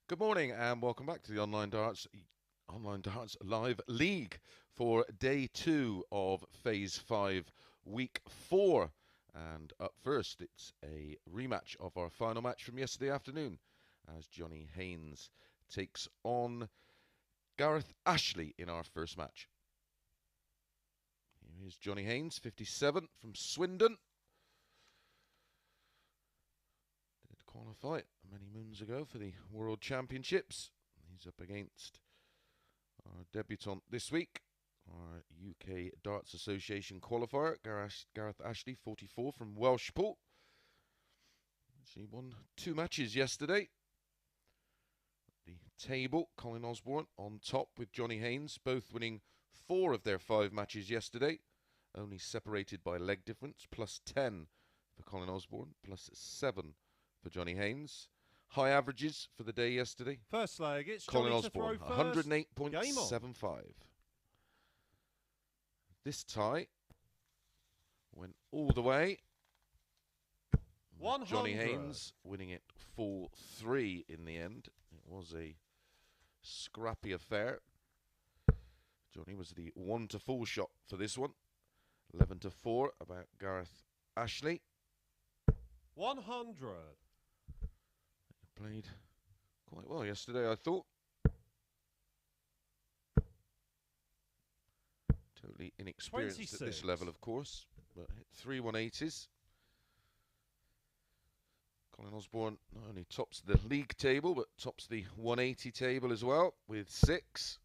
Good morning and welcome back to the Online Darts Live League for Day 2 of Phase 5, Week 4. And up first, it's a rematch of our final match from yesterday afternoon as Johnny Haynes takes on Gareth Ashley in our first match. Here is Johnny Haynes, 57, from Swindon. Did qualify many moons ago for the World Championships. He's up against our debutant this week, our UK Darts Association qualifier, Gareth Ashley, 44, from Welshpool. She won 2 matches yesterday. The table, Colin Osborne on top with Johnny Haynes, both winning 4 of their 5 matches yesterday, only separated by leg difference, plus 10 for Colin Osborne, plus 7 for Johnny Haynes. High averages for the day yesterday. First leg, it's Colin Johnny Osborne, to throw first. 108.75. This tie went all the way. 100. Johnny Haynes winning it 4-3 in the end. It was a scrappy affair. Johnny was the 1-4 shot for this one. 11-4 about Gareth Ashley. 100. He played quite well yesterday, I thought. Totally inexperienced 26. at this level, of course, but hit 3 180s. Colin Osborne not only tops the league table, but tops the 180 table as well with 6.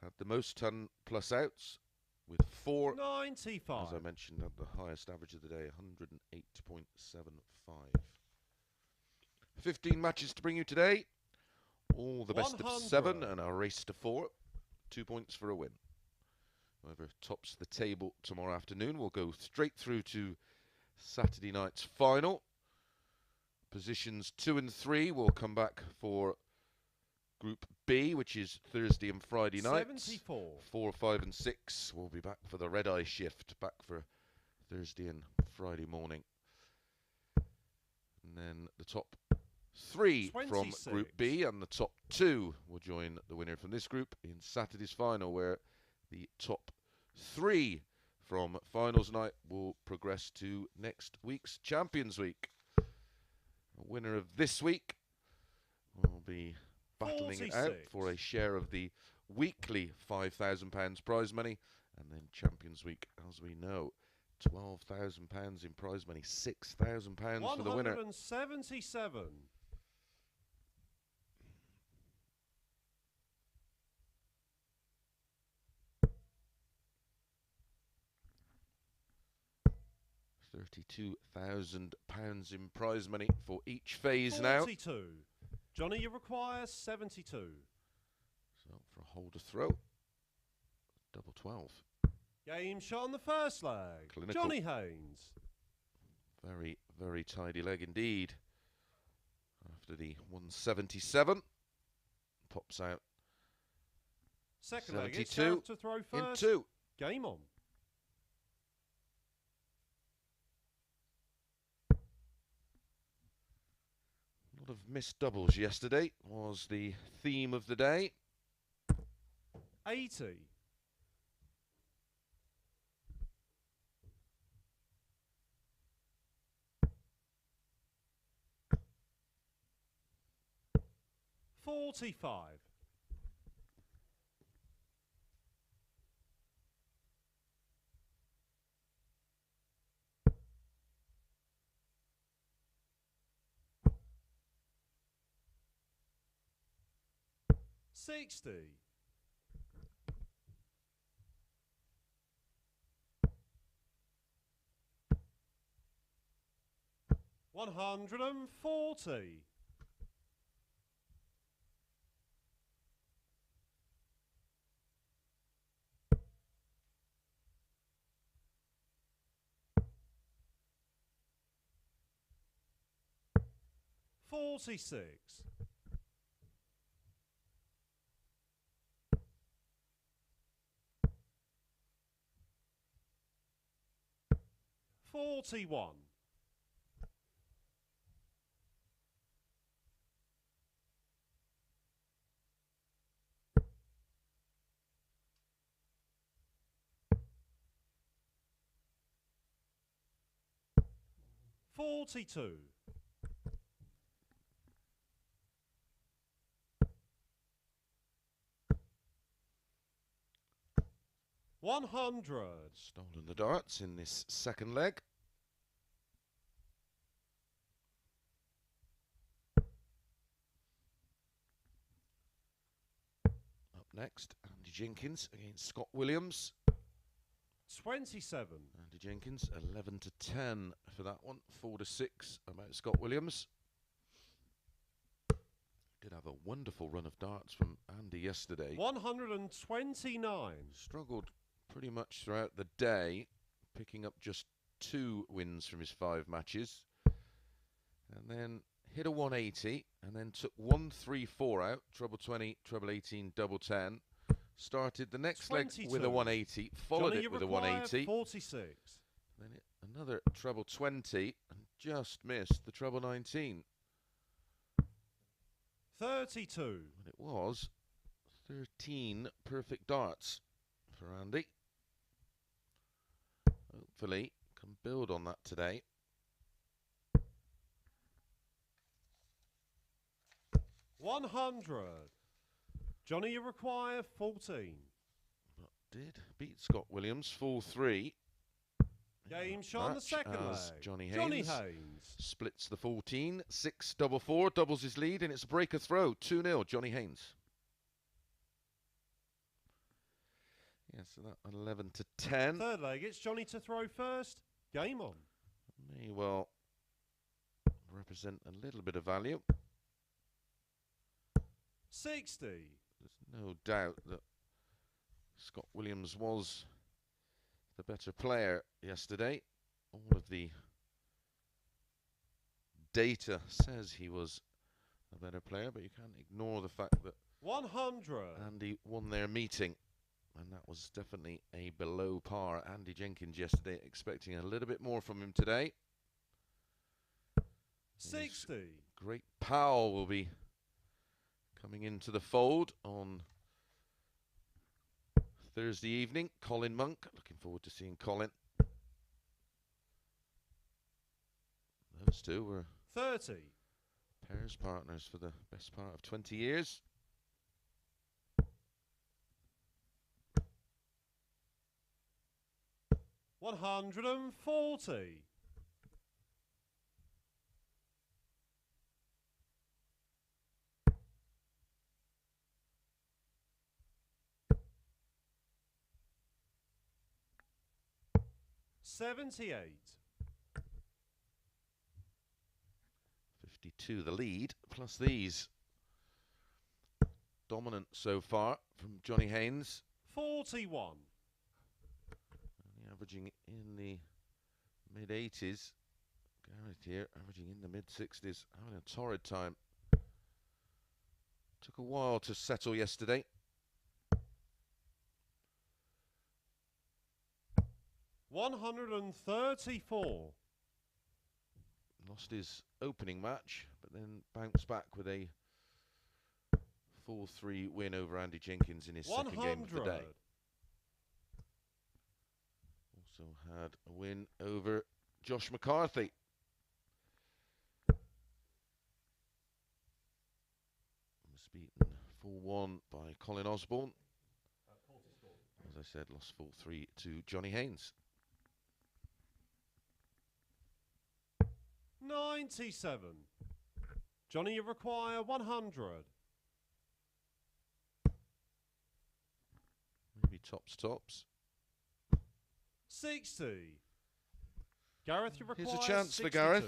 Had the most ton plus outs with 4. 95. As I mentioned, had the highest average of the day, 108.75. 15 matches to bring you today. All the best 100. of 7 and a race to 4. 2 points for a win. Whoever tops the table tomorrow afternoon will go straight through to Saturday night's final. Positions 2 and 3 will come back for Group B, which is Thursday and Friday nights. 74. 4, 5 and 6 will be back for the red-eye shift, back for Thursday and Friday morning. And then the top 3 from Group B and the top 2 will join the winner from this group in Saturday's final, where the top 3 from finals night will progress to next week's Champions Week. The winner of this week will be battling it out for a share of the weekly £5,000 prize money, and then Champions Week, as we know, £12,000 in prize money, £6,000 for the winner. 177. £32,000 in prize money for each phase now. 42. Johnny, you require 72. So for a hold to throw, double 12. Game shot on the first leg. Clinical. Johnny Haynes. Very, very tidy leg indeed. After the 177, pops out Second leg, it's 72 Gareth to throw in first. 2. Game on. A lot of missed doubles yesterday was the theme of the day. 80. $45. $60. $140. $46. $41. $42. $100. Stolen the darts in this second leg. Up next, Andy Jenkins against Scott Williams. 27. Andy Jenkins, 11 to 10 for that one. 4 to 6 about Scott Williams. Did have a wonderful run of darts from Andy yesterday. 129. Struggled pretty much throughout the day, picking up just 2 wins from his 5 matches. And then hit a 180, and then took 1-3-4 out, treble 20, treble 18, double 10. Started the next 22. leg with a 180, followed Johnny, it with a 180. 46. Then hit another treble 20, and just missed the treble 19. 32. And it was 13 perfect darts for Andy. Hopefully can build on that today. $100. Johnny, you require 14. But did beat Scott Williams, full 3. Game shot on the second as leg. Johnny Johnny Haynes Haynes. splits the 14, 6-4, doubles his lead, and it's a break of throw, 2-0, Johnny Haynes. Yeah, so that 11 to 10. Third leg, it's Johnny to throw first. Game on. May well represent a little bit of value. 60. There's no doubt that Scott Williams was the better player yesterday. All of the data says he was a better player, but you can't ignore the fact that 100. Andy won their meeting, and that was definitely a below par Andy Jenkins yesterday, expecting a little bit more from him today. 60. His great pal will be coming into the fold on Thursday evening. Colin Monk, looking forward to seeing Colin. Those two were 30. pairs partners for the best part of 20 years. $140. $78. 32 the lead, plus these. Dominant so far from Johnny Haynes. 41. Only averaging in the mid-80s. Gareth here, averaging in the mid-60s. Having a torrid time. Took a while to settle yesterday. $134. Lost his opening match, but then bounced back with a 4-3 win over Andy Jenkins in his second game of the day. Also had a win over Josh McCarthy. Was beaten 4-1 by Colin Osborne. As I said, lost 4-3 to Johnny Haynes. 97. Johnny, you require 100. Maybe tops. 60. Gareth, you require Here's a chance 62. for Gareth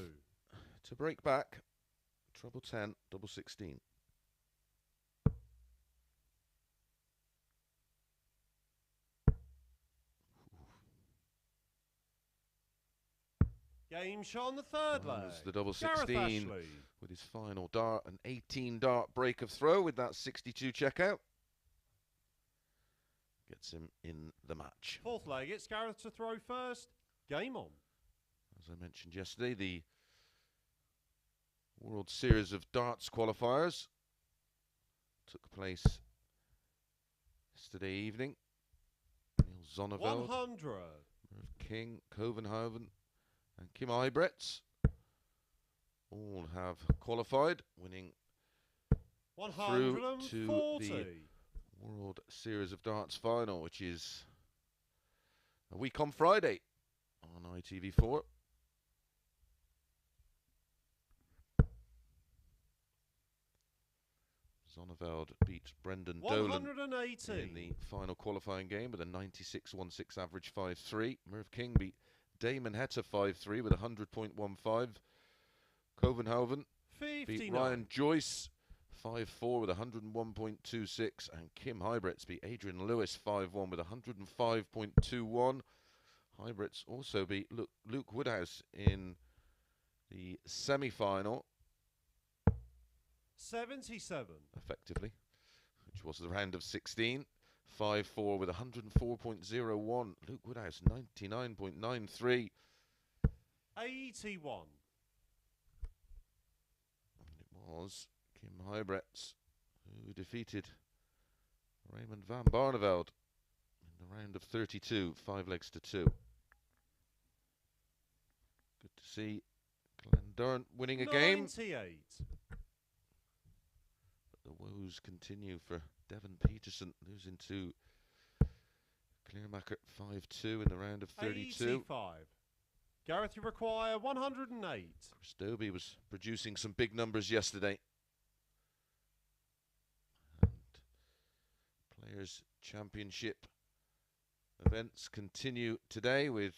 to break back. Treble 10, double 16. Game shot on the third leg. The double Gareth 16 Ashley. with his final dart, an 18 dart break of throw with that 62 checkout. Gets him in the match. Fourth leg, it's Gareth to throw first. Game on. As I mentioned yesterday, the World Series of Darts qualifiers took place yesterday evening. Neil Zonneveld, 100. Merv King, Covenhaven and Kim Ibretts all have qualified, winning through to 140. the World Series of Darts final, which is a week on Friday on ITV4. Zonneveld beat Brendan Dolan 180. in the final qualifying game with a 96.16 average 5-3. Merv King beat Damon Hetta 5-3 with a 100.15. Covenhaven 59. beat Ryan Joyce 5-4 with a 101.26, and Kim Ibretts beat Adrian Lewis 5-1 with a 105.21. Ibretts also beat Luke Woodhouse in the semi-final, 77. effectively, which was the round of 16. 5-4 with 104.01. Luke Woodhouse 99.93. 81. And it was Kim Ibretts who defeated Raymond van Barneveld in the round of 32, 5 legs to 2. Good to see Glendurn winning a game. 98. But the woes continue for Devon Peterson, losing to Clearmaker 5-2 in the round of 32. 85. Gareth, you require 108. Chris Dobie was producing some big numbers yesterday. And Players' Championship events continue today with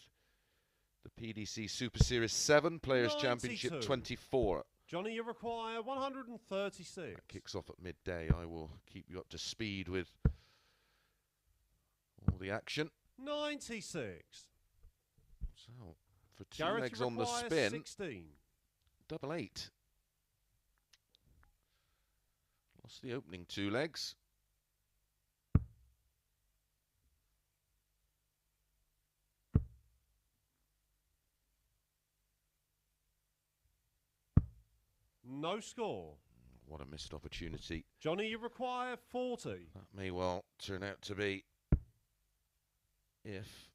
the PDC Super Series 7, Players' 92. Championship 24. Johnny, you require 136. That kicks off at midday. I will keep you up to speed with all the action. 96. So, for two Gareth, legs you on the require spin, 16. double 8. Lost the opening two legs. No score. What a missed opportunity. Johnny, you require 40. That may well turn out to be if.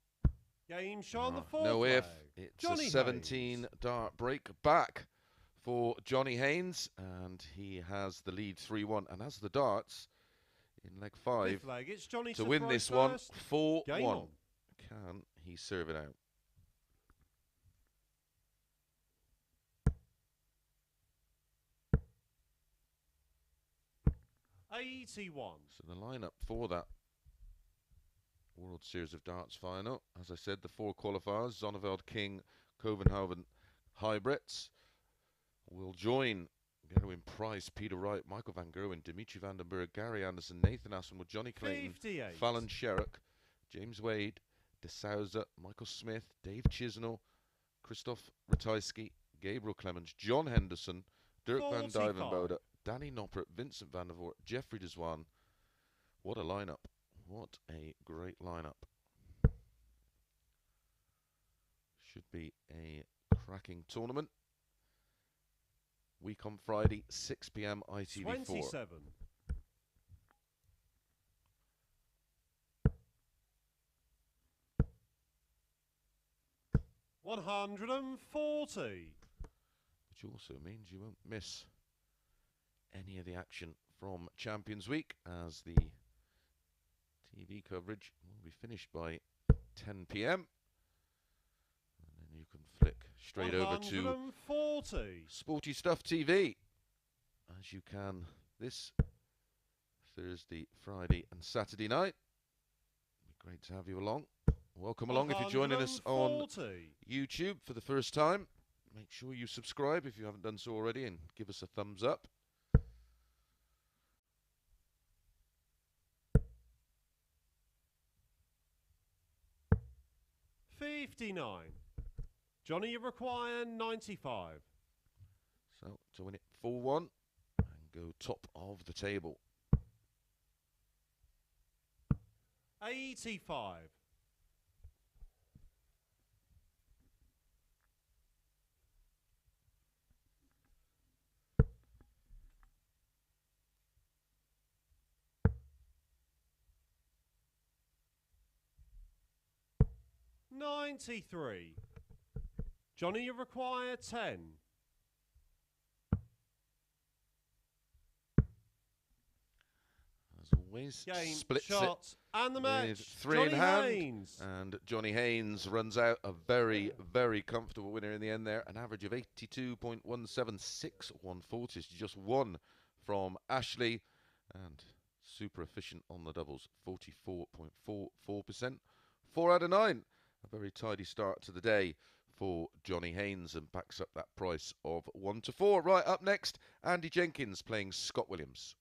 Game shot on the Ah, fourth no leg. if. It's Johnny a 17 dart break back for Johnny Haynes, and he has the lead 3-1 and has the darts in leg 5 Fifth leg, it's Johnny to win throw this first. one 4-1. Game on. Can he serve it out? $81. So the lineup for that World Series of Darts final, as I said, the 4 qualifiers, Zonneveld, King, Covenhaven, Ibretts, will join Gerwin Price, Peter Wright, Michael Van Gerwen, Dimitri Vandenberg, Gary Anderson, Nathan Asselwood, Johnny Clayton, 58. Fallon Sherrock, James Wade, De Souza, Michael Smith, Dave Chisnell, Christoph Ratajski, Gabriel Clemens, John Henderson, Dirk van 45. Dijvenbode, Danny Noppert, Vincent van der Voort, Jeffrey Deswan. What a lineup. What a great lineup. Should be a cracking tournament. Week on Friday, 6 p.m. ITV4. 27. 140. Which also means you won't miss any of the action from Champions Week, as the TV coverage will be finished by 10 p.m. And then you can flick straight over to 140. Sporty Stuff TV, as you can this Thursday, Friday and Saturday night. It'd be great to have you along. Welcome along if you're joining us on YouTube for the first time. Make sure you subscribe if you haven't done so already and give us a thumbs up. $59. Johnny, you require 95. So to win it 4-1 and go top of the table. 85. 93. Johnny, you require 10. As always, Game, splits shots, and the match. with 3 Johnny in hand. Haynes. And Johnny Haynes runs out a very, very comfortable winner in the end there. An average of 82.176, 140. Just one from Ashley. And super efficient on the doubles, 44.44%. 4 out of 9. A very tidy start to the day for Johnny Haynes, and backs up that price of 1-4. Right, up next, Andy Jenkins playing Scott Williams.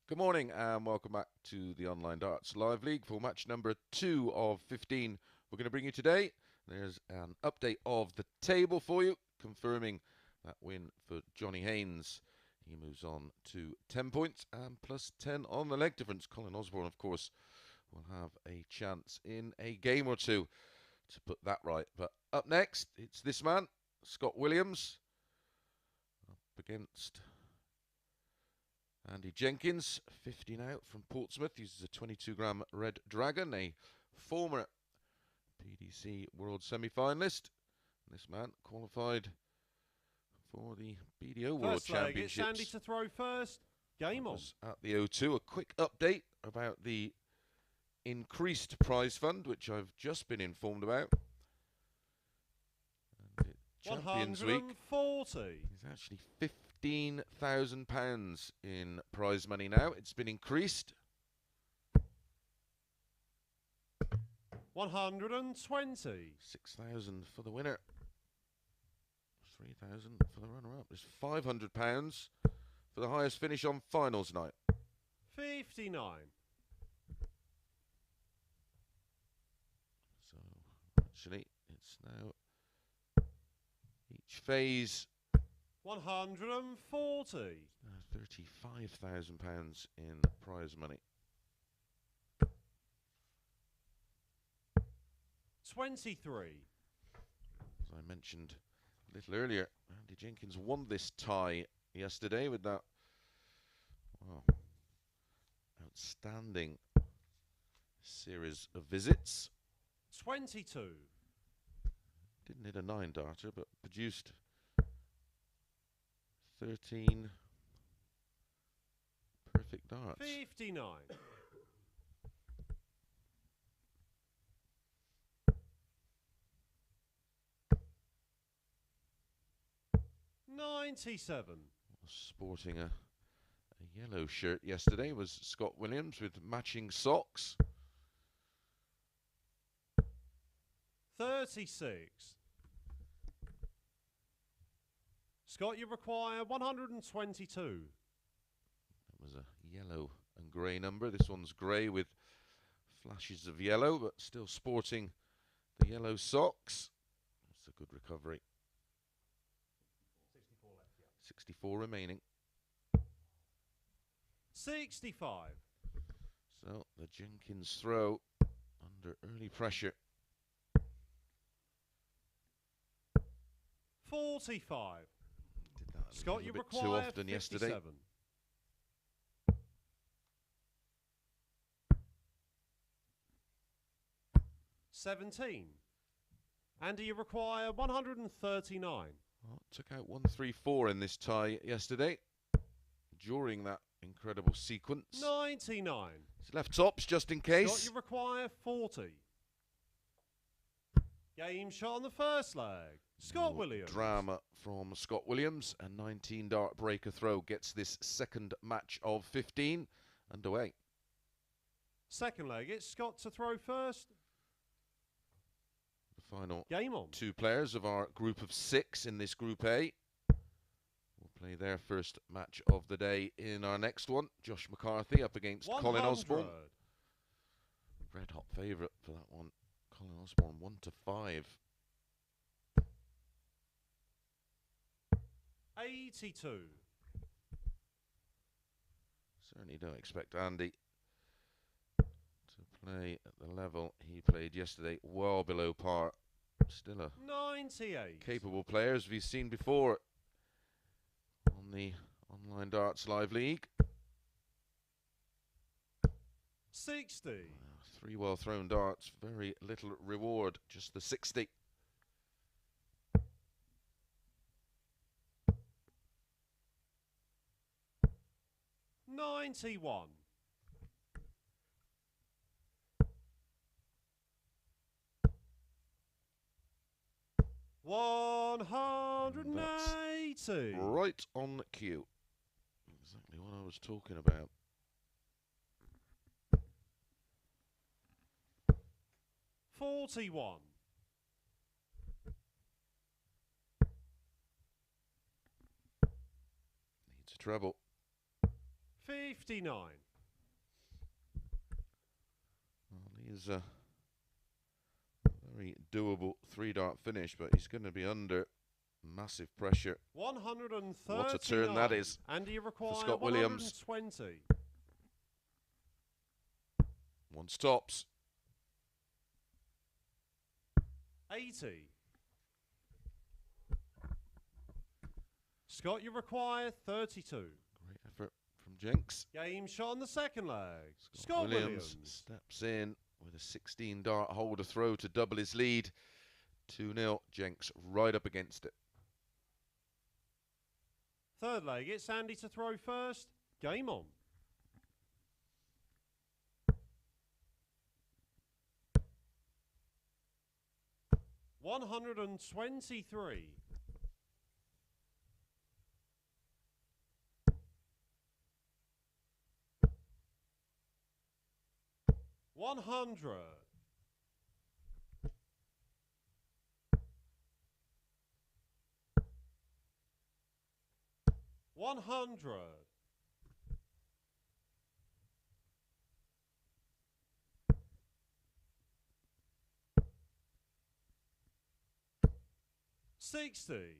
Good morning and welcome back to the Online Darts Live League for match number 2 of 15 we're going to bring you today. There's an update of the table for you, confirming that win for Johnny Haynes. He moves on to 10 points and plus 10 on the leg difference. Colin Osborne, of course, will have a chance in a game or two to put that right. But up next, it's this man, Scott Williams, up against Andy Jenkins, 50 now from Portsmouth. Uses a 22-gram Red Dragon, a former PDC World Semi-Finalist. This man qualified for the BDO World Championships. It's Andy to throw first. Game on. At the O2, a quick update about the increased prize fund, which I've just been informed about. And Champions Week 140. is actually £15,000 in prize money now. It's been increased. 120. 6,000 for the winner. 3,000 for the runner-up. There's £500 for the highest finish on finals night. 59. So actually, it's now each phase. 140. £35,000 in prize money. 23. As I mentioned a little earlier, Andy Jenkins won this tie yesterday with that outstanding series of visits. 22. Didn't hit a 9 darter, but produced 13 perfect darts. 59. 97. Sporting a yellow shirt yesterday was Scott Williams with matching socks. 36. Scott, you require 122. That was a yellow and grey number. This one's grey with flashes of yellow, but still sporting the yellow socks. That's a good recovery. 64 left, yeah. 64 remaining. 65. So the Jenkins throw under early pressure. 45. Did that Scott, you bit require too often 57. yesterday. 17. Andy, you require 139. Well, took out 134 in this tie yesterday during that incredible sequence. 99. His left tops just in case. Scott, you require 40. Game shot on the first leg. Scott Williams. Drama from Scott Williams. A 19 dart breaker throw gets this second match of 15 underway. Second leg, it's Scott to throw first. The final Game on. 2 players of our group of 6 in this Group A will play their first match of the day in our next one. Josh McCarthy up against 100. Colin Osborne. Red hot favourite for that one. Colin Osborne 1-5. 82. Certainly don't expect Andy to play at the level he played yesterday, well below par. Still a 98. capable player, as we've seen before on the Online Darts Live League. 60. 3 well thrown darts, very little reward, just the 60. 91. 180. Right on cue. Exactly what I was talking about. 41. Needs a treble. 59. Well, he's a very doable 3-dart finish, but he's going to be under massive pressure. 139. What a turn that is and you require for Scott Williams. 120. Once tops. 80. Scott, you require 32. Great effort from Jenks. Game shot on the second leg. Scott Williams steps in with a 16-dart holder throw to double his lead. 2-0. Jenks right up against it. Third leg, it's Andy to throw first. Game on. $123. $100. $100. $60.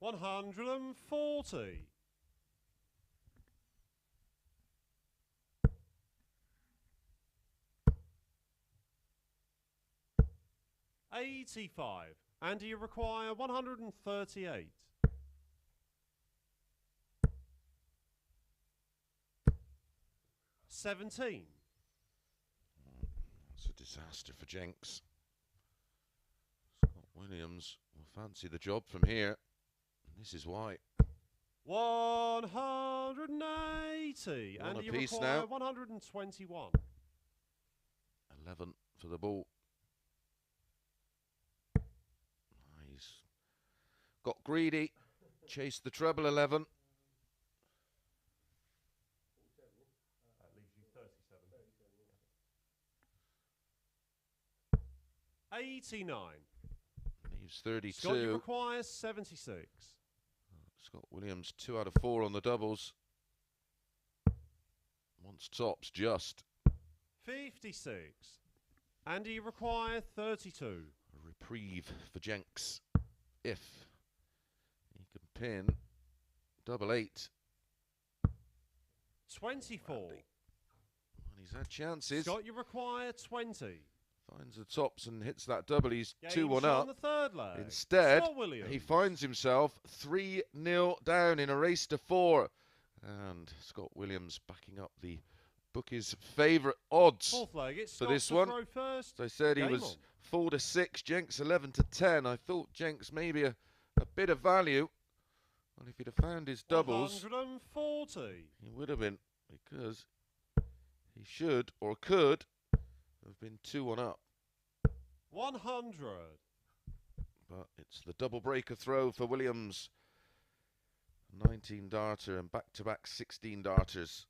$140. $85. And you require 138. $17. That's a disaster for Jenks. Scott Williams will fancy the job from here. This is why. 180. One And you apiece require now. 121. 11 for the ball. He's got greedy. Chased the treble 11. That leaves you 37. 89. Leaves 32. Scott, you require 76. Scott Williams 2 out of 4 on the doubles. Once tops just. 56. Andy, you require 32. A reprieve for Jenks. If he can pin double 8. 24. Well, he's had chances. Scott, you require 20. Finds the tops and hits that double. He's Game 2-1 shot up. on the third leg. Instead, Scott Williams. he finds himself 3-0 down in a race to 4. And Scott Williams backing up the bookies' favourite odds Fourth leg, it's for Scott this to one. throw first. As I said, he Game was on. 4-6, Jenks 11-10. I thought Jenks maybe a bit of value. And if he'd have found his doubles, 140. he would have been, because he should or could have been 2-1 up. 100. But it's the double breaker throw for Williams. 19 darter and back-to-back 16 darters,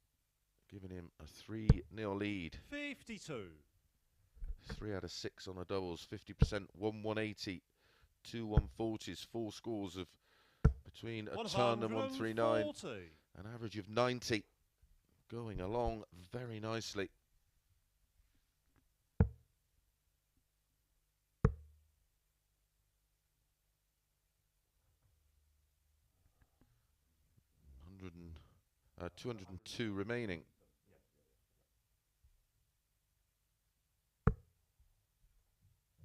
giving him a 3-0 lead. 52. 3 out of 6 on the doubles, 50%, 180, 2 140s, 4 scores of between a ton and 139, 140. an average of 90, going along very nicely. And 202 remaining.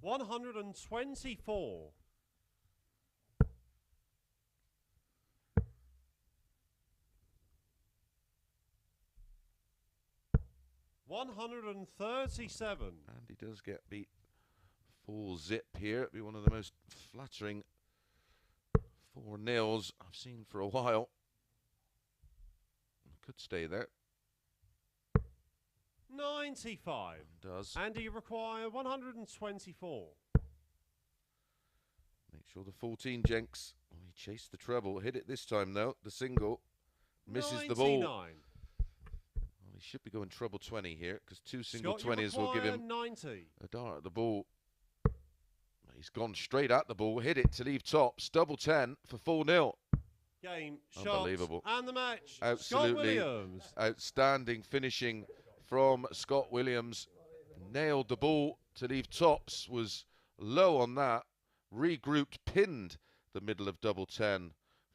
$124. $137. And he does get beat full zip here. It'd be one of the most flattering 4-0s I've seen for a while. Could stay there. 95. Does. And you require 124. Make sure the 14 Jenks. Oh, he chased the treble. Hit it this time though. The single. Misses 99. the ball. Well, he should be going treble 20 here, because 2 single Scott, 20s will give him 90. a dart at the ball. He's gone straight at the ball. Hit it to leave tops. Double 10 for 4-0. Game, shot, Unbelievable. and the match. Absolutely Scott Williams. outstanding finishing from Scott Williams. Nailed the ball to leave tops. Was low on that. Regrouped, pinned the middle of double 10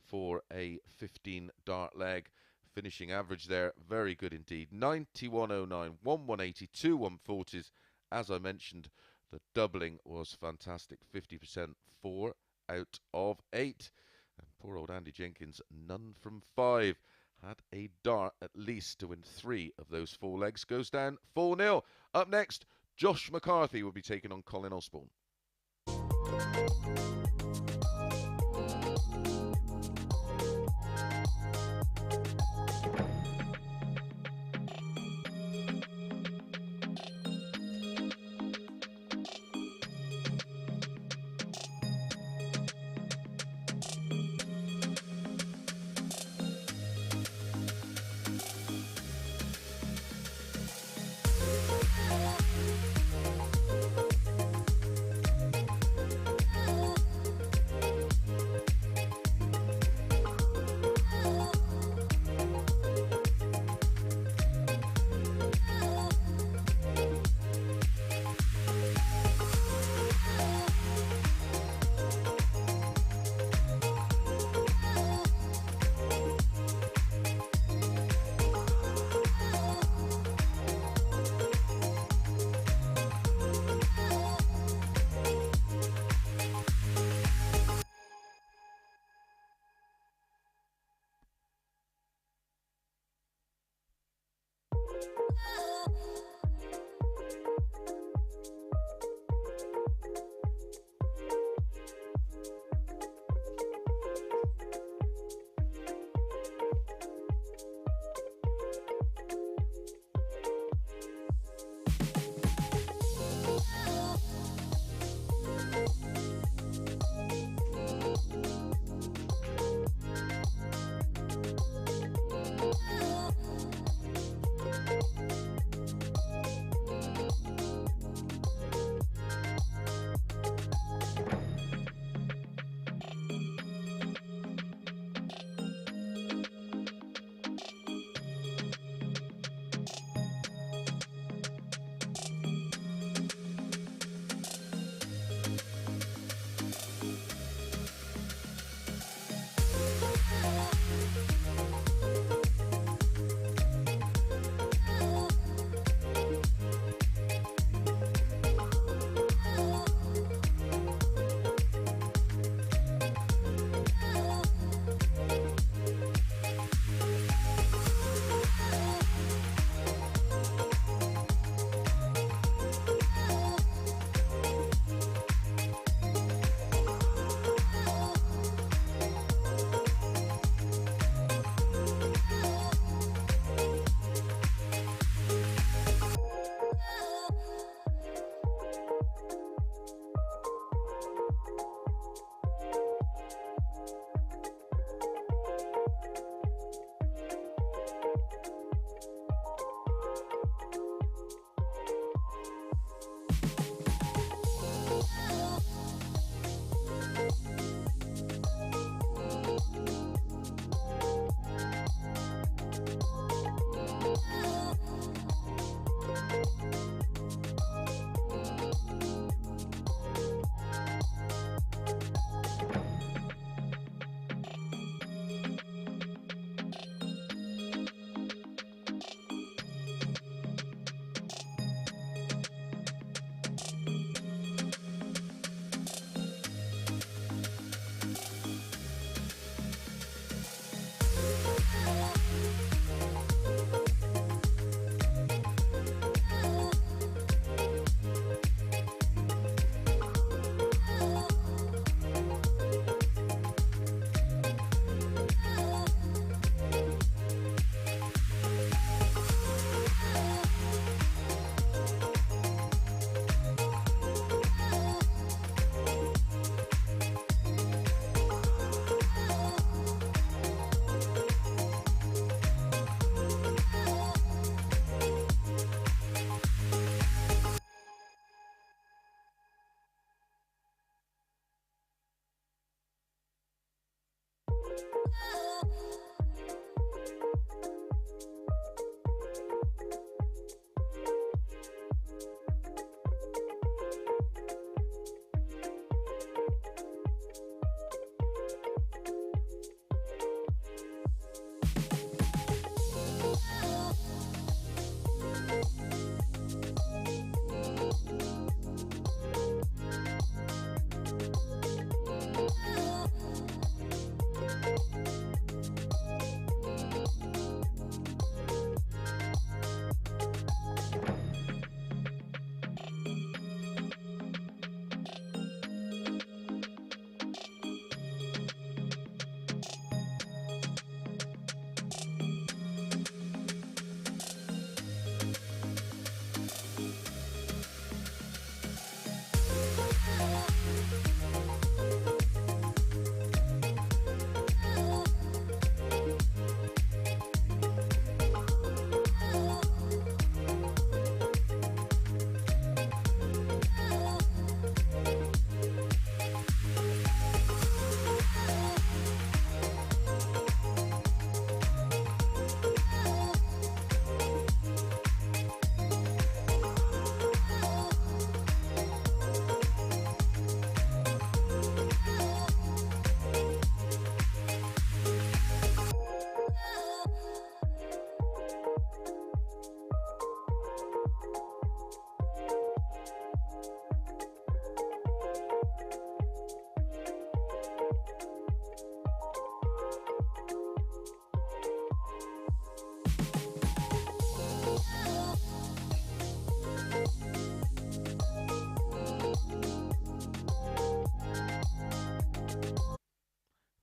for a 15 dart leg. Finishing average there, very good indeed. 91.09, 1180, 2 140s. As I mentioned, the doubling was fantastic. 50%, 4 out of 8. And poor old Andy Jenkins, none from 5. Had a dart at least to win 3 of those 4 legs. Goes down 4-0. Up next, Josh McCarthy will be taking on Colin Osborne.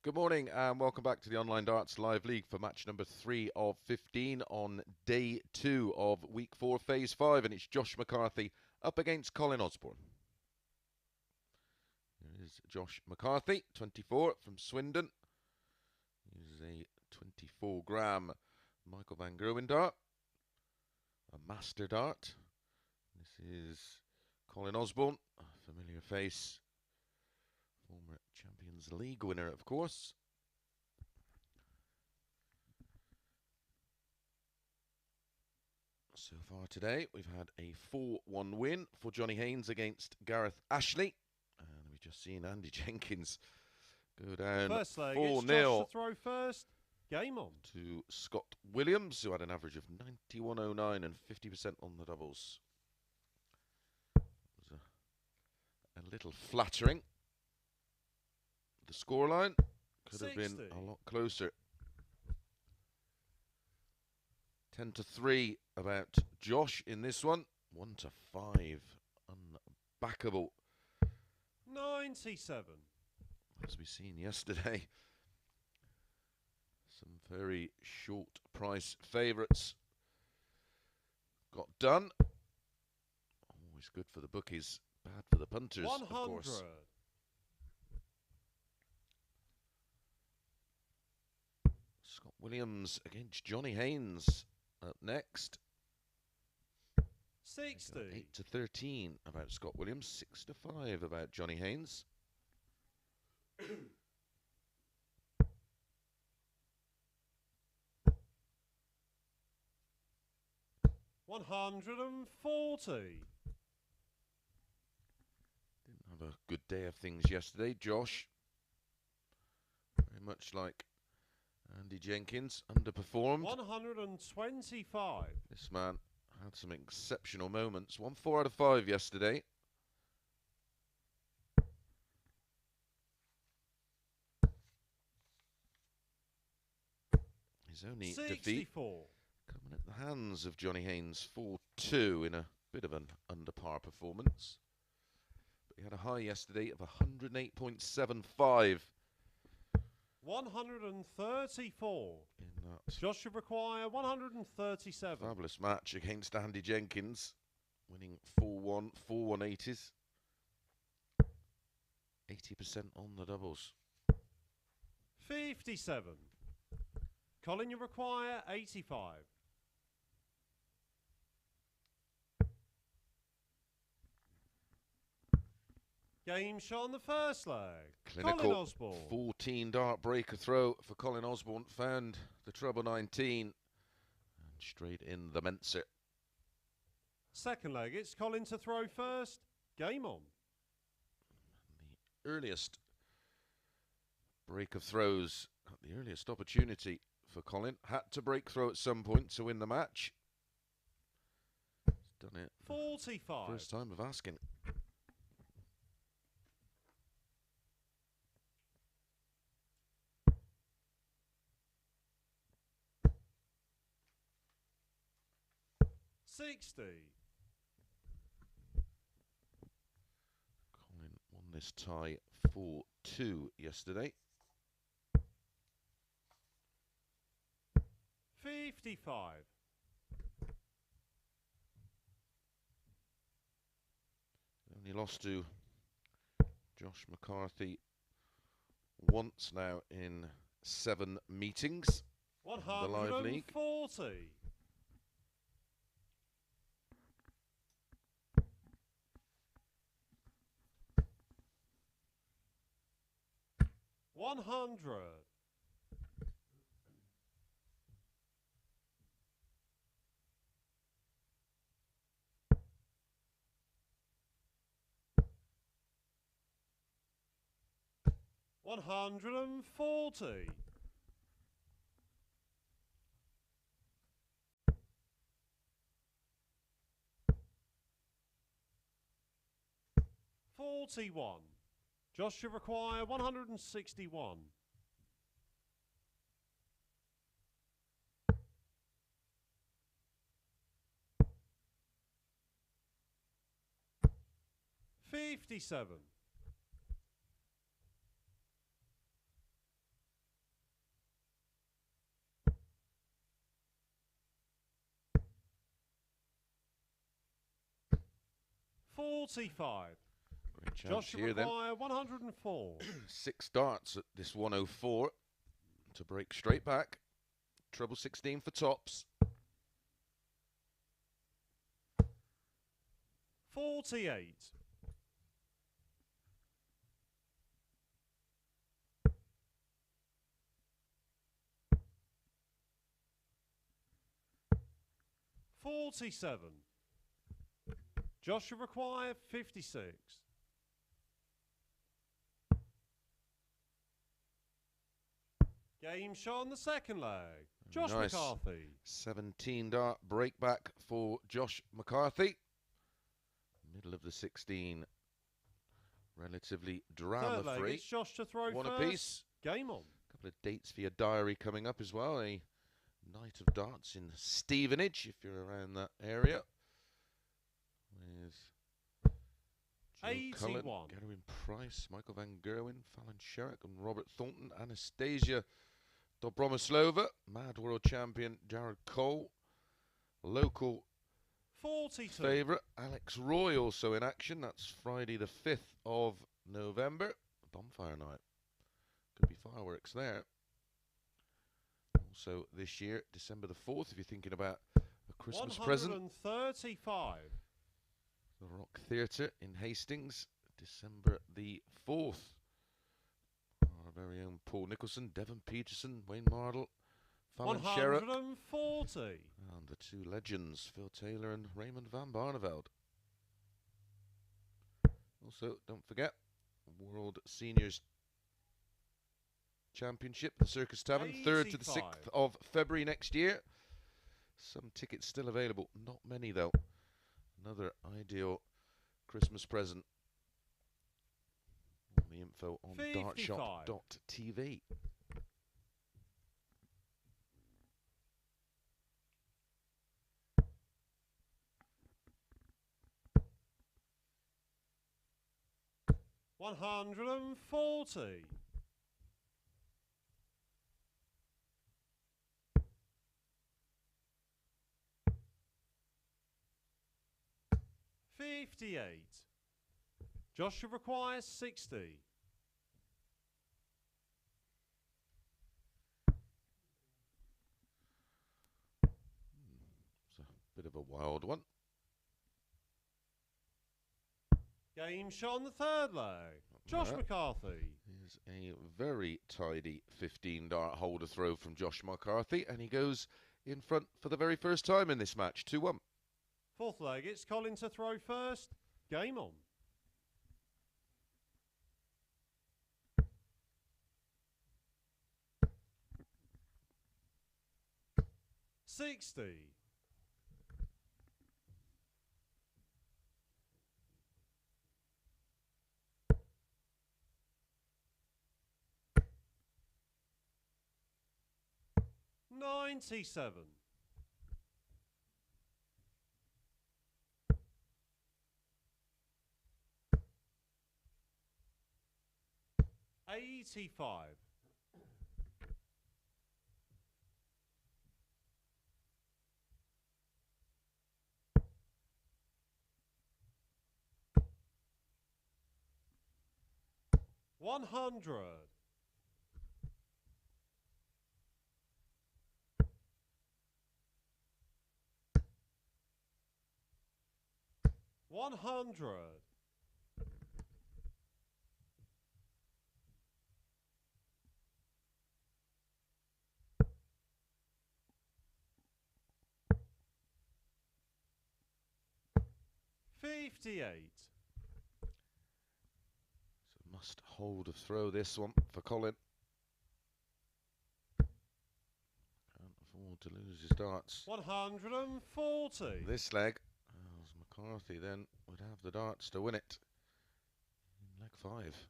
Good morning and welcome back to the Online Darts Live League for match number 3 of 15 on day 2 of week 4, phase 5, and it's Josh McCarthy up against Colin Osborne. Here is Josh McCarthy, 24, from Swindon. He's a 24-gram Michael Van Gerwen dart, a master dart. This is Colin Osborne, a familiar face. Former Champions League winner, of course. So far today, we've had a 4-1 win for Johnny Haynes against Gareth Ashley. And we've just seen Andy Jenkins go down 4-0 to throw first. Game on. To Scott Williams, who had an average of 91.09 and 50% on the doubles. It was a little flattering. The scoreline could have been a lot closer. 10-3 about Josh in this one. 1-5. Unbackable. 97. As we seen yesterday. Some very short price favourites got done. Always good for the bookies, bad for the punters, 100. Of course. Scott Williams against Johnny Haynes up next. 60. 8-13 about Scott Williams, 6-5 about Johnny Haynes. 140. Didn't have a good day of things yesterday, Josh. Very much like Andy Jenkins, underperformed. 125. This man had some exceptional moments. 1 4 out of 5 yesterday. His only 64. defeat coming at the hands of Johnny Haynes, 4-2 in a bit of an under par performance. But he had a high yesterday of 108.75. 134. In that Josh should require 137. fabulous match against Andy Jenkins, winning 4-1, 4-180s. 80% on the doubles. 57. Colin, you require 85. Game shot on the first leg. Clinical Colin Osborne. 14 dart breaker throw for Colin Osborne. Found the treble 19 and straight in the Menser. Second leg, it's Colin to throw first. Game on. The earliest break of throws, at the earliest opportunity for Colin. Had to break throw at some point to win the match. He's done it. 45. First time of asking. $60. Colin won this tie 4-2 yesterday. 55. Only lost to Josh McCarthy once now in 7 meetings. in the live league. 140. 100. 140. 41. Josh should require 161. 57. 45. Great chance Joshua here then. McCarthy, 104. 6 darts at this 104 to break straight back. Treble 16 for tops. 48. $47. Joshua McCarthy, 56. Game shot on the second leg. Josh Nice. McCarthy. 17 dart break back for Josh McCarthy. Middle of the 16. Relatively Third leg, drama-free. it's Josh to throw One first. apiece. Game on. A couple of dates for your diary coming up as well. A night of darts in Stevenage, if you're around that area. With Joe 81. Cullen, Gerwin Price, Michael Van Gerwen, Fallon Sherrick and Robert Thornton, Anastasia Dobromoslova, Mad World Champion Jared Cole, local 42. favourite Alex Roy also in action. That's Friday the 5th of November. Bonfire night. Could be fireworks there. Also this year, December the 4th, if you're thinking about a Christmas present. 135. The Rock Theatre in Hastings, December the 4th. Our very own Paul Nicholson, Devon Peterson, Wayne Mardle, Fallon Sherrick. 140. And the two legends, Phil Taylor and Raymond van Barneveld. Also, don't forget, World Seniors Championship, the Circus Tavern, 3rd to the 6th of February next year. Some tickets still available, not many though. Another ideal Christmas present. All the info on 55. dartshop.tv. $140. $58. Joshua requires 60. It's a bit of a wild one. Game shot on the third leg. Josh McCarthy. Is a very tidy 15 dart holder throw from Josh McCarthy, and he goes in front for the very first time in this match, 2-1. Fourth leg, it's Colin to throw first. Game on. $60. $97. $85. $100. $100. $58. So must hold a throw this one for Colin. Can't afford to lose his darts. 140. This leg, as McCarthy then would have the darts to win it in leg 5.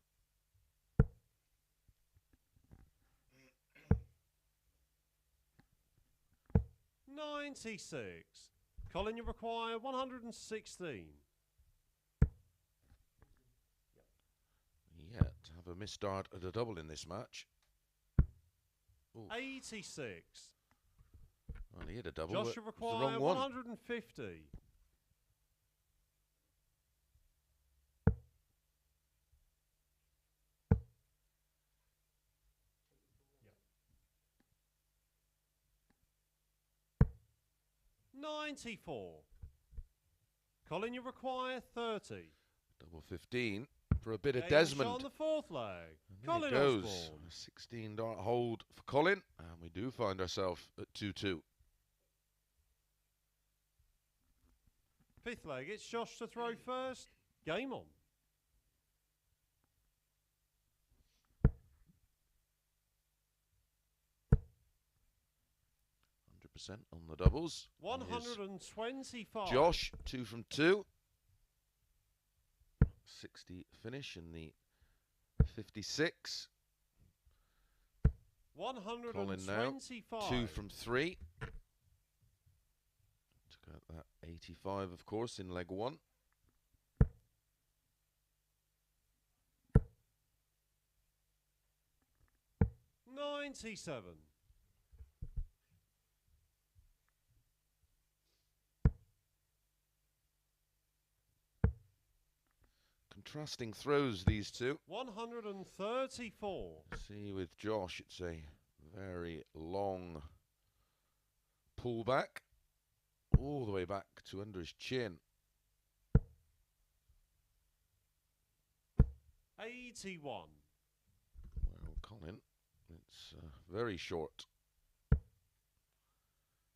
$96. Colin, you require 116. Yeah, to have a missed dart at a double in this match. Ooh. 86. Well, he hit a double, Joshua but it's the require wrong one. 150. 94. Colin, you require 30. Double 15 for a bit of Game Desmond. shot on the fourth leg. And Colin there it goes. Osborne. A 16 dart hold for Colin, and we do find ourselves at 2-2. Fifth leg, it's Josh to throw first. Game on. 100% on the doubles. 125. Josh, 2 from 2. 60 finish in the 56. 125. Colin now, 2 from 3. Took out that 85, of course, in leg 1. $97. Contrasting throws, these two. 134. See, with Josh, it's a very long pullback all the way back to under his chin. 81. Well, Colin, it's very short.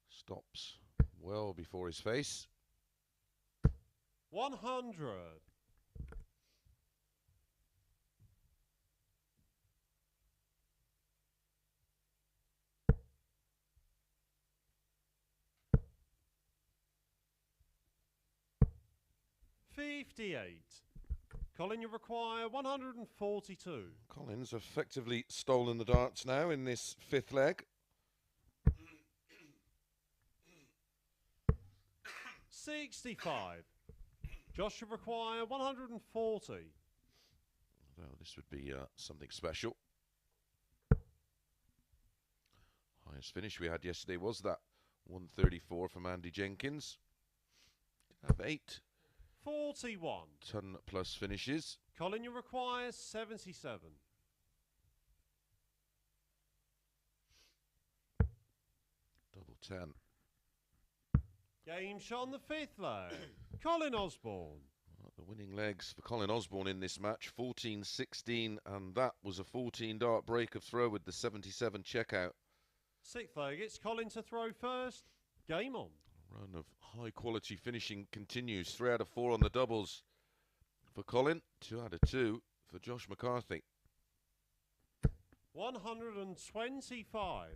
Stops well before his face. 100. $58. Colin, you require 142. Colin's effectively stolen the darts now in this fifth leg. 65. Josh, you require 140. Although this would be something special. Highest finish we had yesterday was that 134 from Andy Jenkins. Have 8 41. ton plus finishes. Colin, you require 77. Double 10. Game shot on the fifth leg. Colin Osborne. Well, the winning legs for Colin Osborne in this match, 14-16, and that was a 14 dart break of throw with the 77 checkout. Sixth leg, it's Colin to throw first. Game on. Run of high quality finishing continues. 3 out of 4 on the doubles for Colin, 2 out of 2 for Josh McCarthy. 125.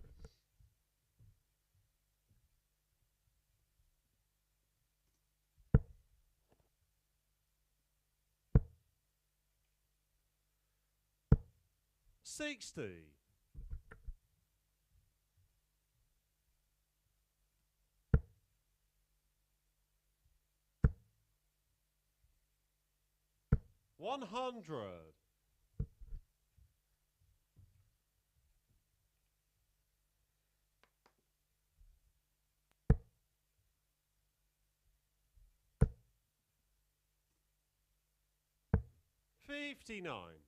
$60. $100. $59.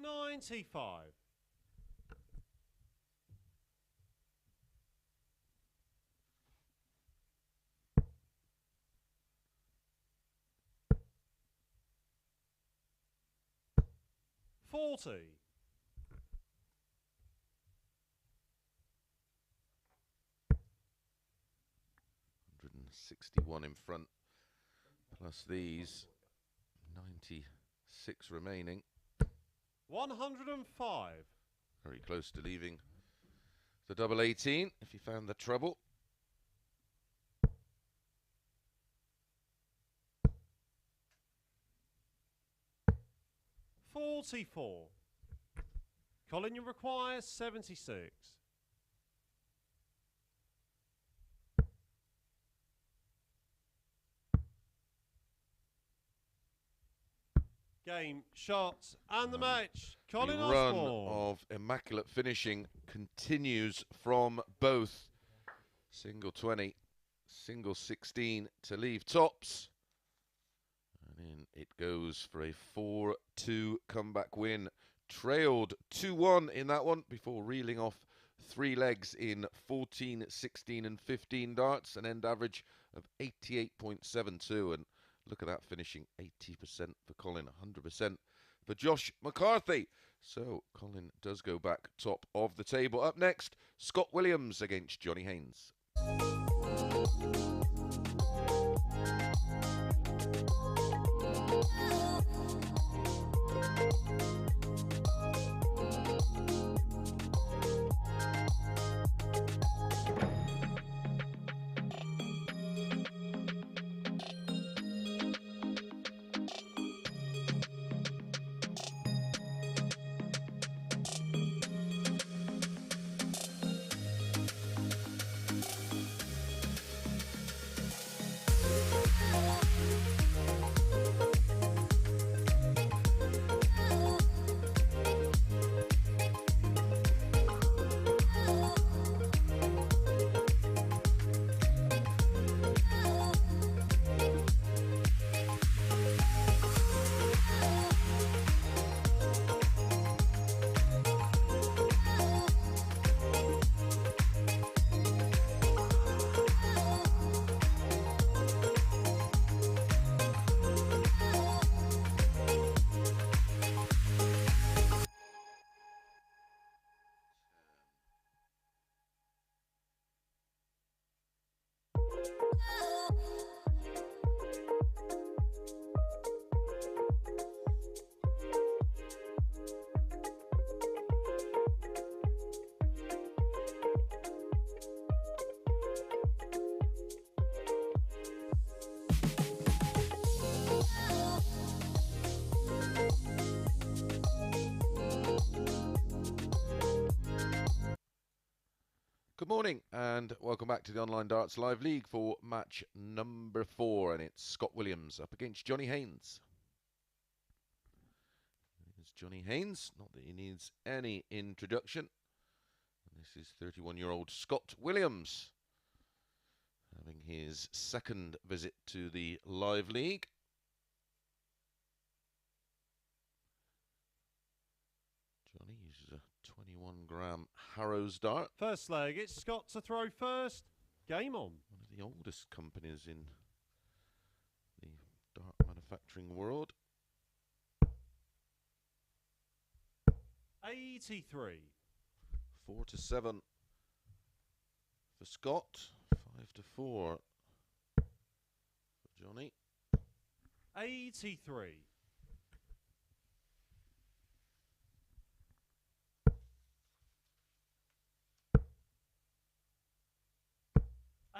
$95. $40. $161 in front, plus these 96 remaining. 105. Very close to leaving the double 18 if you found the trouble. $44. Colin, you require 76. Game, shots, and the match. Colin The run Osborne. of immaculate finishing continues from both. Single 20, single 16 to leave tops. And And in it goes for a 4-2 comeback win. Trailed 2-1 in that one before reeling off 3 legs in 14, 16 and 15 darts, an end average of 88.72. And look at that, finishing 80% for Colin, 100% for Josh McCarthy. So Colin does go back top of the table. Up next, Scott Williams against Johnny Haynes. Good morning and welcome back to the Online Darts Live League for match number 4, and it's Scott Williams up against Johnny Haynes. Here's Johnny Haynes, not that he needs any introduction. And this is 31-year-old Scott Williams having his second visit to the Live League. Johnny uses a 21-gram Harrows dart. First leg, it's Scott to throw first. Game on. One of the oldest companies in the dart manufacturing world. 83. 4-7 for Scott. 5-4 for Johnny. 83.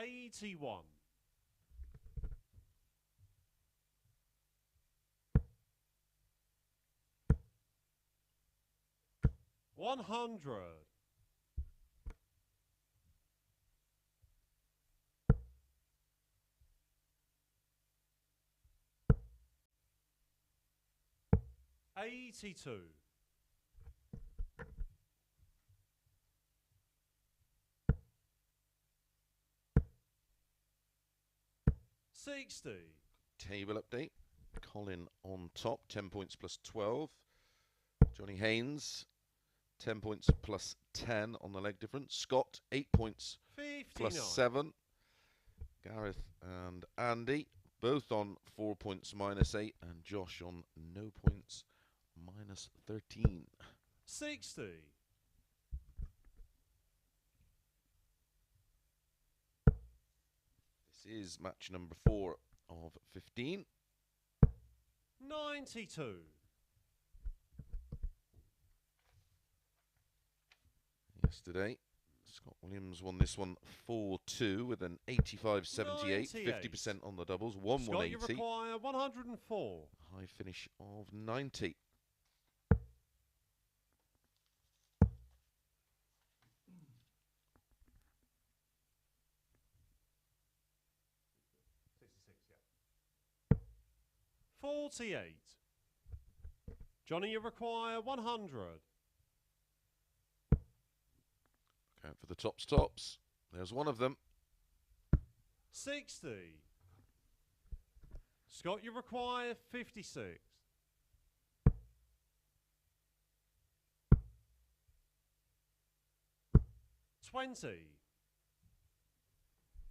81. 100. 82. 60. Table update. Colin on top, 10 points plus 12. Johnny Haynes, 10 points plus 10 on the leg difference. Scott, 8 points 59. plus 7. Gareth and Andy, both on 4 points minus 8. And Josh on no points minus 13. 60. This is match number 4 of 15. 92. Yesterday, Scott Williams won this one 4-2 with an 85-78, 50% on the doubles, 1-180. Scott, you require 104. High finish of 90. Yeah. 48. Johnny, you require 100. Count for the tops. There's one of them. 60. Scott, you require 56. $20.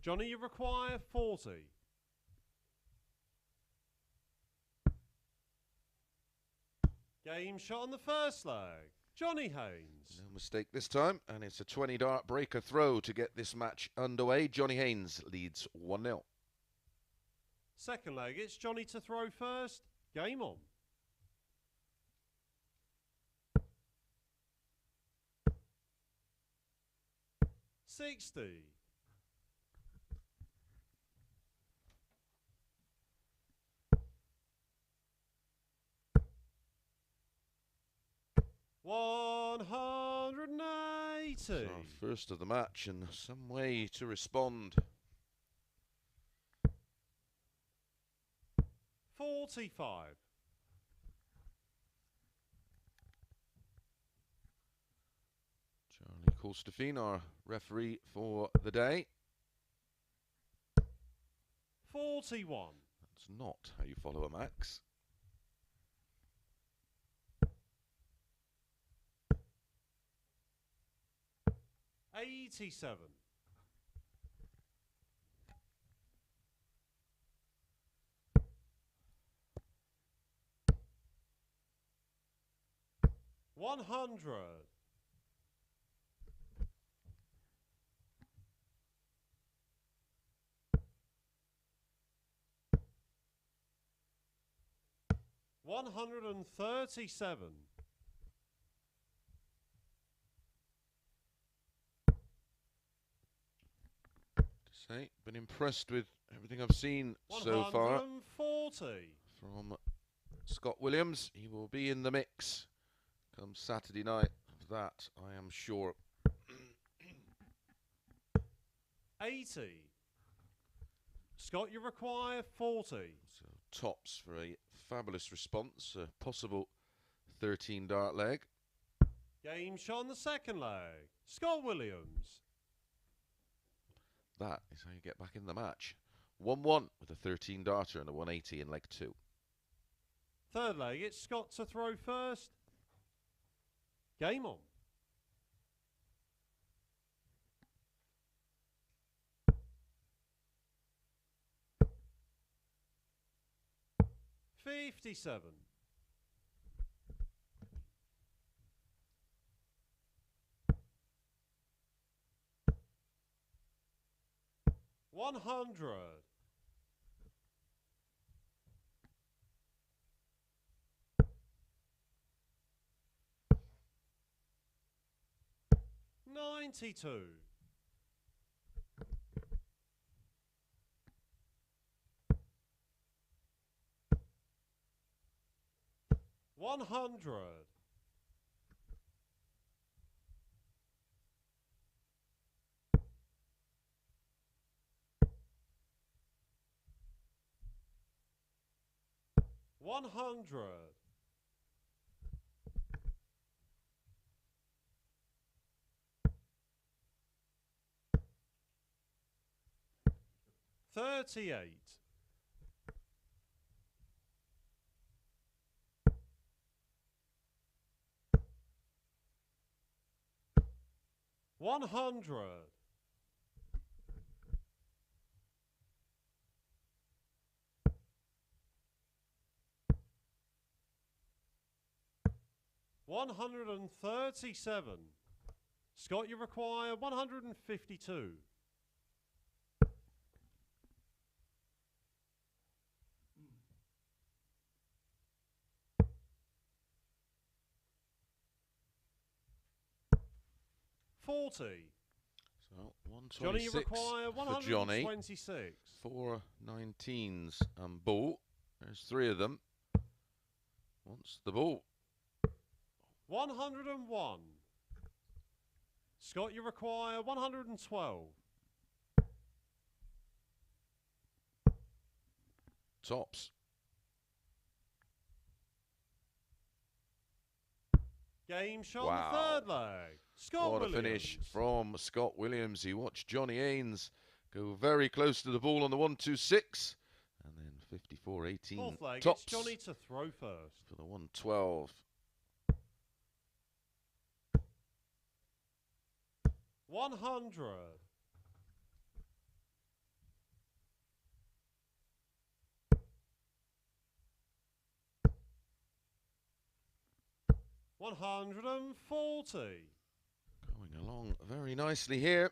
Johnny, you require 40. Game shot on the first leg. Johnny Haynes. No mistake this time, and it's a 20 dart breaker throw to get this match underway. Johnny Haynes leads 1-0. Second leg, it's Johnny to throw first. Game on. $60. $180. It's our first of the match, and some way to respond. 45. Charlie Colstefine, our referee for the day. 41. That's not how you follow a max. 87. $100. $137. Say, been impressed with everything I've seen so far 140. from Scott Williams. He will be in the mix come Saturday night. Of that, I am sure. 80. Scott, you require 40. So tops for a fabulous response. A possible 13 dart leg. Game shot on the second leg. Scott Williams. That is how you get back in the match. 1-1 with a 13 darter and a 180 in leg 2. Third leg, it's Scott to throw first. Game on. $57. $100. $92. $100. $100. $38. $100. $137. Scott, you require 152. $40. So 126 Johnny, you require for Johnny. 126. 4 19s and ball. There's 3 of them. Wants the ball. 101. Scott, you require 112. Tops. Game shot Wow. on the third leg. Scott What Williams. a finish from Scott Williams. He watched Johnny Haynes go very close to the ball on the 126 and then 54.18 Fourth leg, tops it's Johnny to throw first. for the 112. 100. 140. Going along very nicely here.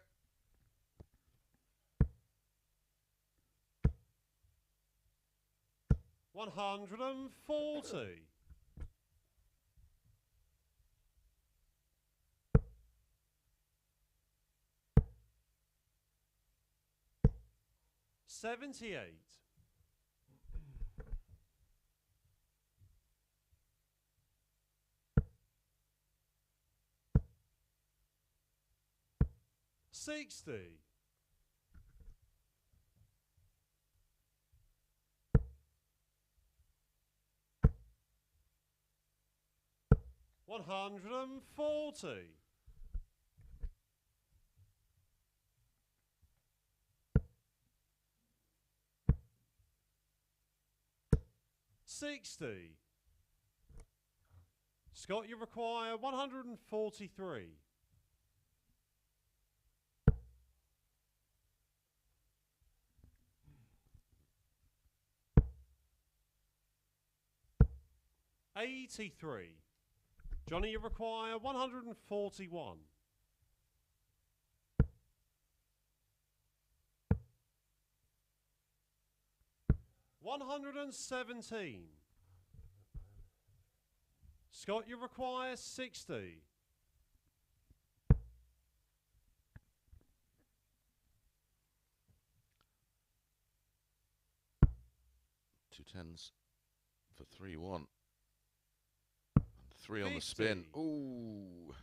140. 78. 60. 140. 60. Scott, you require 143. 83. Johnny, you require 141. 117. Scott, you require 60. 2 10s for 3-1. And 3 on the spin. 50. Ooh.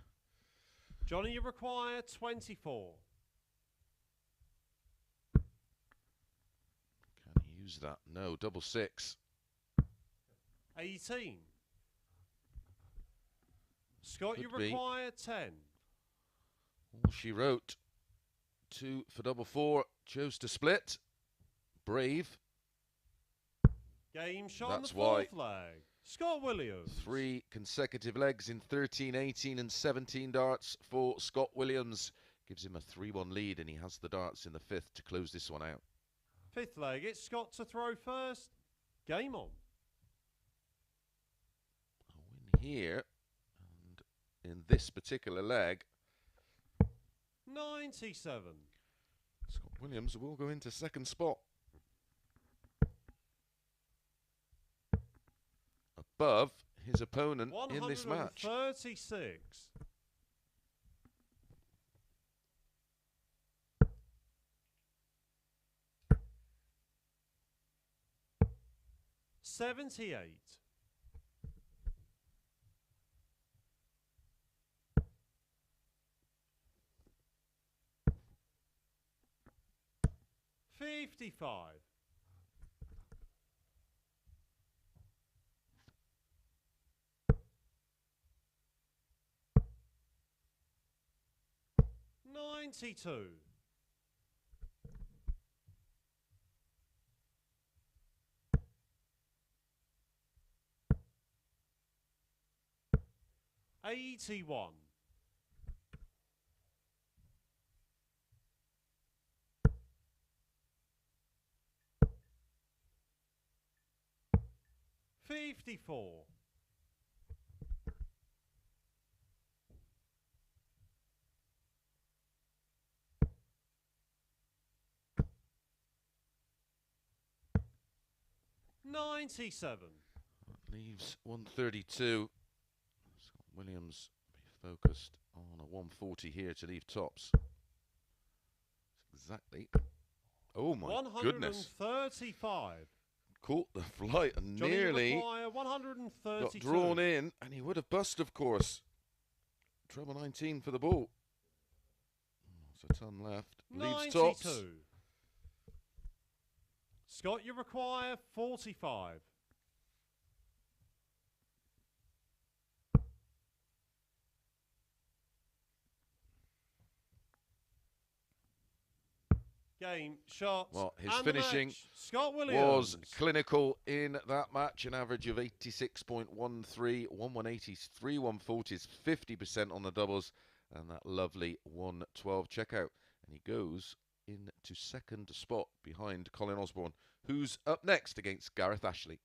Johnny, you require 24. Can he use that? No, double 6. 18. Scott, you Could be. require 10. All she wrote. 2 for double 4. Chose to split. Brave. Game shot on the That's fourth leg. Scott Williams. 3 consecutive legs in 13, 18 and 17 darts for Scott Williams. Gives him a 3-1 lead, and he has the darts in the 5th to close this one out. Fifth leg, it's Scott to throw first. Game on. A win here, and in this particular leg, 97. Scott Williams will go into second spot. Above his opponent in this match. 136. 78. 55. 92. 81. 54. 97. That leaves 132. Scott Williams be focused on a 140 here to leave tops. Exactly. Oh my goodness. 135. Caught the flight and Johnny nearly require 132. got drawn in, and he would have bust, of course. Treble 19 for the ball. There's a ton left. Leaves 92. tops. Scott, you require 45. game, shots. Well, his and the finishing match. Scott Williams was clinical in that match. An average of 86.13, 1/180s, 3/140s, 50% on the doubles, and that lovely 112 checkout. And he goes into second spot behind Colin Osborne, who's up next against Gareth Ashley.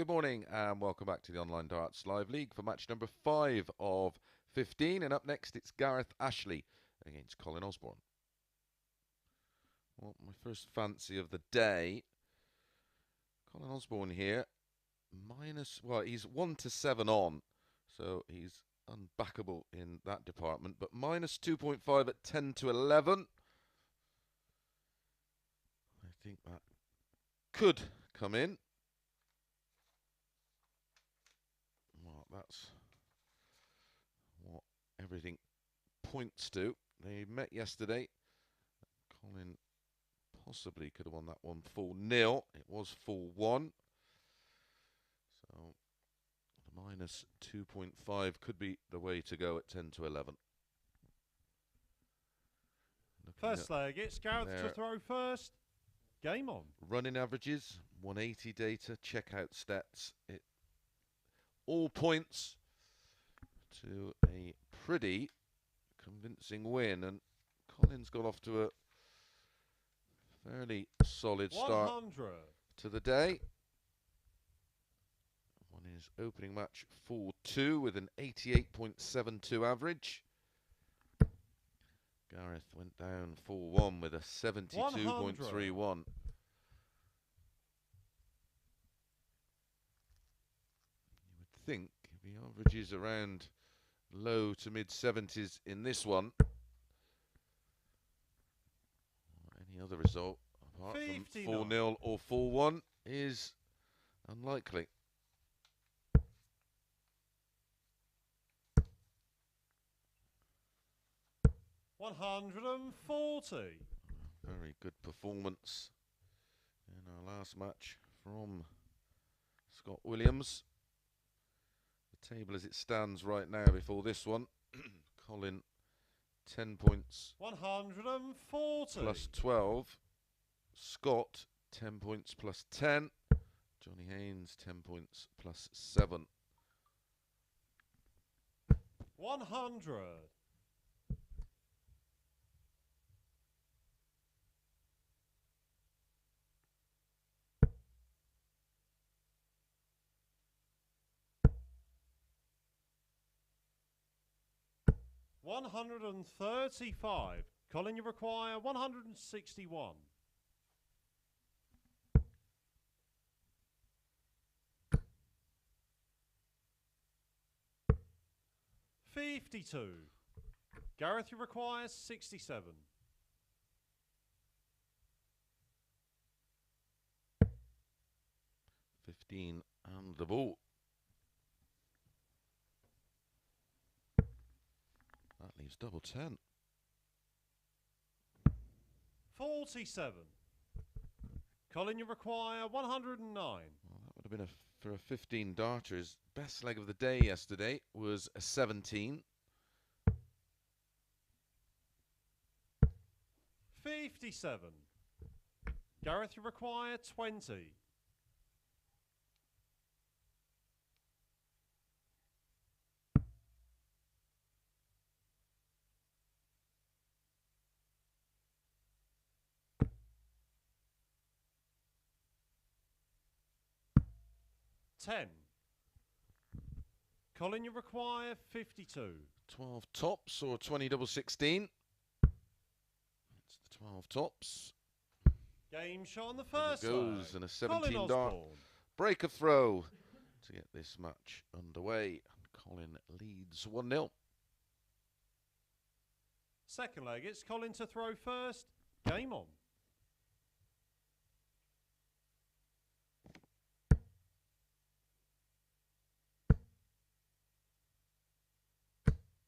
good morning and welcome back to the Online Darts Live League for match number 5 of 15. And up next it's Gareth Ashley against Colin Osborne. Well, my first fancy of the day. Colin Osborne here, he's 1-7 on, so he's unbackable in that department, but minus 2.5 at 10-11. I think that could come in. Well, that's what everything points to. They met yesterday. Colin possibly could have won that one 4-0. It was 4-1. So the minus 2.5 could be the way to go at 10-11. First leg, it's Gareth to throw first. Game on. Running averages, 180 data, checkout stats. All points to a pretty convincing win, and Colin's got off to a fairly solid start 100 to the day. Won his opening match 4-2 with an 88.72 average. Gareth went down 4-1 with a 72.31. Think if he averages around low to mid 70s in this one, any other result apart from 4-0 or 4-1 is unlikely. $140. Very good performance in our last match from Scott Williams. The table as it stands right now before this one, Colin 10 points 140 plus 12, Scott 10 points plus 10, Johnny Haynes 10 points plus 7. 100 135. Colin, you require 161. 52. Gareth, you require 67. 15 and the ball. That leaves double 10. 47. Colin, you require 109. Well, that would have been for a 15 darter. His best leg of the day yesterday was a 17. 57. Gareth, you require 20. 10. Colin, you require 52. 12 tops or 20 double 16. That's the 12 tops. Game shot on the first There it goes, leg. and a 17 dart. Break a throw to get this match underway. Colin leads 1-0. Second leg, it's Colin to throw first. Game on.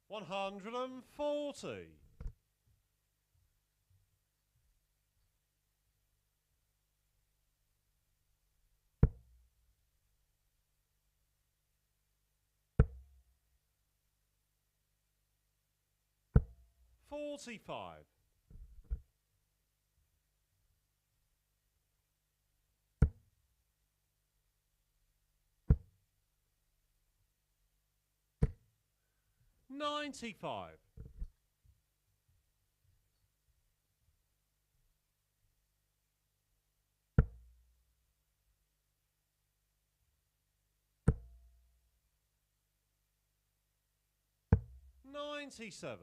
140. 45. 95. 97.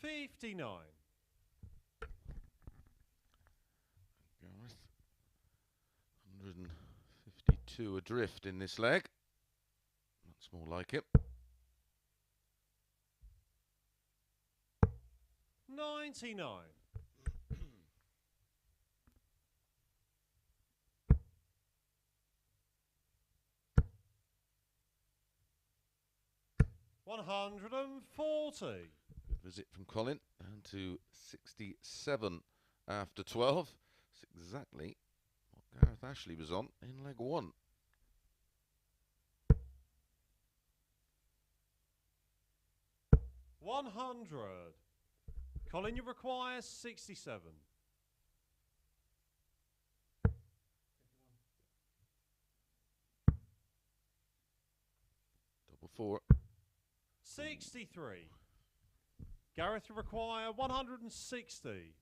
$59. Gareth. 152 adrift in this leg. That's more like it. 99. $140. Good visit from Colin. Down to 67 after 12. That's exactly what Gareth Ashley was on in leg 1. $100. Colin, you require 67. Double 4. 63. Gareth, you require 160.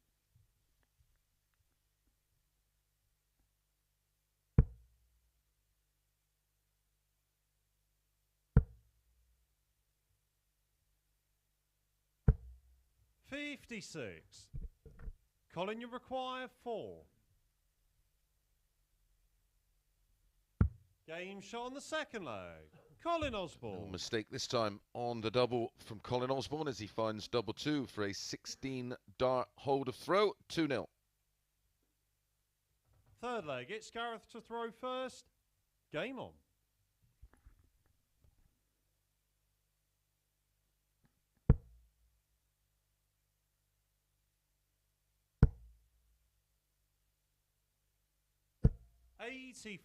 $56. Colin, you require 4. Game shot on the second leg. Colin Osborne. No mistake this time on the double from Colin Osborne as he finds double 2 for a 16 dart hold of throw. 2-0. Third leg, it's Gareth to throw first. Game on. $85.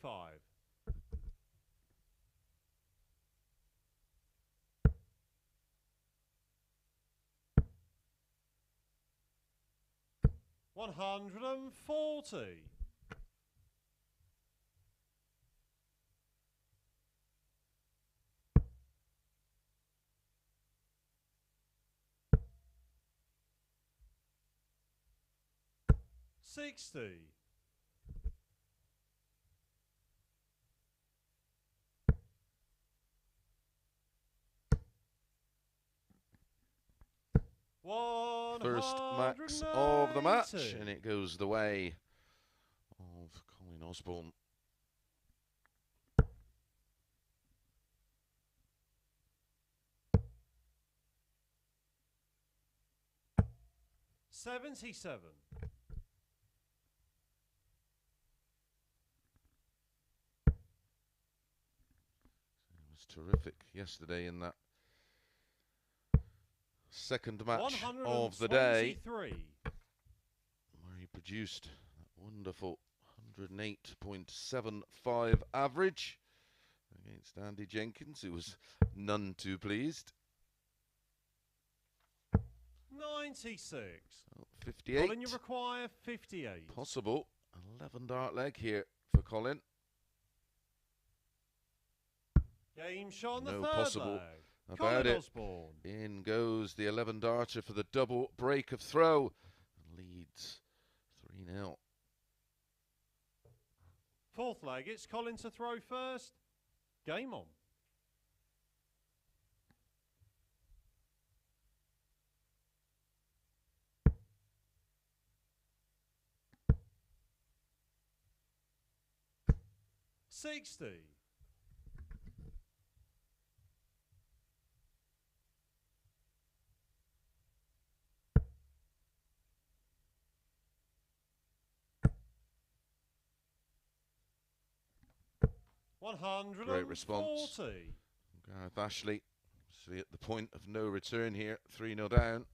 $140. $60. First max of the match, and it goes the way of Colin Osborne. $77. It was terrific yesterday in that second match of the day, where he produced that wonderful 108.75 average against Andy Jenkins, who was none too pleased. 96. Oh, 58. Colin, you require 58. Possible 11 dart leg here for Colin. Game shot on the No third possible leg. about Colin it. Osborne. In goes the 11 darter for the double break of throw. Leads 3-0. Fourth leg, it's Colin to throw first. Game on. $60. Great response. 140. Gareth Ashley, see at the point of no return here, 3-0 down.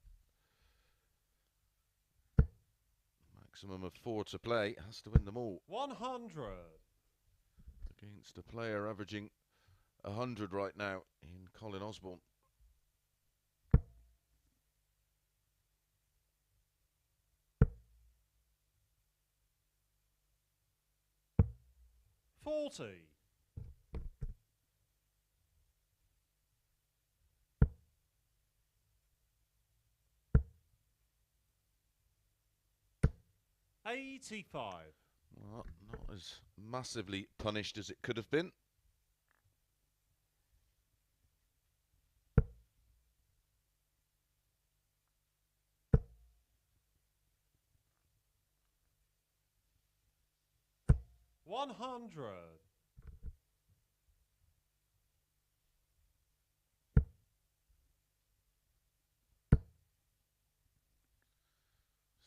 Maximum of 4 to play, has to win them all. 100. Against a player averaging 100 right now in Colin Osborne. $40. 85. Well, not as massively punished as it could have been. $100.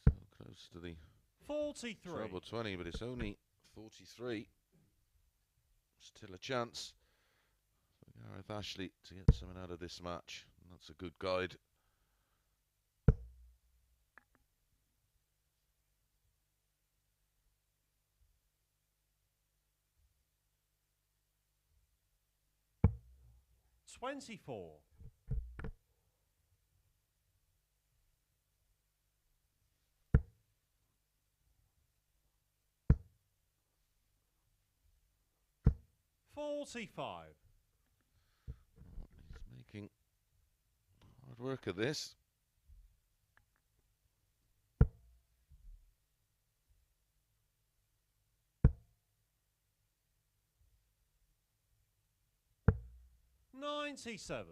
So close to the 43. treble 20, but it's only 43. Still a chance for Gareth Ashley to get something out of this match. And that's a good guide. $24. $45. He's making hard work of this. $97.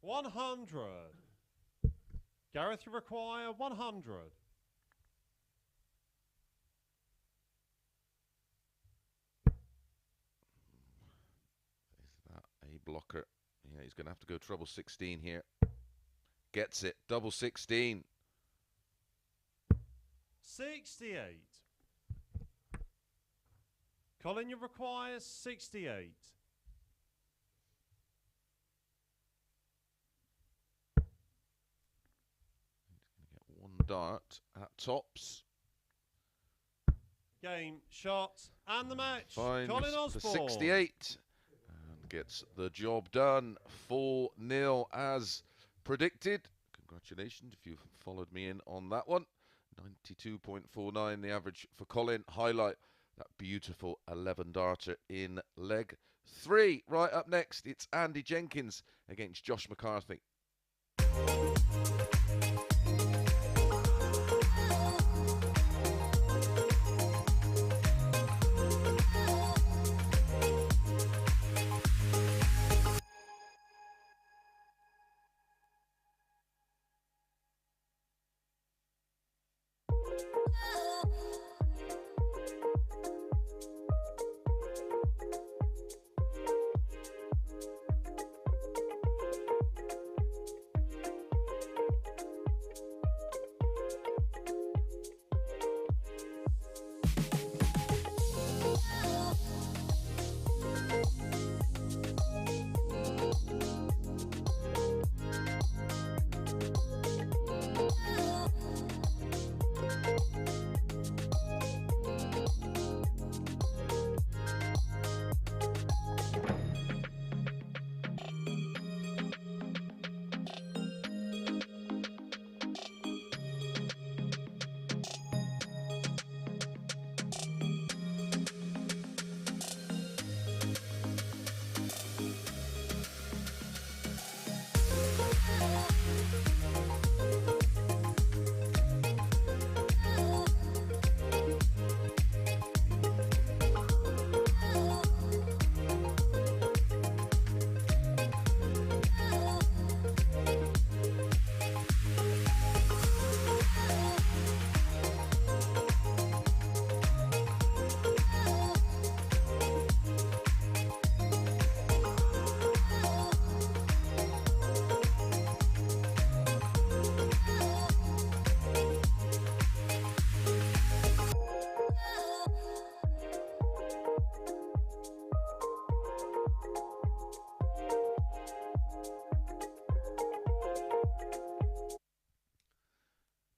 $100. Gareth, you require 100. Is that a blocker? Yeah, he's going to have to go treble 16 here. Gets it. Double 16. 68. Colin, you require 68. One dart at tops. Game, shot, and the match. Finds Colin the Osborne. 68 and gets the job done. 4-0 as predicted. Congratulations if you followed me in on that one. 92.49 the average for Colin. Highlight that beautiful 11 darter in leg 3. Right up next, it's Andy Jenkins against Josh McCarthy.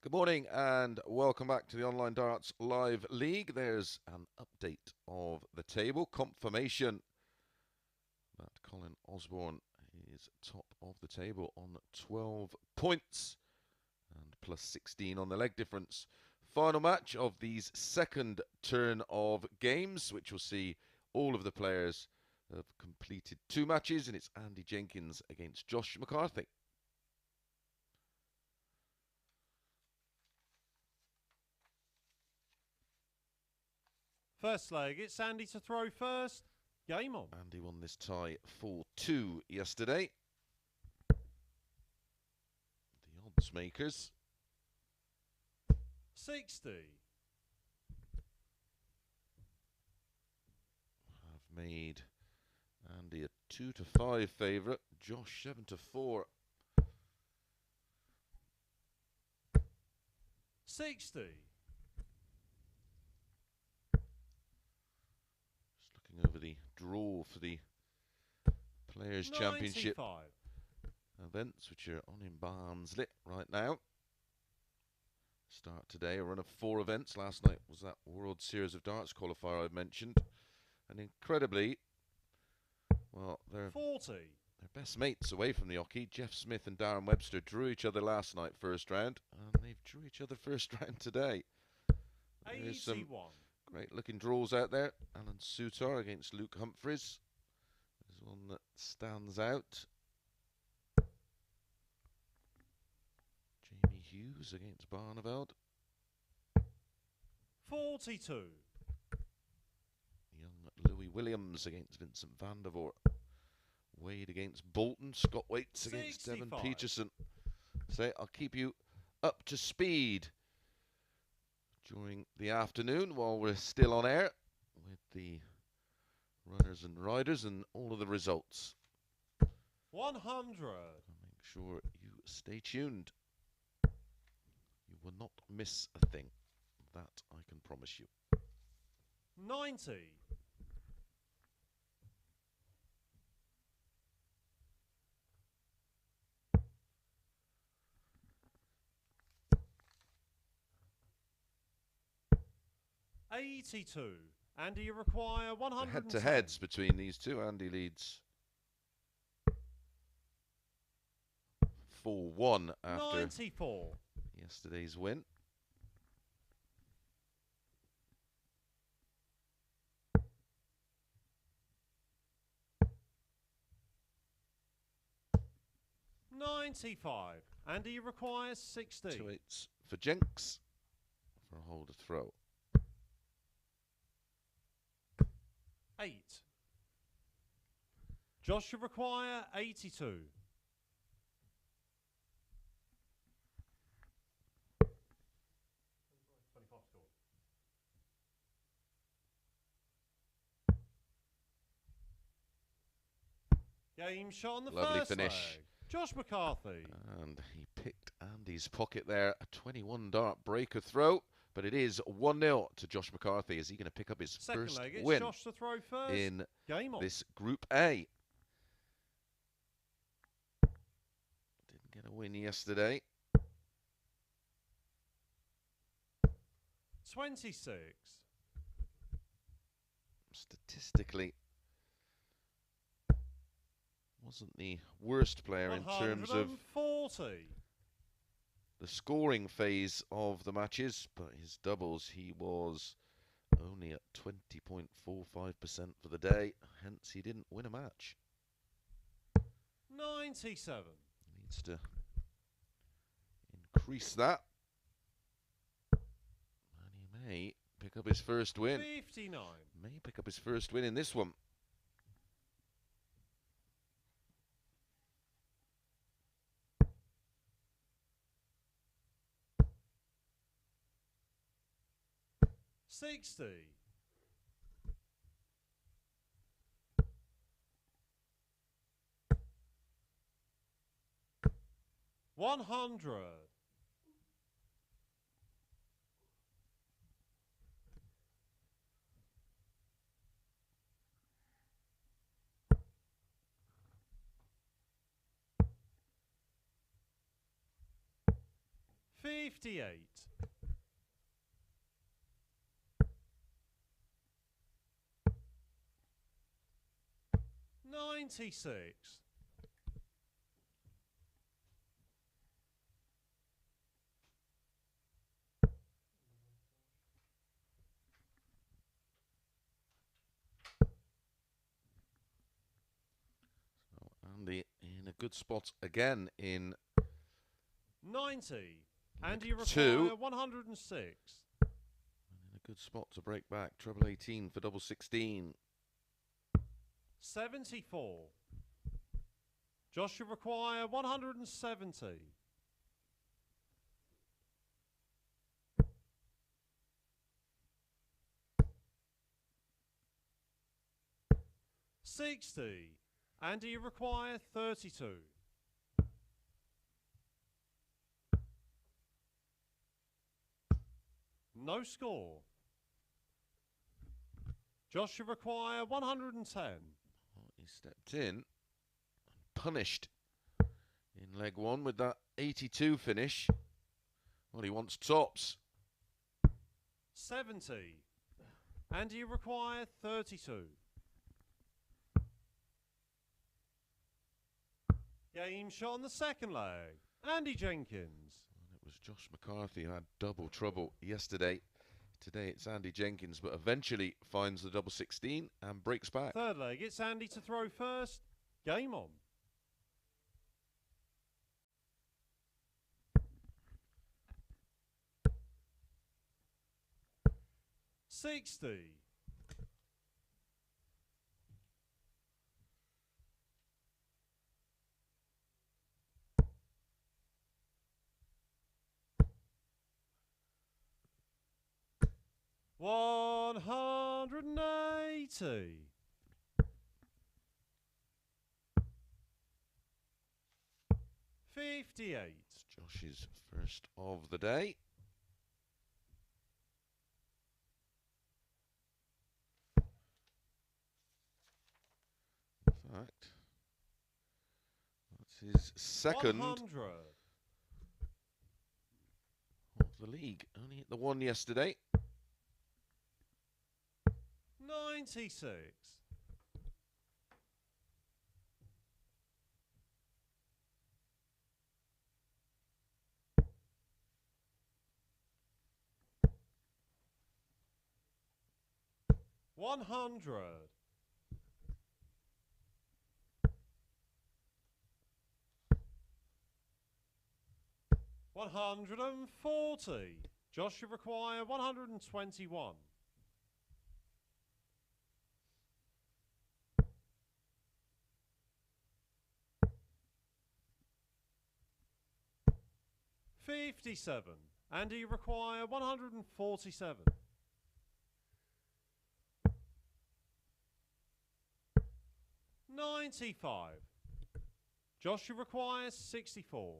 Good morning and welcome back to the Online Darts Live League. There's an update of the table. Confirmation that Colin Osborne is top of the table on 12 points and plus 16 on the leg difference. Final match of these second turn of games, which will see all of the players have completed 2 matches, and it's Andy Jenkins against Josh McCarthy. First leg, it's Andy to throw first. Game on. Andy won this tie 4-2 yesterday. The odds makers 60. Have made Andy a 2-5 favourite. Josh 7-4. 60. Just looking over the draw for the Players' 95. Championship events, which are on in Barnsley right now. Start today, a run of 4 events. Last night was that World Series of Darts qualifier I mentioned. And incredibly, well, they're 40. Their best mates away from the hockey, Jeff Smith and Darren Webster, drew each other last night first round, and they've drew each other first round today. There's some 81. great looking draws out there. Alan Sutar against Luke Humphreys. There's one that stands out. Jamie Hughes against Barneveld. 42. Young Louis Williams against Vincent van der Voort. Wade against Bolton. Scott Waits against 65. Devon Peterson. So I'll keep you up to speed during the afternoon while we're still on air with the runners and riders and all of the results. 100. Make sure you stay tuned. You will not miss a thing. That I can promise you. 90. 82. Andy, you require 100. Head-to-heads between these two. Andy leads 4-1 after 94. yesterday's win. $95. Andy, you require 60. 2 8s for Jenks for a hold to throw. 8. Josh, you require 82. 25 scored. Game shot on the Lovely first finish. leg. Josh McCarthy. And he picked Andy's pocket there. A 21 dart breaker throw. But it is 1-0 to Josh McCarthy. Is he going to pick up his Second first leg, it's win Josh to throw first. in Game on. this Group A? Didn't get a win yesterday. 26. Statistically, wasn't the worst player in terms of 140. the scoring phase of the matches, but his doubles, he was only at 20.45% for the day, hence he didn't win a match. 97. Needs to increase that, and he may pick up his first win. 59. May pick up his first win in this one. $60. 100. 58. 96. 100. good spot again in 90. And you two. require 106. In a good spot to break back. Treble 18 for double 16. 74. Josh, you require 170. 60. And you require 32. No score. Josh, you require 110. Well, he stepped in and punished in leg one with that 82 finish. Well, he wants tops. 70. And you require 32. Game shot on the second leg. Andy Jenkins. And it was Josh McCarthy who had double trouble yesterday. Today it's Andy Jenkins, but eventually finds the double 16 and breaks back. Third leg, it's Andy to throw first. Game on. 60. 180. 58. It's Josh's first of the day. In fact, that's his second 100. of the league. Only hit the one yesterday. 96. 100. 140. Josh, you require 121. 57. Andy, you require 147. 95. Josh, you require 64.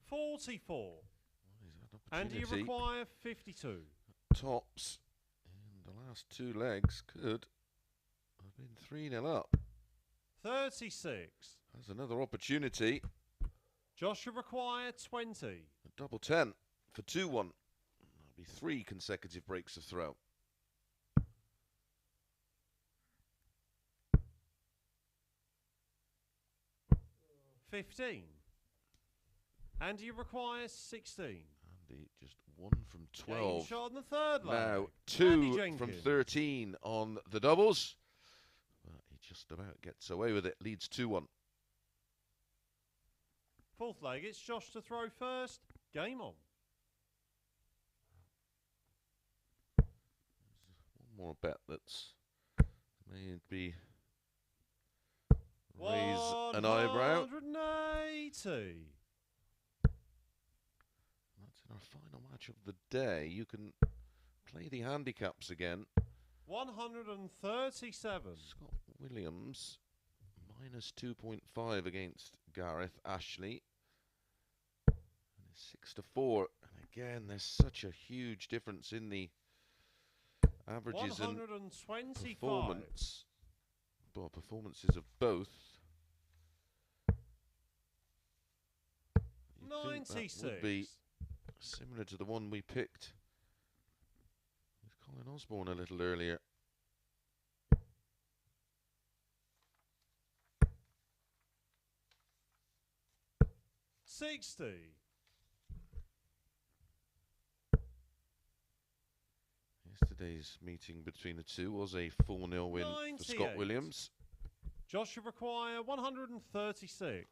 44. And you require 52. Tops in the last two legs could have been 3-0 up. 36. Has another opportunity. Joshua require 20. A double 10 for 2-1. That'll be 3 consecutive breaks of throw. 15. And you require 16. Andy just 1 from 12. Shot on the third leg. Now 2 from 13 on the doubles. But he just about gets away with it. Leads 2-1. Fourth leg, it's Josh to throw first. Game on. One more bet that's maybe raise an eyebrow. 180. That's in our final match of the day. You can play the handicaps again. 137. Scott Williams minus 2.5 against Gareth Ashley. And it's 6-4. And again, there's such a huge difference in the averages and performance. Well, performances of both. You'd think that would be similar to the one we picked with Colin Osborne a little earlier. Yesterday's meeting between the two was a 4-0 win for Scott 98. Williams. Joshua require 136.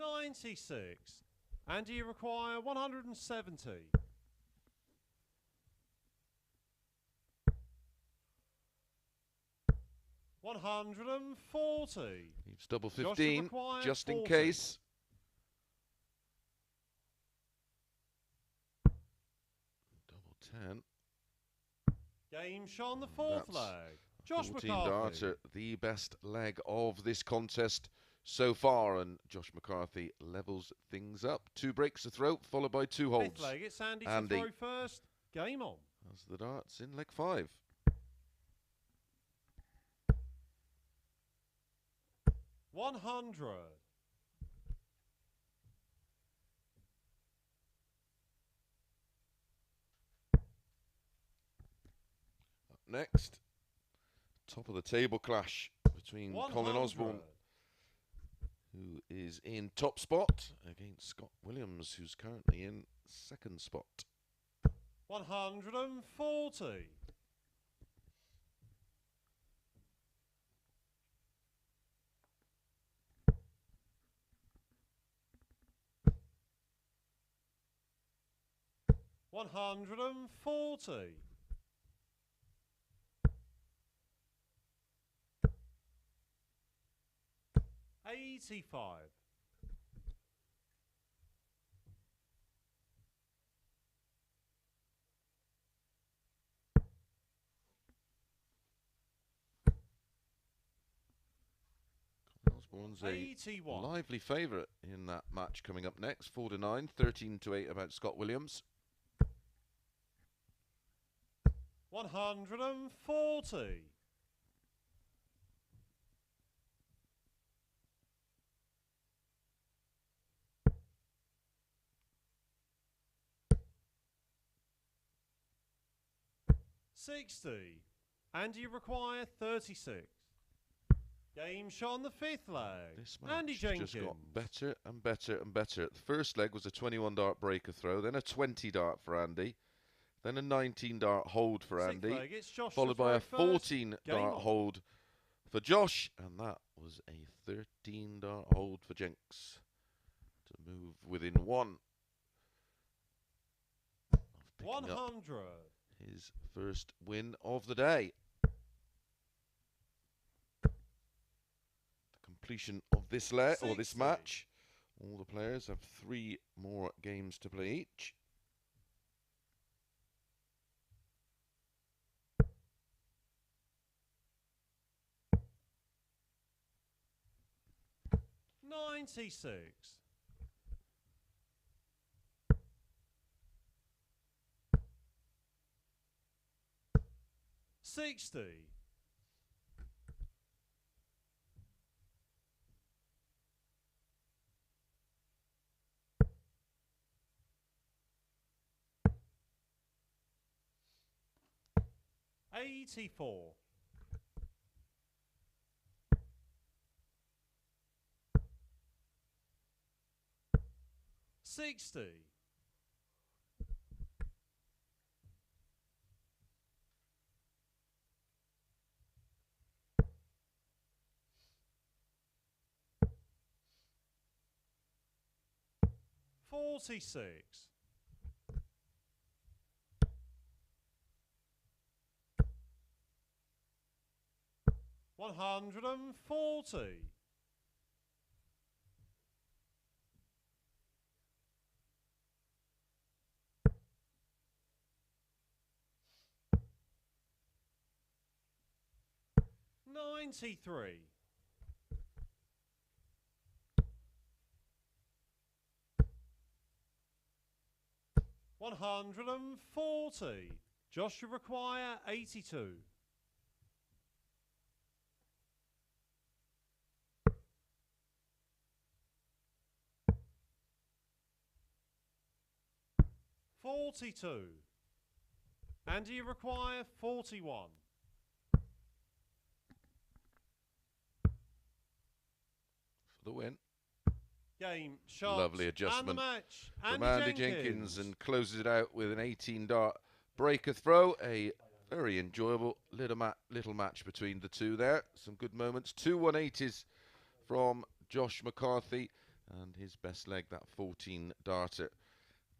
$96. And you require 170. $140. Leaves double Joshua 15, require just in 40. case. Double 10. Game shot on the fourth That's leg. Josh 14 McCarthy. darter, the best leg of this contest so far, and Josh McCarthy levels things up. 2 breaks to throw, followed by 2 holds. Fifth leg, it's Andy, Andy. to throw first. Game on. As the darts in leg 5. $100. Up next, top of the table clash between Colin 100. Osborne, who is in top spot, against Scott Williams, who's currently in second spot. 140. $140. $85. Osborne's a 81. lively favourite in that match coming up next. 4-9, 13-8 about Scott Williams. 140. $60. And you require 36. Game shot on the fifth leg. This Andy match Jenkins. just got better and better and better. The first leg was a 21 dart breaker throw, then a 20 dart for Andy, then a 19 dart hold for Sixth Andy, leg, it's Josh followed to by a throw first. 14 Game dart on. hold for Josh, and that was a 13 dart hold for Jenks to move within 1 of picking up 100. his first win of the day. Completion of this leg or this 60. match. All the players have 3 more games to play each. $96. $60. $84. $60. $46. $140. $93. $140. Joshua require 82. $42. And you require 41. the win. Game, shot, Lovely and adjustment the match. from Andy Jenkins, and closes it out with an 18-dart breaker throw. A very enjoyable little match between the two there. Some good moments. 2 180s from Josh McCarthy, and his best leg, that 14-darter.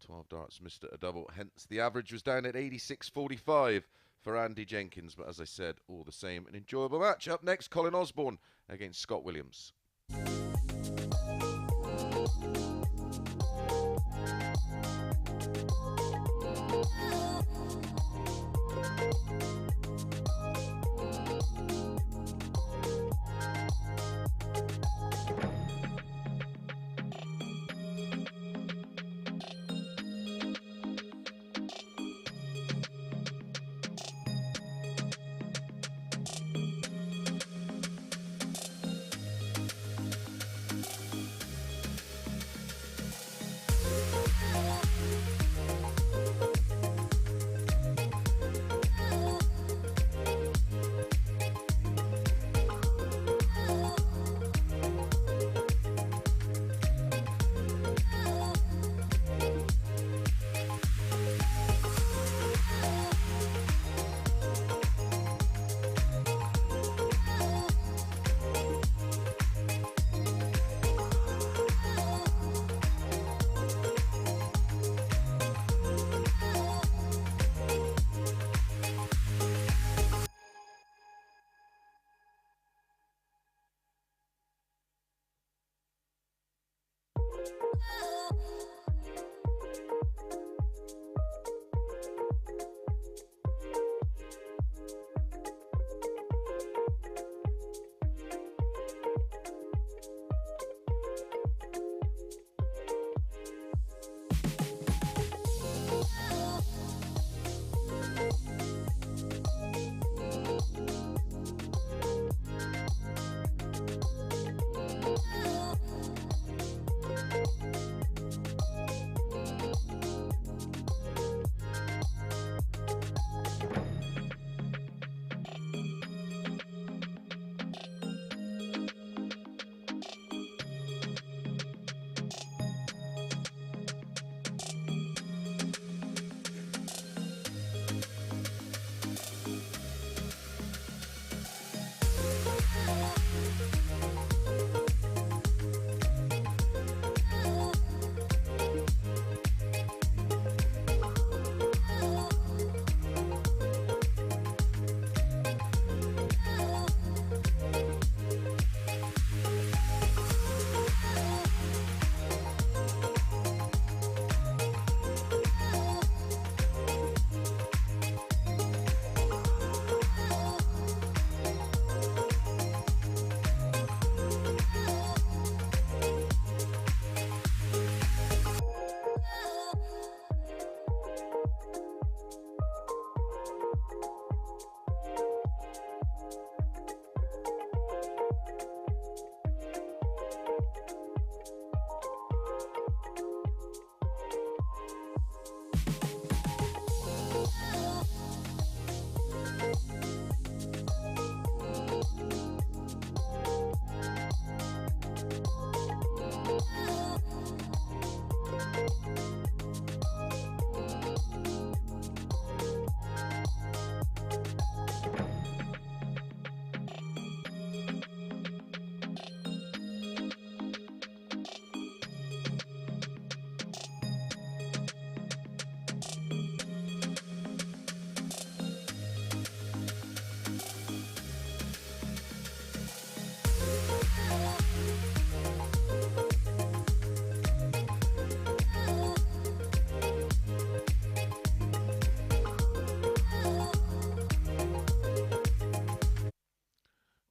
12 darts missed a double, hence the average was down at 86.45 for Andy Jenkins. But as I said, all the same, an enjoyable match. Up next, Colin Osborne against Scott Williams.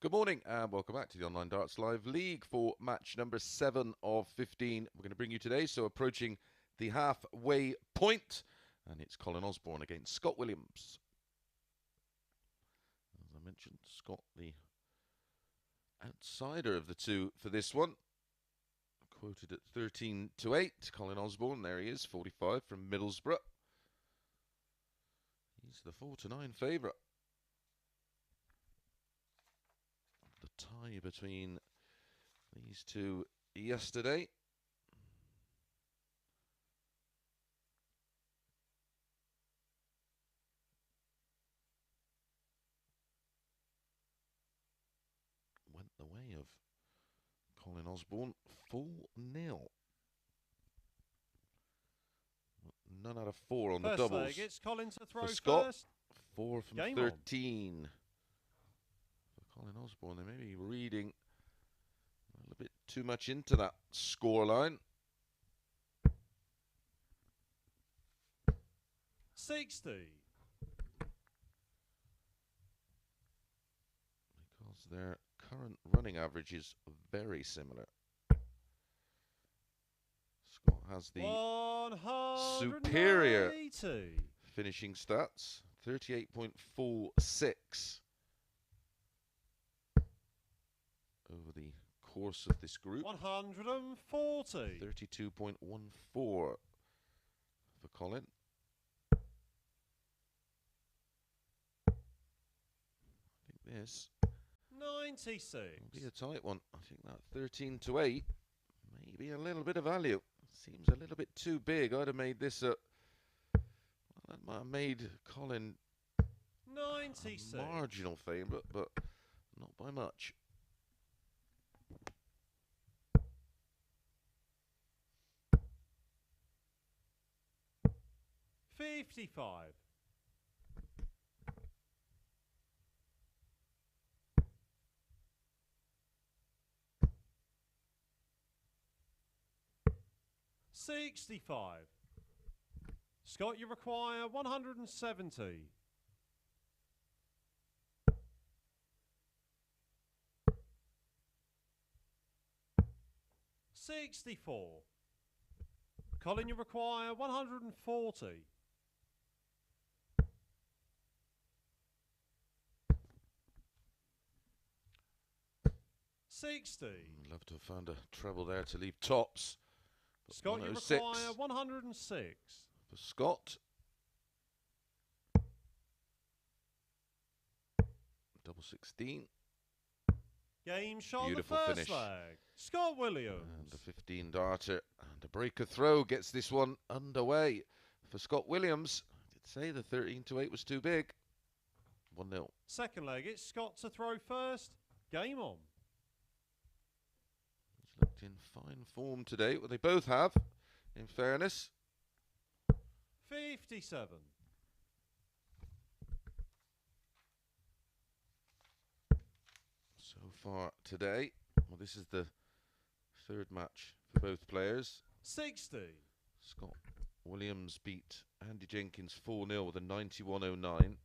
Good morning and welcome back to the Online Darts Live League for match number 7 of 15. We're going to bring you today, so approaching the halfway point, and it's Colin Osborne against Scott Williams. As I mentioned, Scott the outsider of the two for this one. Quoted at 13-8. Colin Osborne, there he is, 45 from Middlesbrough. He's the 4-9 favourite. The tie between These two yesterday. Went the way of Colin Osborne, 4-0. None out of 4 on the doubles. First leg, it's Colin to throw for Scott, first. 4 from Game 13. For Colin Osborne, they may be reading a little bit too much into that scoreline. 60. Because their current running average is very similar. Scott has the superior finishing stats, 38.46 over the course of this group. 140. 32.14 for Colin. I think this 96. will be a tight one. I think that 13-8 may be a little bit of value. Seems a little bit too big. I'd have made this a... Well, that might have made Colin 96. a marginal favourite, but not by much. $55. 65. Scott, you require 170. $64. Colin, you require 140. $60. Love to have found a treble there to leave tops. Scott, you require 106. For Scott. Double 16. Game shot. Beautiful the first finish. leg. Scott Williams. And a 15 darter and a breaker throw gets this one underway for Scott Williams. I did say the 13-8 was too big. 1-0. Second leg, it's Scott to throw first. Game on. He's looked in fine form today. Well, they both have, in fairness. 57. So far today. Well, this is the third match for both players. 60. Scott Williams beat Andy Jenkins 4-0 with a 91.09.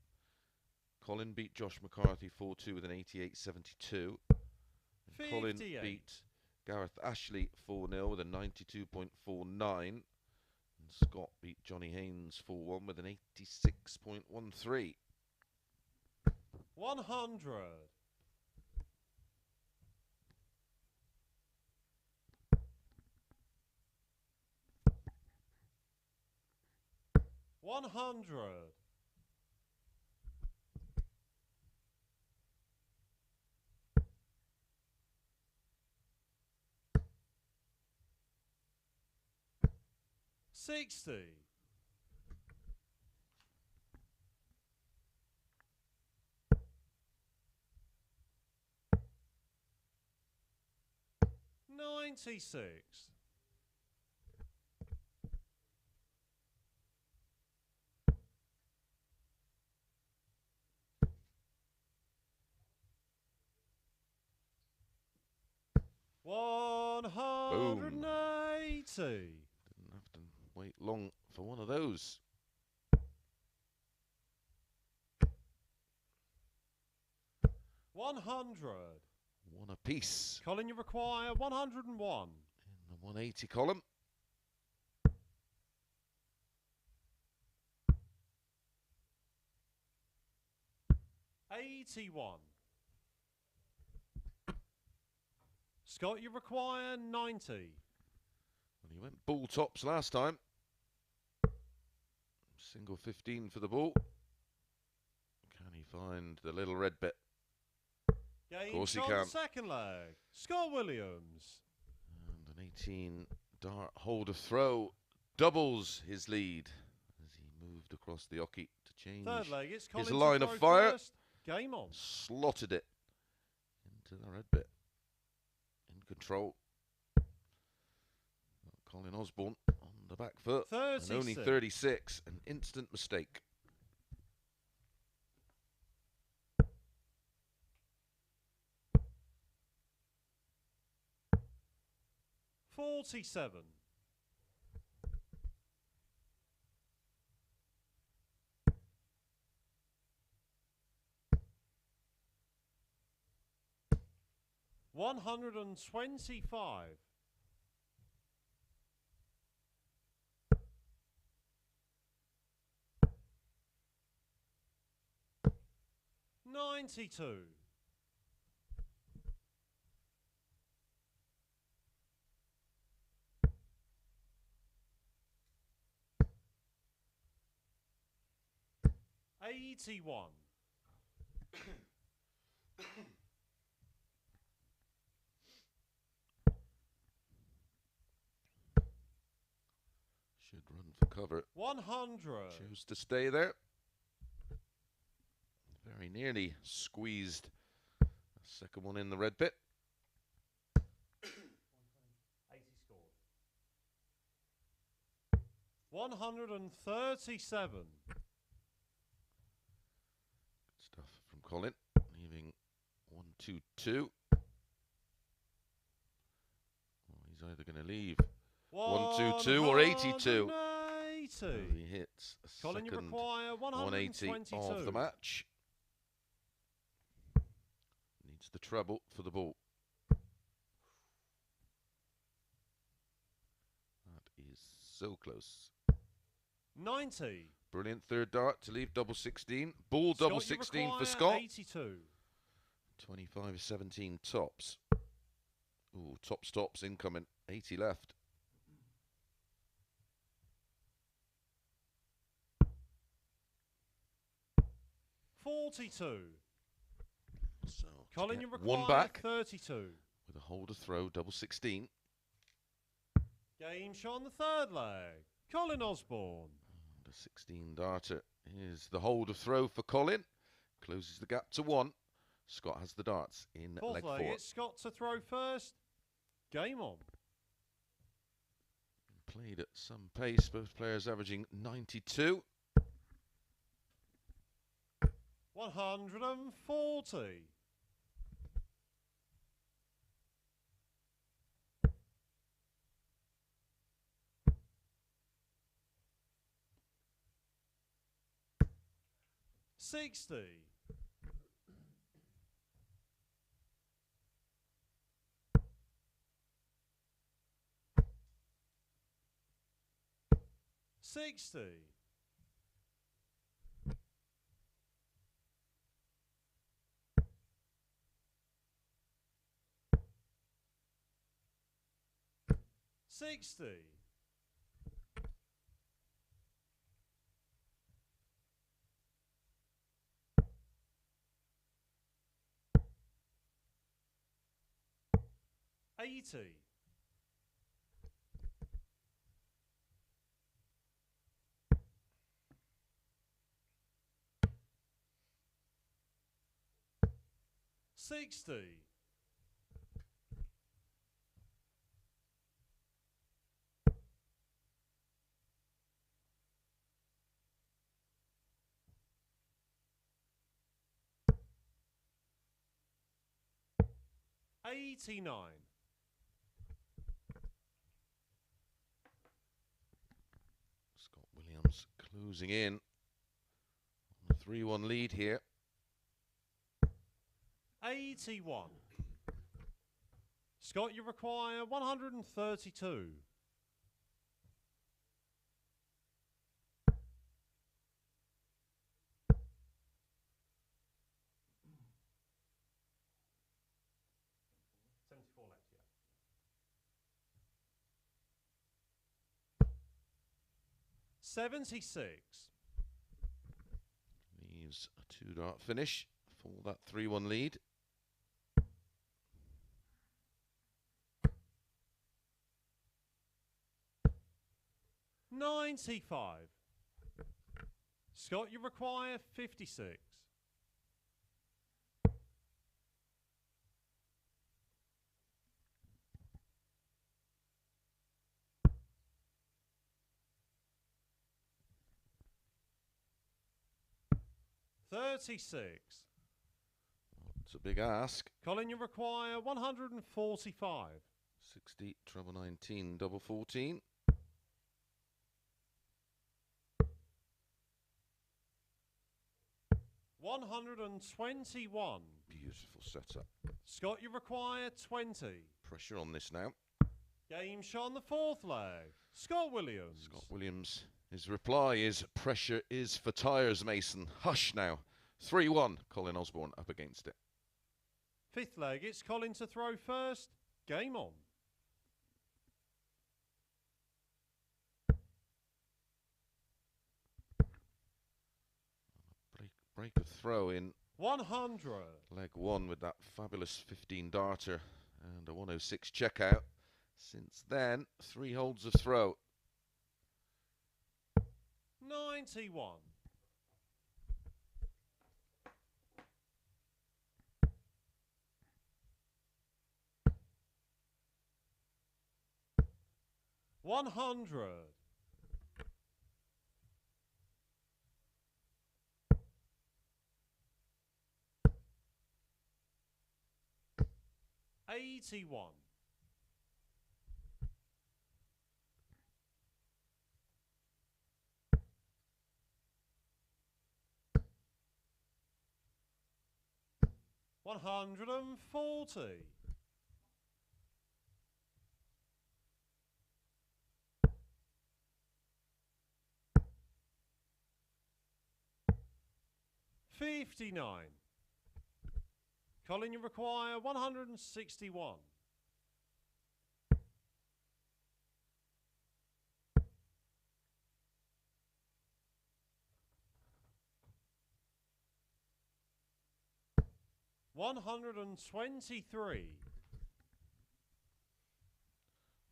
Colin beat Josh McCarthy 4-2 with an 88.72. Colin beat Gareth Ashley 4-0 with a 92.49. And Scott beat Johnny Haynes 4-1 with an 86.13. 100. 100. 60. 96. 180. Didn't have to wait long for one of those. 100. One apiece. Colin, you require 101. In the 180 column. 81. Scott, you require 90. Well, he went ball tops last time. Single 15 for the ball. Can he find the little red bit? Game course he shot can. second leg. Scott Williams. And an 18 dart holder throw doubles his lead as he moved across the oche to change Third leg, it's Colin his line to of throw fire. first. Game on. Slotted it into the red bit. In control. Colin Osborne on the back foot. 36. And only 36. An instant mistake. $47. $125. $92. $81. Should run for cover. 100. Chose to stay there. Very nearly squeezed a second one in the red bit. 80 scored. 137. Good stuff from Colin. Leaving 1-2-2. He's either going to leave 1-2-2 or 82. 180. So he hits a Colin, you second require 180 122. of the match. Needs the treble for the ball. That is so close. 90. Brilliant third dart to leave double 16. Ball Scott, double you 16 require for Scott. 82. 25-17 tops. Ooh, top stops incoming. 80 left. $42. So Colin, you one require back 32. with a holder throw double 16. Game shot on the third leg. Colin Osborne. And a 16 darter is the holder throw for Colin. Closes the gap to 1. Scott has the darts in Fourth leg leg, 4. it's Scott to throw first. Game on. Played at some pace, both players averaging 92. 140. $60. $60. $60. $80. $60. $89. Scott Williams closing in on a 3-1 lead here. 81. Scott, you require 132. $76. Leaves a 2-dart finish for that 3-1 lead. 95. Scott, you require 56. $36. It's a big ask. Colin, you require 145. 60, treble 19, double 14. $121. Beautiful setup. Scott, you require 20. Pressure on this now. Game shot on the fourth leg. Scott Williams. Scott Williams. His reply is, pressure is for tyres, Mason. Hush now. 3-1. Colin Osborne up against it. Fifth leg, it's Colin to throw first. Game on. Break of throw in 100. leg one with that fabulous 15 darter and a 106 checkout. Since then, 3 holds of throw. 91. $100. $81. $140. $59. Colin, you require 161. $123.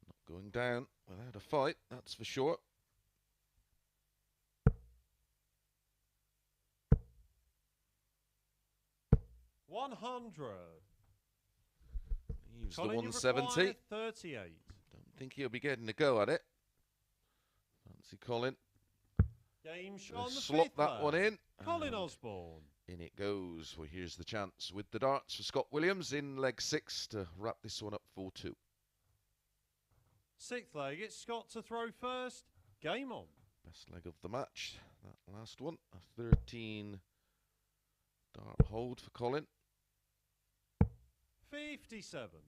Not going down without a fight, that's for sure. $100. Leaves Colin, the 170. you require 38. Don't think he'll be getting a go at it. Fancy Colin. Game shot on the Slot fifth that leg. one in. Colin And Osborne. in it goes. Well, here's the chance with the darts for Scott Williams in leg 6 to wrap this one up 4-2. Sixth leg, it's Scott to throw first. Game on. Best leg of the match. That last one. A 13 dart hold for Colin. 57.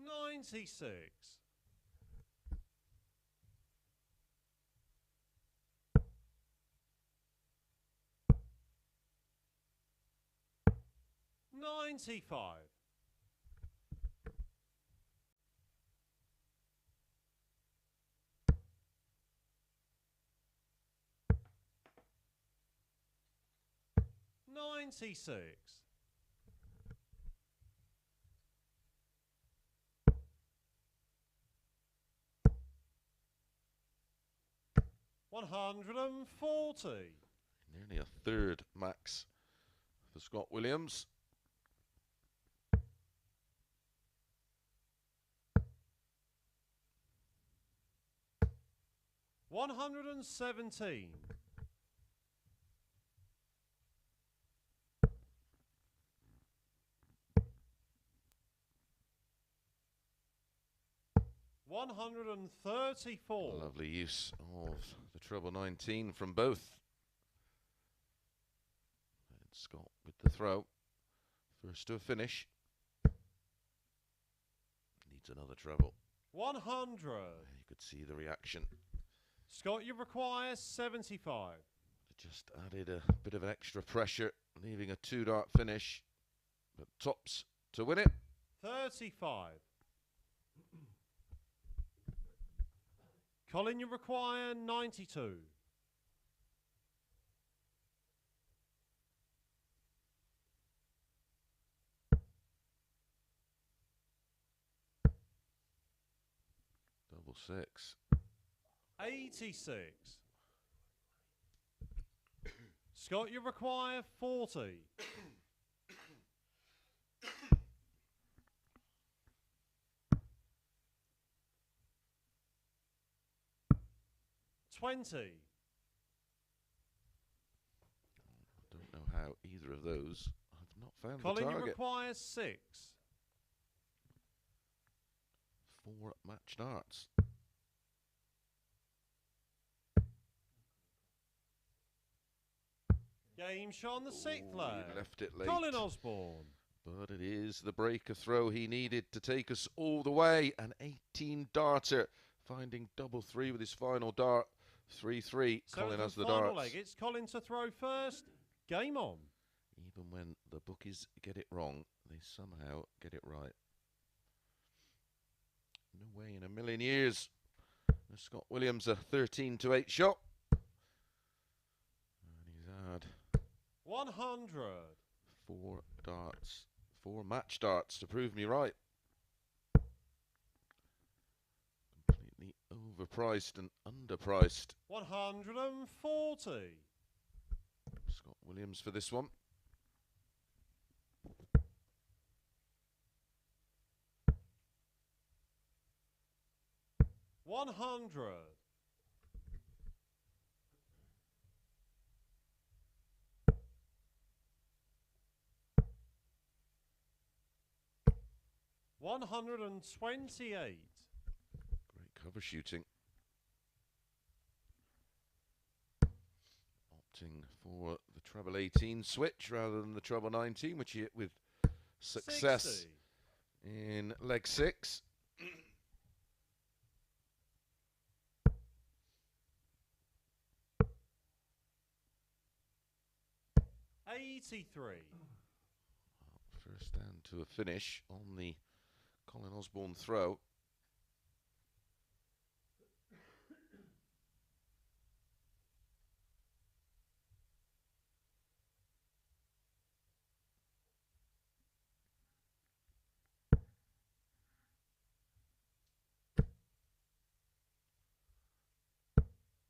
$96. $95. $96. $140. Nearly a third max for Scott Williams. $117. $134. Lovely use of the treble 19 from both. And Scott with the throw. First to a finish. Needs another treble. 100. You could see the reaction. Scott, you require 75. Just added a bit of an extra pressure, leaving a 2-dart finish. But tops to win it. 35. Colin, you require 92. double six. 86. Scott, you require 40. $20. Don't know how either of those. I've not found Colin, the you target. require 6. 4 match darts. Game shot on the 6th Ooh, leg. he left it late. Colin Osborne. But it is the breaker throw he needed to take us all the way. An 18 darter, finding double 3 with his final dart. 3-3. So Colin has the final darts. leg. It's Colin to throw first. Game on. Even when the bookies get it wrong, they somehow get it right. No way in a million years. Scott Williams a 13-8 shot. And he's had 100. 4 darts, 4 match darts to prove me right. Completely overpriced and underpriced. 140. Scott Williams for this one. 100. 128. Great cover shooting. Opting for the treble 18 switch rather than the treble 19, which he hit with success 60. in leg 6. $83. First down to a finish on the Colin Osborne throw.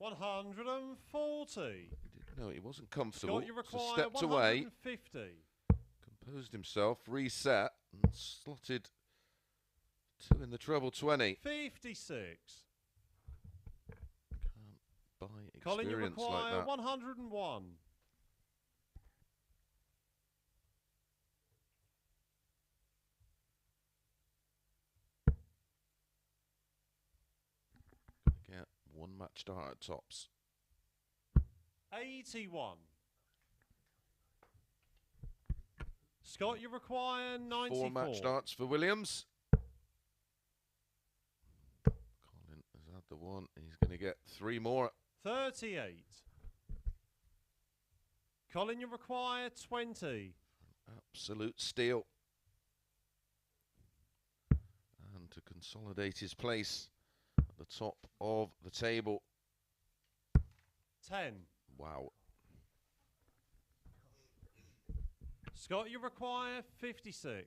$140. No, he wasn't comfortable. Scott, you So require stepped away, 150. composed himself, reset, and slotted 2 in the treble 20. 56. Can't buy Colin, you experience like require that. 101. Get 1 match start at tops. 81. Scott, you require 94. 4 match starts for Williams. Colin has had the 1. He's going to get 3 more. 38. Colin, you require 20. Absolute steal. And to consolidate his place at the top of the table. 10. Wow. Scott, you require 56.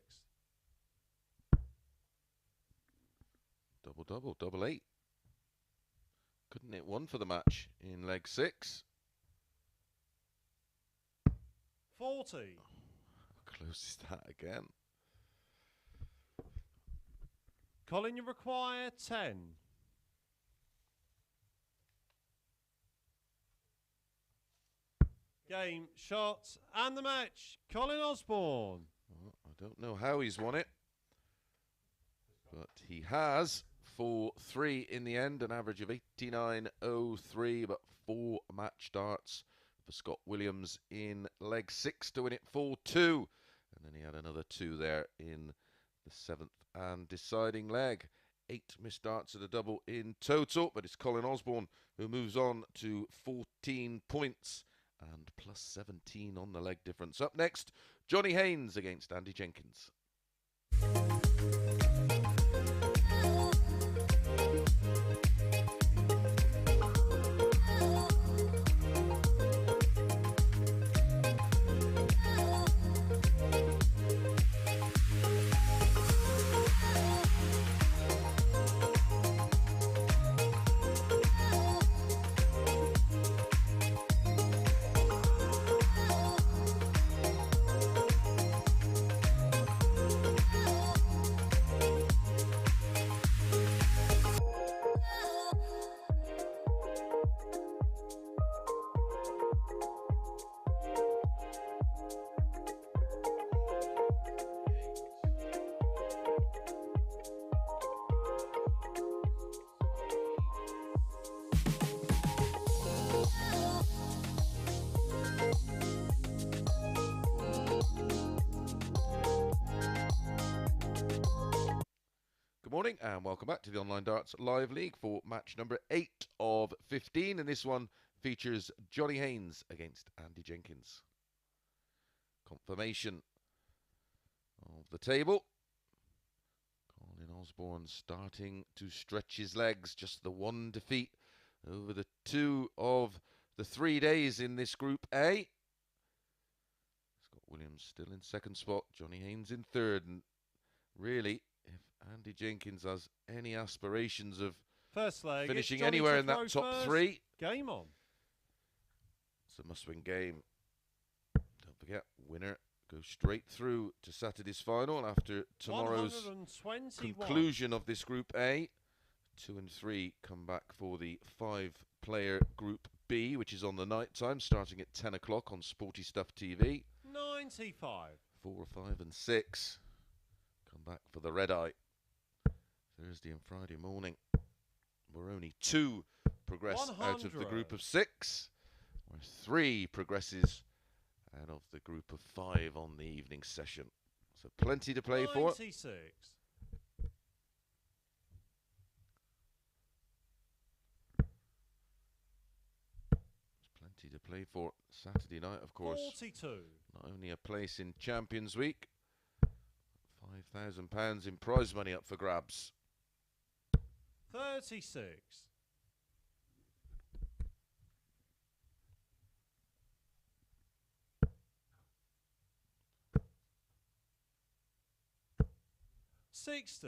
Double, double 8. Couldn't hit 1 for the match in leg 6. 40. How close is that again? Colin, you require 10. Game, shots, and the match. Colin Osborne. Well, I don't know how he's won it, but he has 4-3 in the end, an average of 89.03, but 4 match darts for Scott Williams in leg 6 to win it 4-2. And then he had another 2 there in the 7th and deciding leg. 8 missed darts at a double in total, but it's Colin Osborne who moves on to 14 points and plus 17 on the leg difference. Up next, Johnny Haynes against Andy Jenkins. Good morning and welcome back to the Online Darts Live League for match number 8 of 15, and this one features Johnny Haynes against Andy Jenkins. Confirmation of the table. Colin Osborne starting to stretch his legs, just the one defeat over the 2 of the 3 days in this Group A. Scott Williams still in second spot, Johnny Haynes in third, and really, if Andy Jenkins has any aspirations of first leg, finishing anywhere in that top first. 3, Game on. it's a must-win game. Don't forget, winner goes straight through to Saturday's final after tomorrow's conclusion of this Group A. 2 and 3 come back for the 5-player Group B, which is on the night time, starting at 10 o'clock on Sporty Stuff TV. 95. 4, 5 and 6 come back for the red eye Thursday and Friday morning, where only 2 progress 100. out of the group of 6, where 3 progresses out of the group of 5 on the evening session. So plenty to play 96. for. Plenty to play for Saturday night, of course. 42. Not only a place in Champions Week, £5,000 in prize money up for grabs. 36. 60.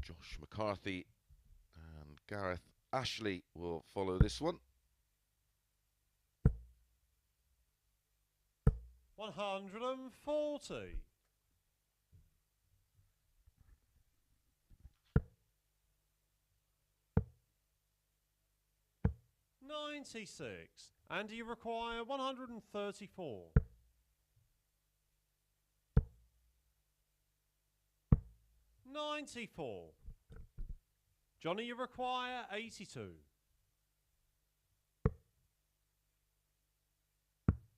Josh McCarthy and Gareth Ashley will follow this one. 140. 96. And you require 134. 94. Johnny, you require 82.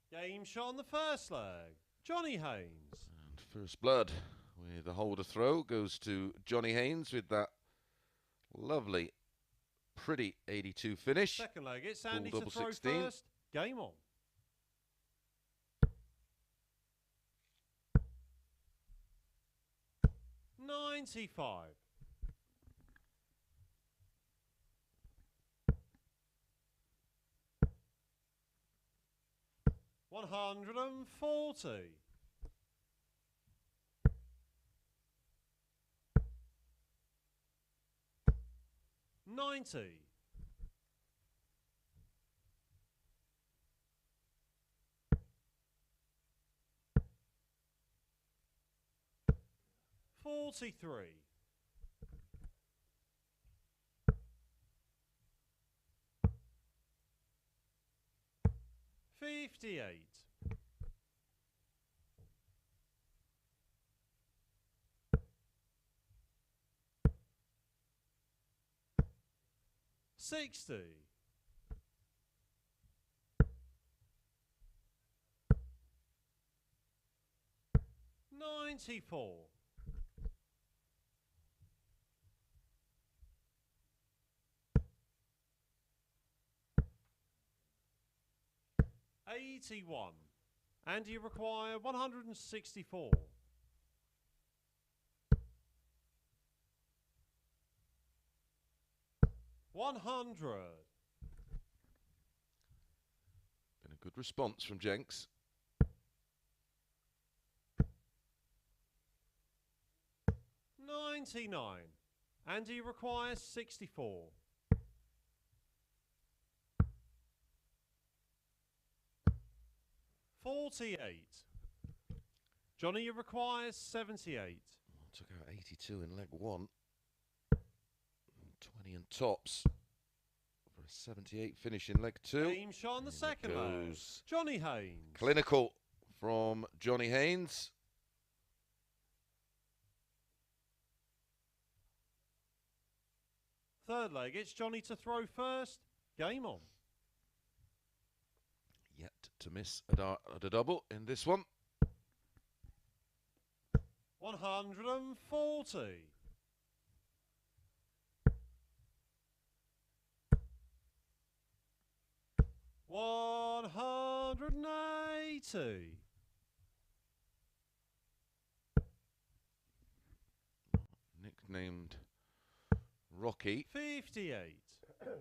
Game shot on the first leg. Johnny Haynes. And first blood with a holder throw goes to Johnny Haynes with that lovely, pretty 82 finish. Second leg, it's Andy Full to double throw 16. first. Game on. 95. 140. 90. 43. 58. 60. 94. 81. And you require 164. 100. Been a good response from Jenks. 99. And he requires 64. 48. Johnny, you requires 78. Took out 82 in leg 1. 20 and tops for a 78 finish in leg 2. Game shot on the second leg. Johnny Haynes. Clinical from Johnny Haynes. Third leg, it's Johnny to throw first. Game on. Yet to miss a double in this one. 140. 180. Nicknamed Rocky. 58. Have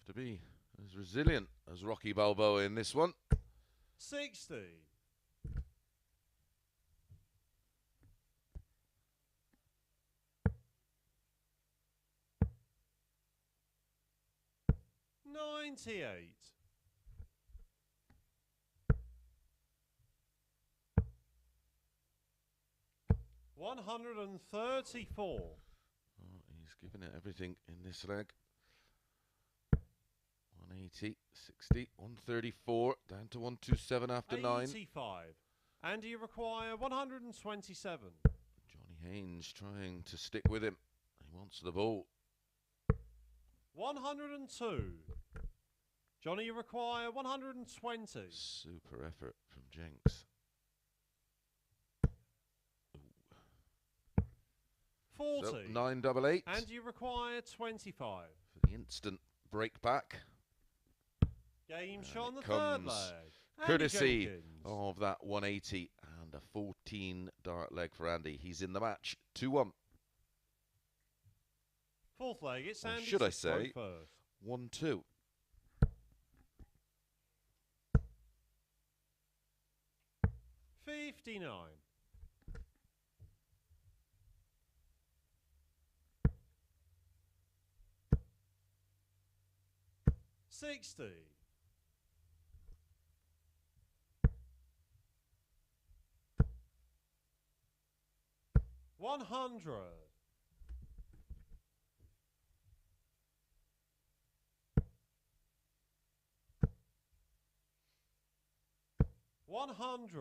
to be as resilient as Rocky Balboa in this one. 60. 98. 134. Oh, he's given it everything in this leg. 180, 60, 134, down to 127 after 9. 85. And you require 127. Johnny Haynes trying to stick with him. He wants the ball. 102. Johnny, you require 120. Super effort from Jenkins. 40. So 988. And you require 25. For the instant break back. Game And shot on it the third comes leg. Courtesy Jenkins. of that 180 and a 14 dart leg for Andy. He's in the match. 2-1. Fourth leg, it's Or Andy. should I to throw say first. 1-2. 59. 60. 100. 100.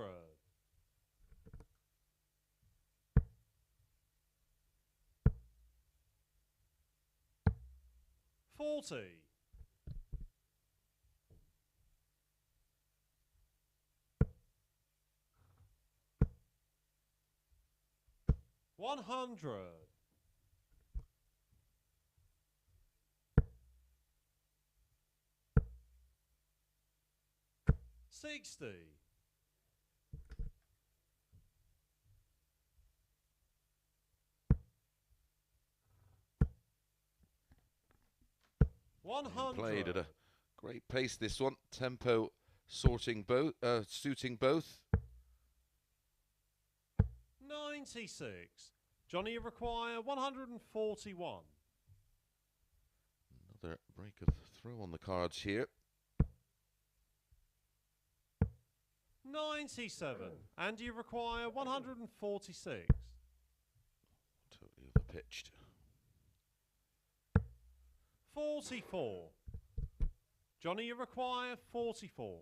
40. 100. 60. 100. Played at a great pace this one. Tempo suiting both. 96. Johnny, you require 141. Another break of throw on the cards here. 97. And you require 146. Totally overpitched. 44. Johnny, you require 44.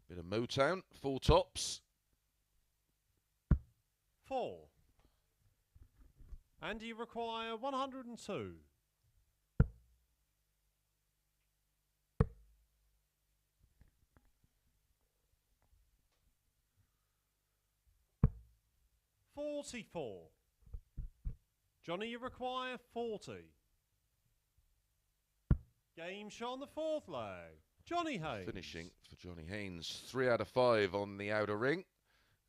Bit of Motown, full tops. 4. And you require 102. 44. Johnny, you require 40. Game shot on the fourth leg. Johnny Haynes. Finishing for Johnny Haynes. 3 out of 5 on the outer ring.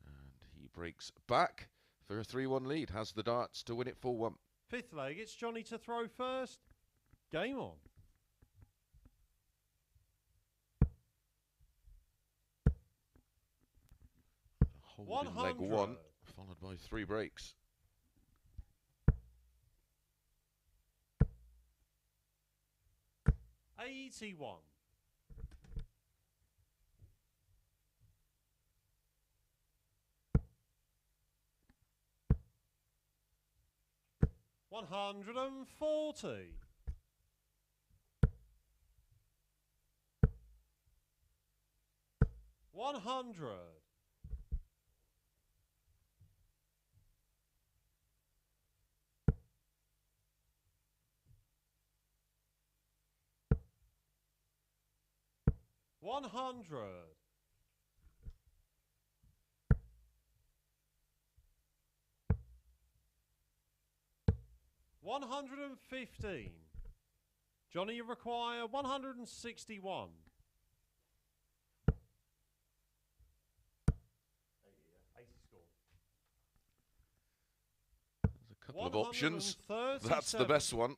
And he breaks back for a 3-1 lead. Has the darts to win it 4-1. Fifth leg, it's Johnny to throw first. Game on. Holding leg 1, followed by 3 breaks. 81. 140. 100. 100. 115. Johnny, you require 161. 80 score. There's a couple of options. That's the 137. best one.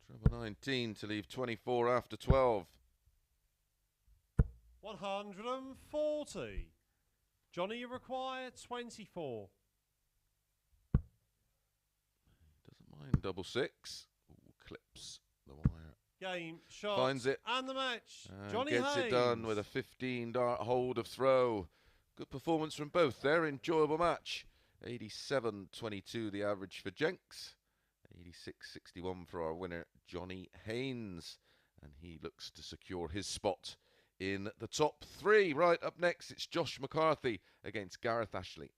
Treble 19 to leave 24 after 12. 140. Johnny, you require 24. Doesn't mind double six. Ooh, clips the wire. Game, shot, Finds it. and the match. And Johnny gets Haynes. it done with a 15 dart hold of throw. Good performance from both there. Enjoyable match. 87.22 the average for Jenkins. 86.61 for our winner, Johnny Haynes. And he looks to secure his spot in the top three. Right, up next, it's Josh McCarthy against Gareth Ashley.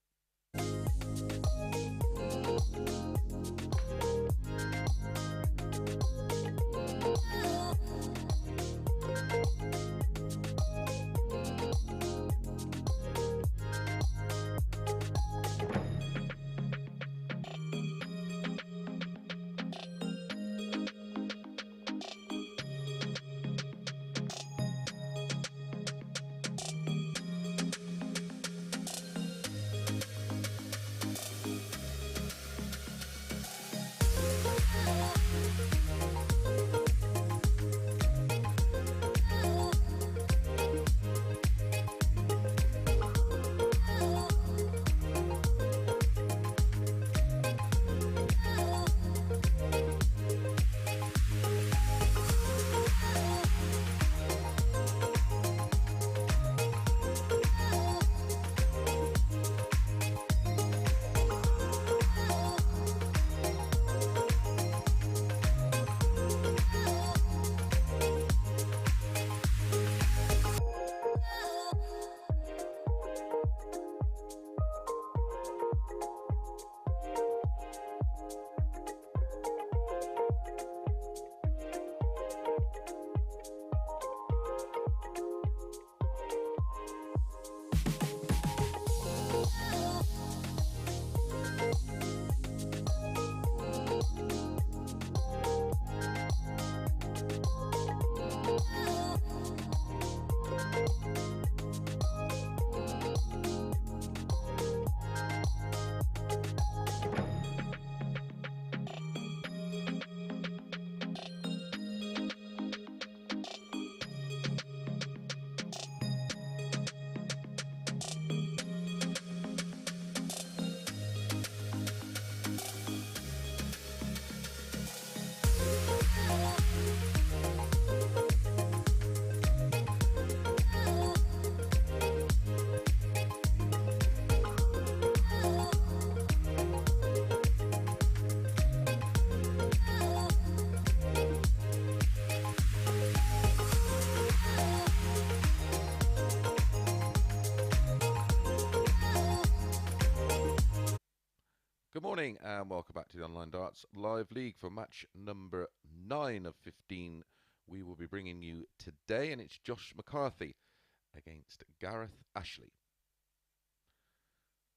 Good morning and welcome back to the Online Darts Live League for match number 9 of 15 we will be bringing you today, and it's Josh McCarthy against Gareth Ashley.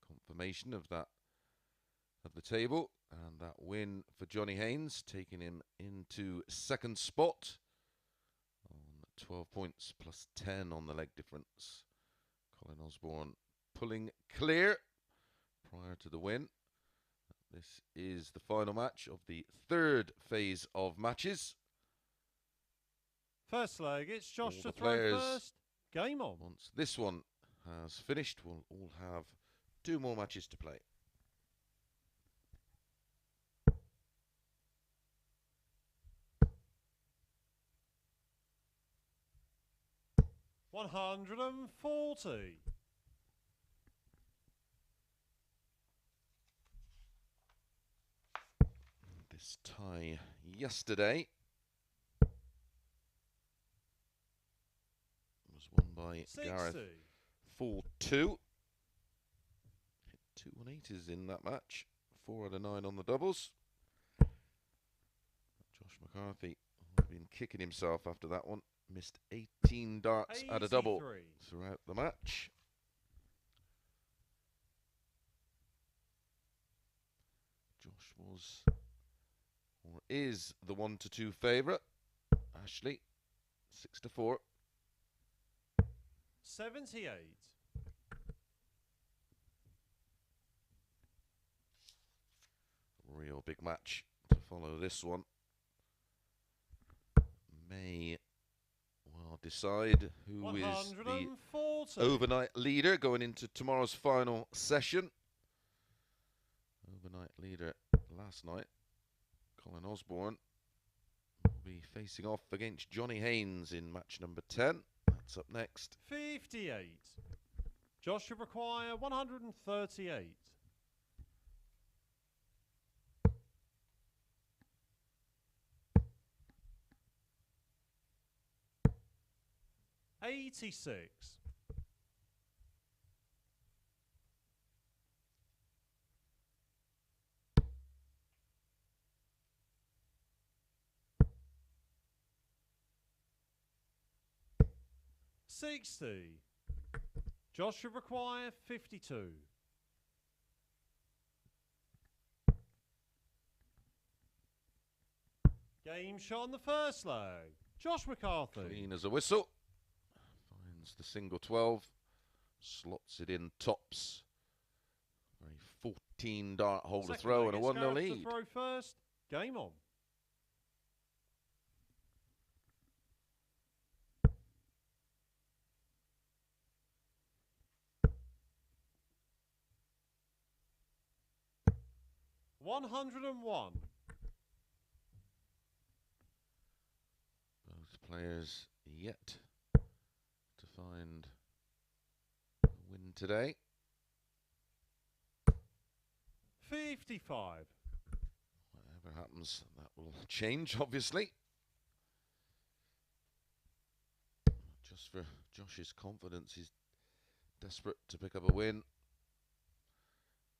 Confirmation of that of the table, and that win for Johnny Haynes, taking him into second spot on 12 points plus 10 on the leg difference. Colin Osborne pulling clear prior to the win. This is the final match of the third phase of matches. First leg, it's Josh All to the throw players, first. Game on. Once this one has finished, we'll all have 2 more matches to play. $140. This tie yesterday was won by 60. Gareth 4-2. Hit 2 180s in that match. 4 out of 9 on the doubles. Josh McCarthy has been kicking himself after that one. Missed 18 darts at a double 83. throughout the match. Josh was, or is, the 1-2 favourite. Ashley, 6-4. 78. Real big match to follow this one. May well decide who is the 140. overnight leader going into tomorrow's final session. Overnight leader last night, Colin Osborne, will be facing off against Johnny Haynes in match number 10. That's up next. 58. Joshua require 138. 86. 60. Joshua require 52. Game shot on the first leg. Josh McCarthy. Clean as a whistle. Finds the single 12. Slots it in tops. Very 14 dart hole to throw and a 1-0 lead. To throw first. Game on. $101. Both players yet to find a win today. 55. Whatever happens, that will change, obviously. Just for Josh's confidence, he's desperate to pick up a win.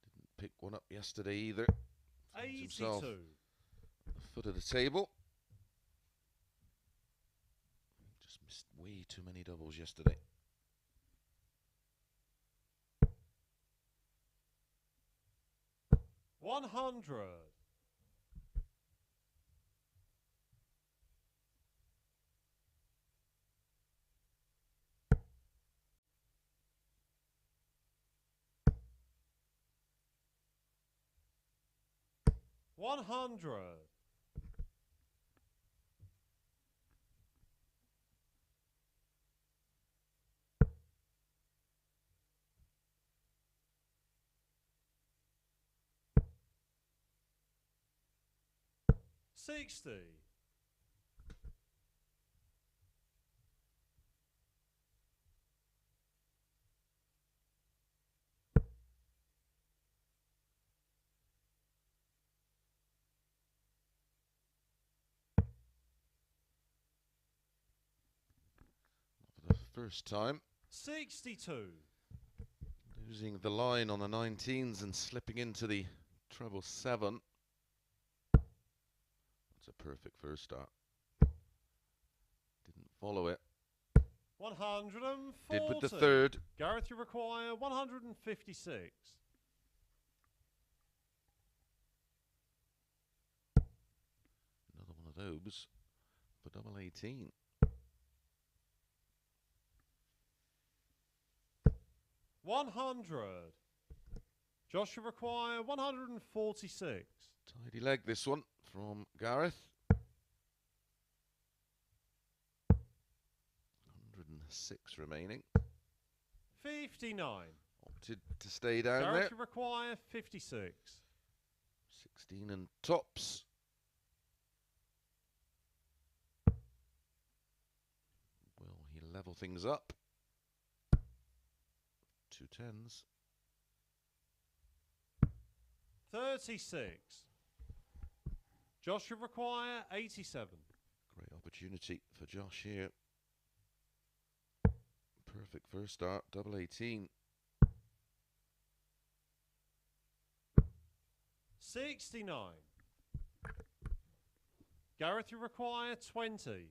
Didn't pick one up yesterday either. Finds himself 82. at the foot of the table. Just missed way too many doubles yesterday. $100. 100. 60. 1st time. 62. Losing the line on the 19s and slipping into the treble 7. That's a perfect first start. Didn't follow it. 140. Did with the 3rd. Gareth, you require 156. Another one of those for double 18. 100. Joshua require 146. Tidy leg this one from Gareth. 106 remaining. 59. Opted to stay down Gareth, there. you require 56. 16 and tops. Will he level things up? 2 10s. 36. Joshua require 87. Great opportunity for Josh here. Perfect first start, double 18. 69. Gareth, you require 20.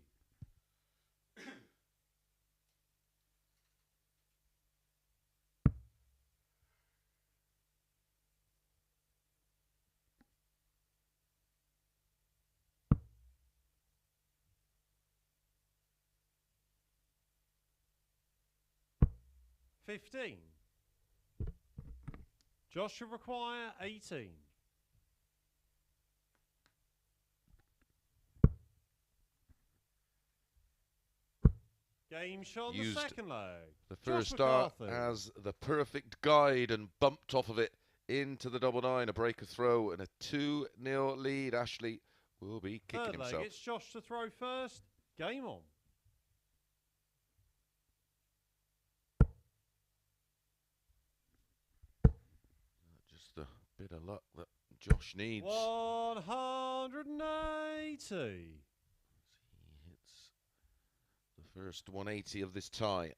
15. Josh should require 18. Game shot on the Used second leg. The Josh first start McCarthy. as the perfect guide and bumped off of it into the double nine. A breaker throw and a 2-0 lead. Ashley will be kicking Third himself. leg, it's Josh to throw first. Game on. Just a bit of luck that Josh needs. 180. He hits the first 180 of this tie.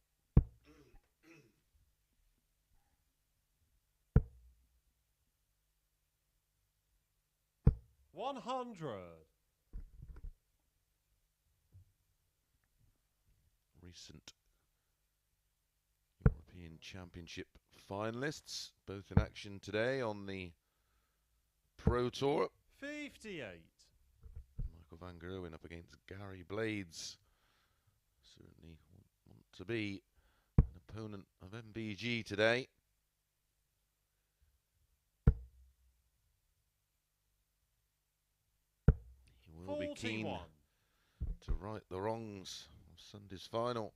Recent European Championship finalists, both in action today on the Pro Tour. 58. Michael van Gerwen up against Gary Blades. Certainly want to be an opponent of MBG today. He will 41. be keen to right the wrongs of Sunday's final.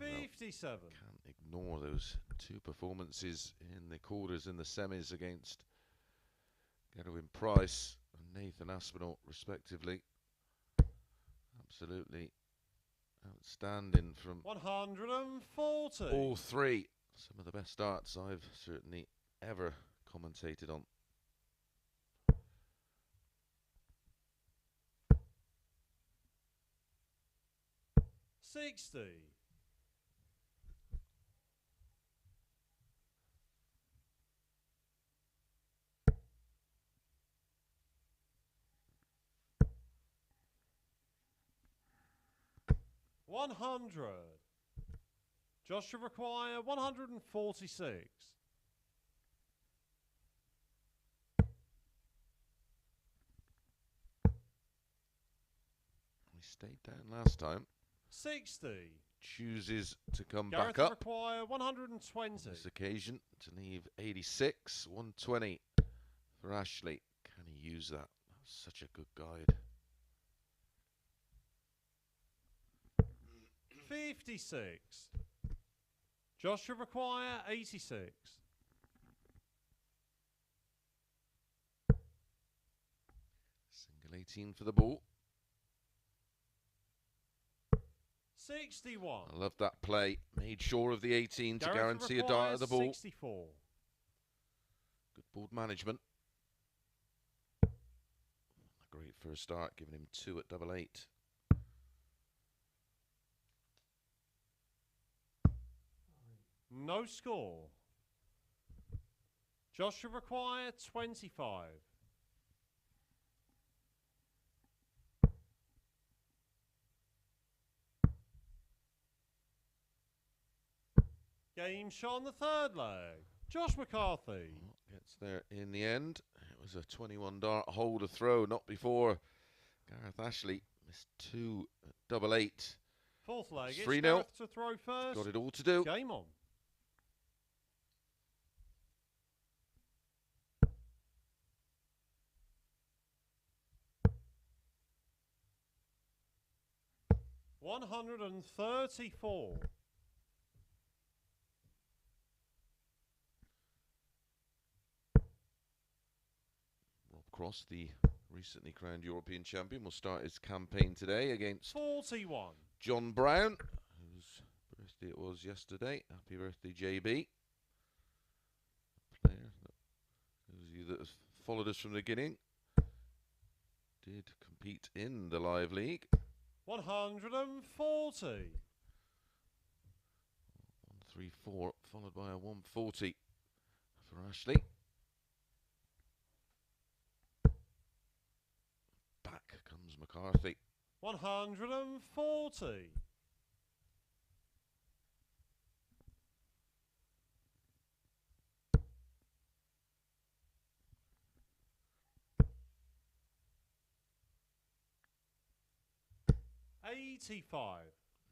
Well, 57. can't ignore those two performances in the quarters and the semis against Gerwin Price and Nathan Aspinall, respectively. Absolutely outstanding from 140. all three. Some of the best starts I've certainly ever commentated on. $60. 100. Josh should require 146. He stayed down last time. 60. Chooses to come Gareth back up require 120. on this occasion to leave 86, 120 for Ashley. Can he use that? That's such a good guide. 56. Josh should require 86. Single 18 for the ball. 61. I love that play. Made sure of the 18 to Gareth guarantee a dart at the ball. 64. Good board management. A great first start, giving him 2 at double 8. No score. Josh should require 25. Game shot on the third leg. Josh McCarthy. Gets there in the end. It was a 21 dart hole to throw, not before Gareth Ashley missed 2 at double 8. Fourth leg. It's 3-0. Gareth to throw first. Got it all to do. Game on. $134. Rob Cross, the recently crowned European champion, will start his campaign today against 41. John Brown, whose birthday it was yesterday. Happy birthday, JB. A player that, those of you that have followed us from the beginning, did compete in the live league. 140. 134, followed by a 140 for Ashley. Back comes McCarthy. 140. 85.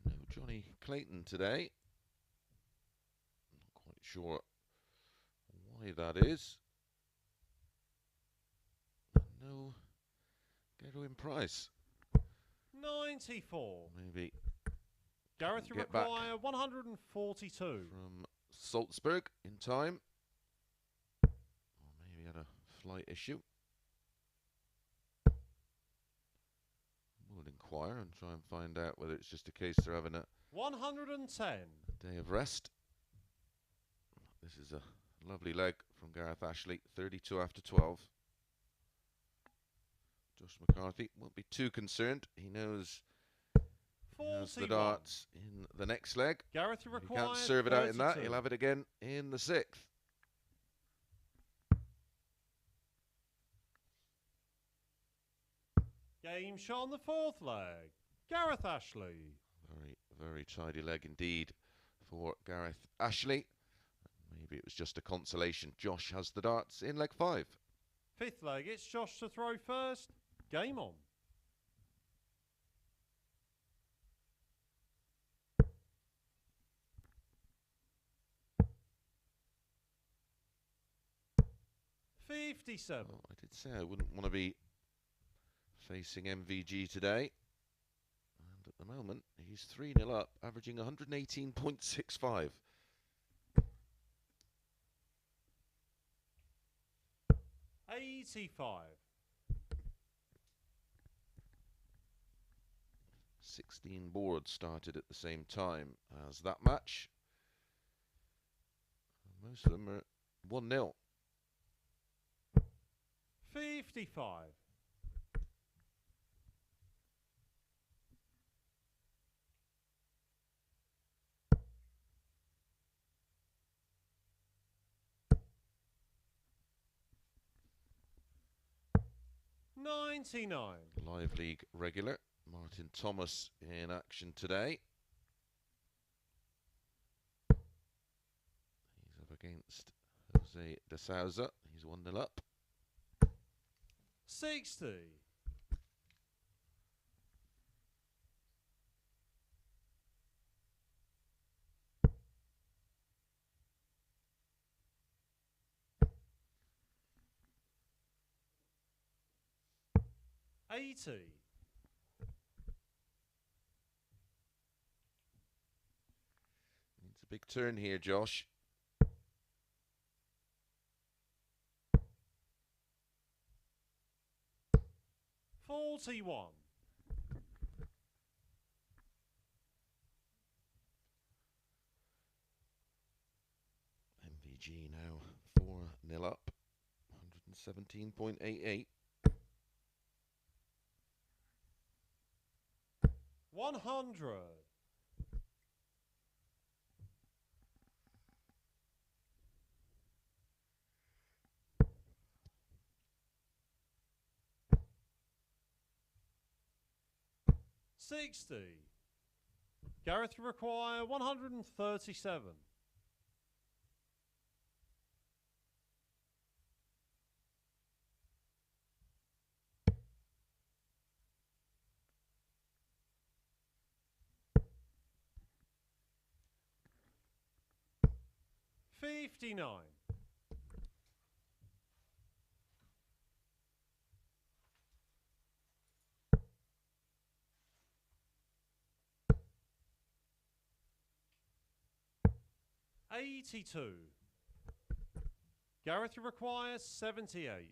No Johnny Clayton today. Not quite sure why that is. No Gerwin Price. 94. Maybe Gareth, you get back require 142. from Salzburg in time. Or maybe had a flight issue. We'll inquire and try and find out whether it's just a case they're having a 110. day of rest. This is a lovely leg from Gareth Ashley, 32 after 12. Josh McCarthy won't be too concerned. He knows the darts in the next leg. Gareth, you He require can't serve it out in that. 32. He'll have it again in the 6th. Game shot on the 4th leg. Gareth Ashley. Very, very tidy leg indeed for Gareth Ashley. Maybe it was just a consolation. Josh has the darts in leg 5. 5th leg, it's Josh to throw first. Game on. $57. Well, I did say I wouldn't want to be facing MVG today. And at the moment, he's 3-0 up, averaging 118.65. $85. 16 boards started at the same time as that match. And most of them are 1-0. 55. $99. Live League regular Martin Thomas in action today. He's up against Jose de Souza. He's 1-0 up. 60. $80. Needs a big turn here, Josh. $41. MVG now 4-0 up. 117.88. 100. $60. Gareth, you require 137. $59. $82. Gareth, you require 78.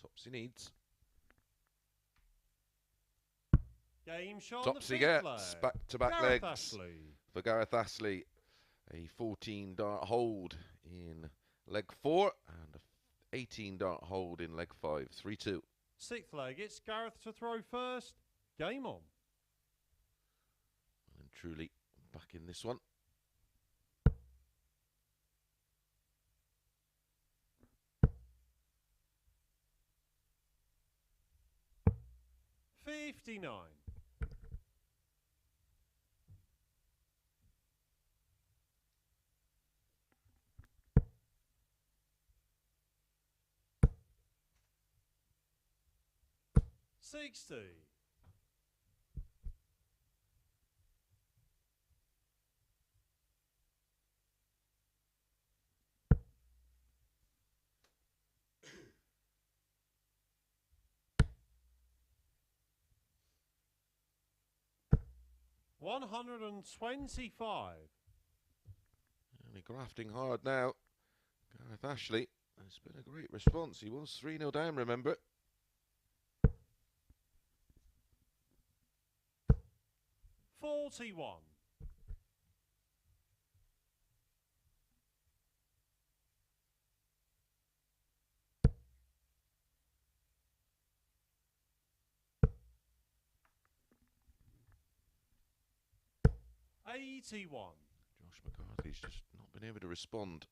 Topsy needs. Game shot Topsy on the 5th gets leg. back-to-back Gareth legs Ashley. for Gareth Ashley. A 14-dart hold in leg 4 and a 18-dart hold in leg 5. 3-2. 6th leg, it's Gareth to throw first. Game on. And truly back in this one. $59. 60. 125. Only grafting hard now. Gareth Ashley. It's been a great response. He was 3-0 down, remember. 41. 81. Josh McCarthy's just not been able to respond.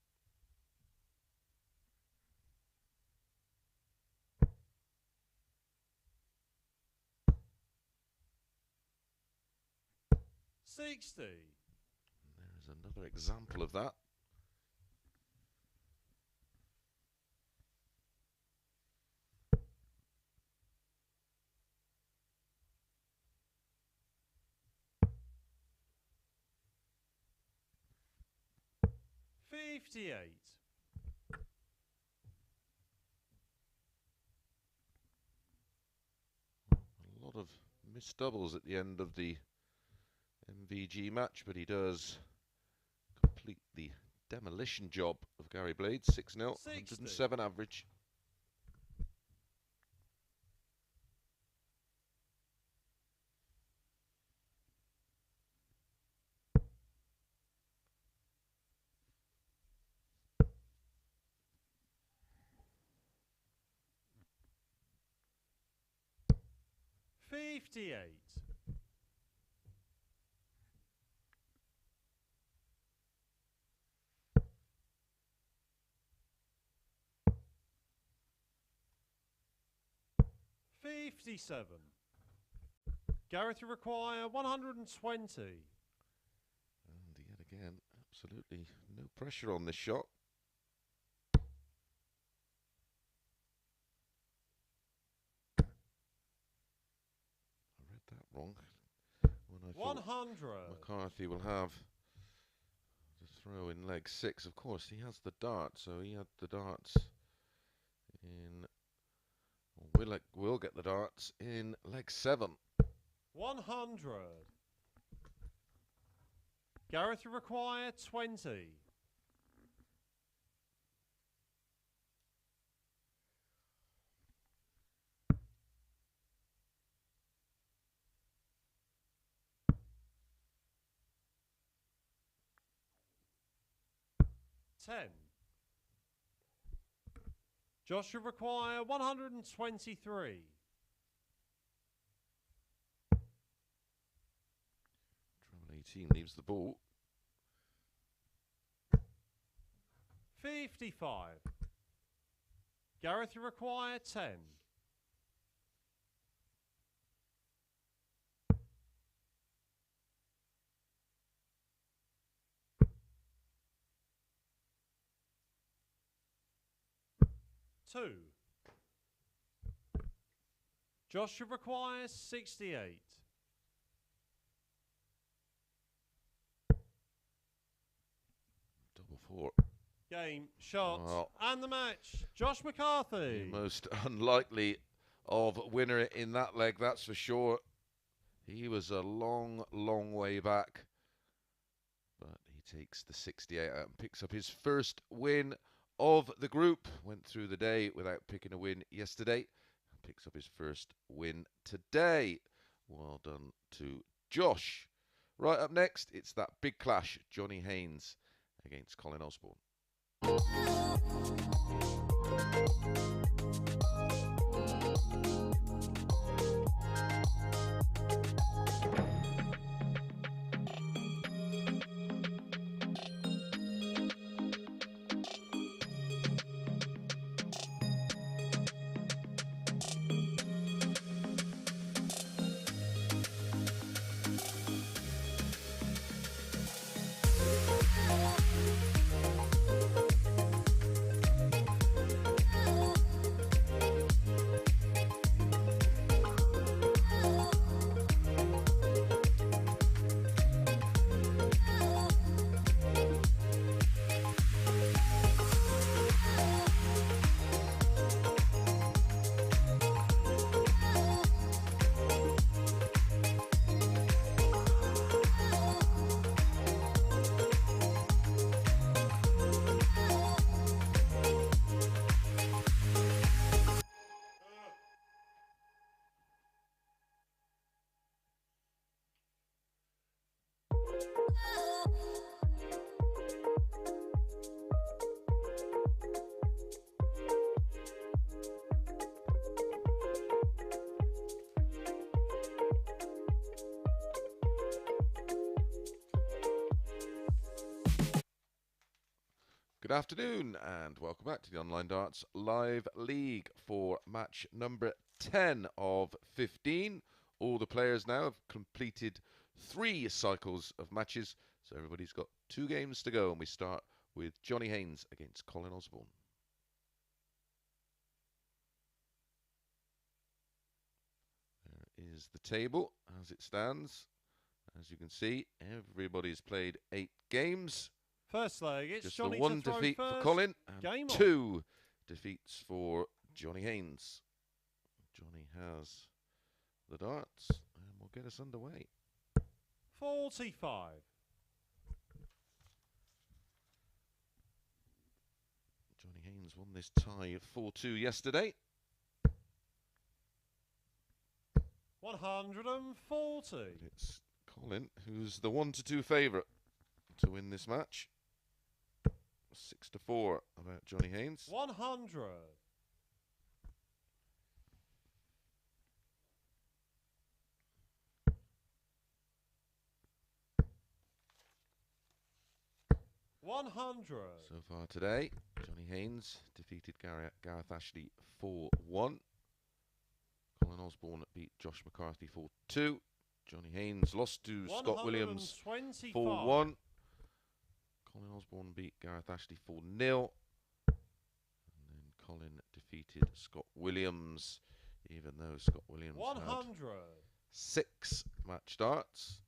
60. And there's another example of that. 58. 'A lot of missed doubles at the end of the MVG match, but he does complete the demolition job of Gary Blades. 6-0, 107 average. 58. 57. Gareth, you require 120. And yet again, absolutely no pressure on this shot. I read that wrong. When I 100. McCarthy will have the throw in leg 6. Of course, he has the dart, so he had the darts in. We'll get the darts in leg 7. 100. Gareth, you require 20. $10. Josh, you require 123. Treble 18 leaves the ball. 55. Gareth, you require 10. 2. Joshua requires 68. Double 4. Game, shot, Well, and the match. Josh McCarthy. The most unlikely of winner in that leg, that's for sure. He was a long, long way back. But he takes the 68 out and picks up his first win of the group. Went through the day without picking a win yesterday. And picks up his first win today. Well done to Josh. Right up next, it's that big clash. Johnny Haynes against Colin Osborne. Good afternoon and welcome back to the Online Darts Live League for match number 10 of 15. All the players now have completed 3 cycles of matches, so everybody's got 2 games to go, and we start with Johnny Haynes against Colin Osborne. There is the table as it stands. As you can see, everybody's played 8 games. First leg, it's just Johnny the 1 to throw defeat first. for Colin and Game 2 defeats for Johnny Haynes. Johnny has the darts and will get us underway. 45. Johnny Haynes won this tie 4-2 yesterday. 140. It's Colin who's the 1-2 favourite to win this match. 6-4 about Johnny Haynes. 100. 100. So far today, Johnny Haynes defeated Gareth Ashley 4-1. Colin Osborne beat Josh McCarthy 4-2. Johnny Haynes lost to Scott Williams 4-1. Colin Osborne beat Gareth Ashley 4-0. And then Colin defeated Scott Williams, even though Scott Williams 100. had 6 match darts.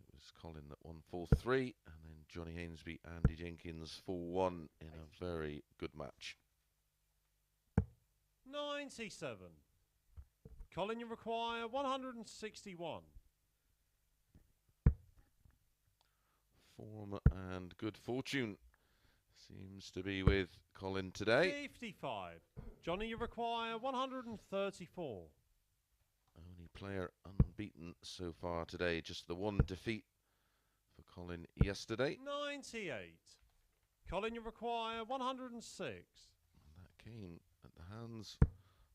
It was Colin that won 4-3, and then Johnny Haynes beat Andy Jenkins 4-1 in a very good match. 97. Colin, you require 161. Form and good fortune seems to be with Colin today. 55. Johnny, you require 134. Only player unbeaten so far today, just the 1 defeat for Colin yesterday. 98. Colin, you require 106. And that came at the hands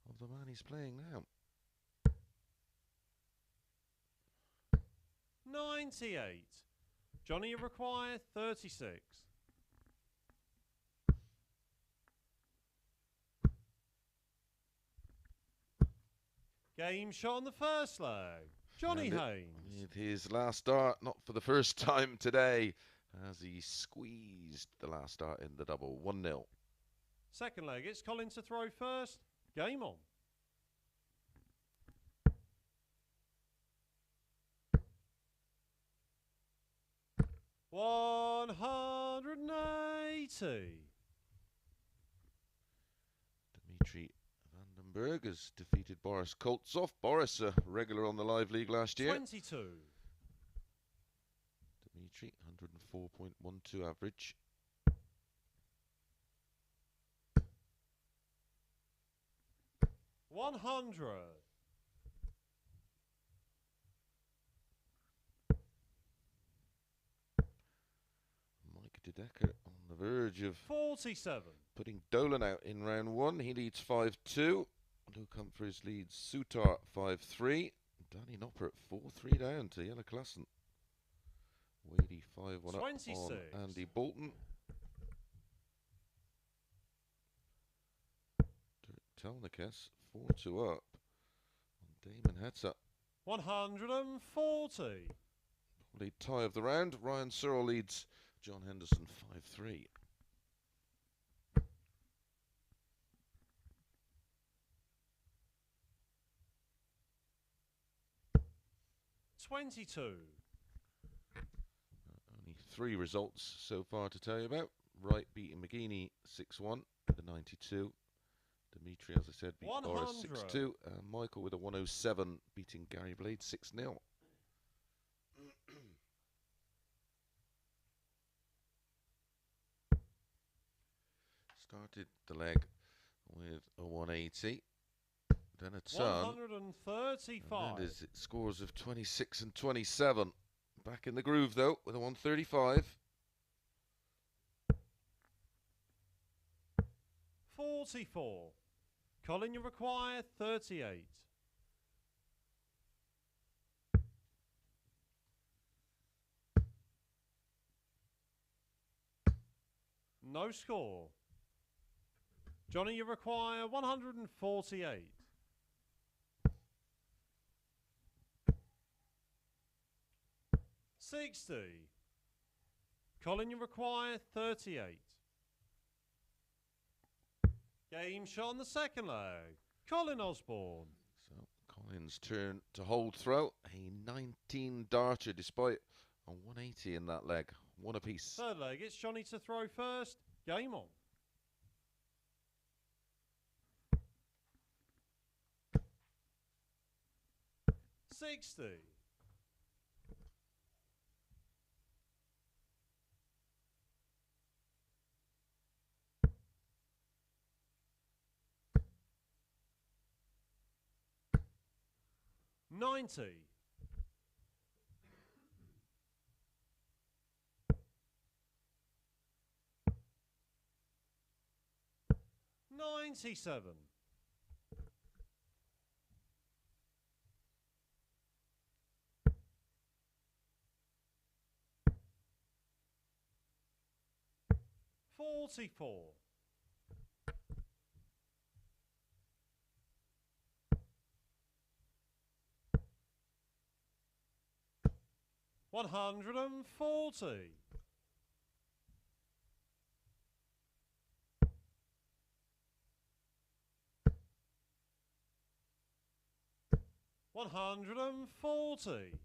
of the man he's playing now. 98. Johnny, you require 36. Game shot on the first leg. Johnny Haynes. With his last dart, not for the first time today, as he squeezed the last dart in the double. 1-0. Second leg, it's Colin to throw first. Game on. 180. Dmitry Vandenberg has defeated Boris Koltsov. Boris, a regular on the Live League last year. 22. Dmitry, 104.12 average. 100. Mike De Decker on the verge of 47. putting Dolan out in round 1. He leads 5-2. Luke Humphries leads Sutar 5-3. Danny Nopper at 4-3 down to Yellow Klassen. Wadey 5-1 up on Andy Bolton. Telnikes 4-2 up on Damon Hetzer. 140. Lead tie of the round. Ryan Searle leads John Henderson 5-3. 22. Only 3 results so far to tell you about. Wright beating McGeaney 6-1 with a 92. Dmitry, as I said, beat Boris 6-2. Michael with a 107 beating Gary Blade 6-0. Started the leg with a 180. Then a turn. 135. And that is it scores of 26 and 27. back in the groove though with a 135. 44. Colin, you require 38. No score. Johnny, you require 148. 60. Colin, you require 38. Game shot on the second leg. Colin Osborne. So Colin's turn to hold throw. A 19 darter despite a 180 in that leg. One apiece. Third leg, it's Johnny to throw first. Game on. $60. 90. 97. 44. 140. 140.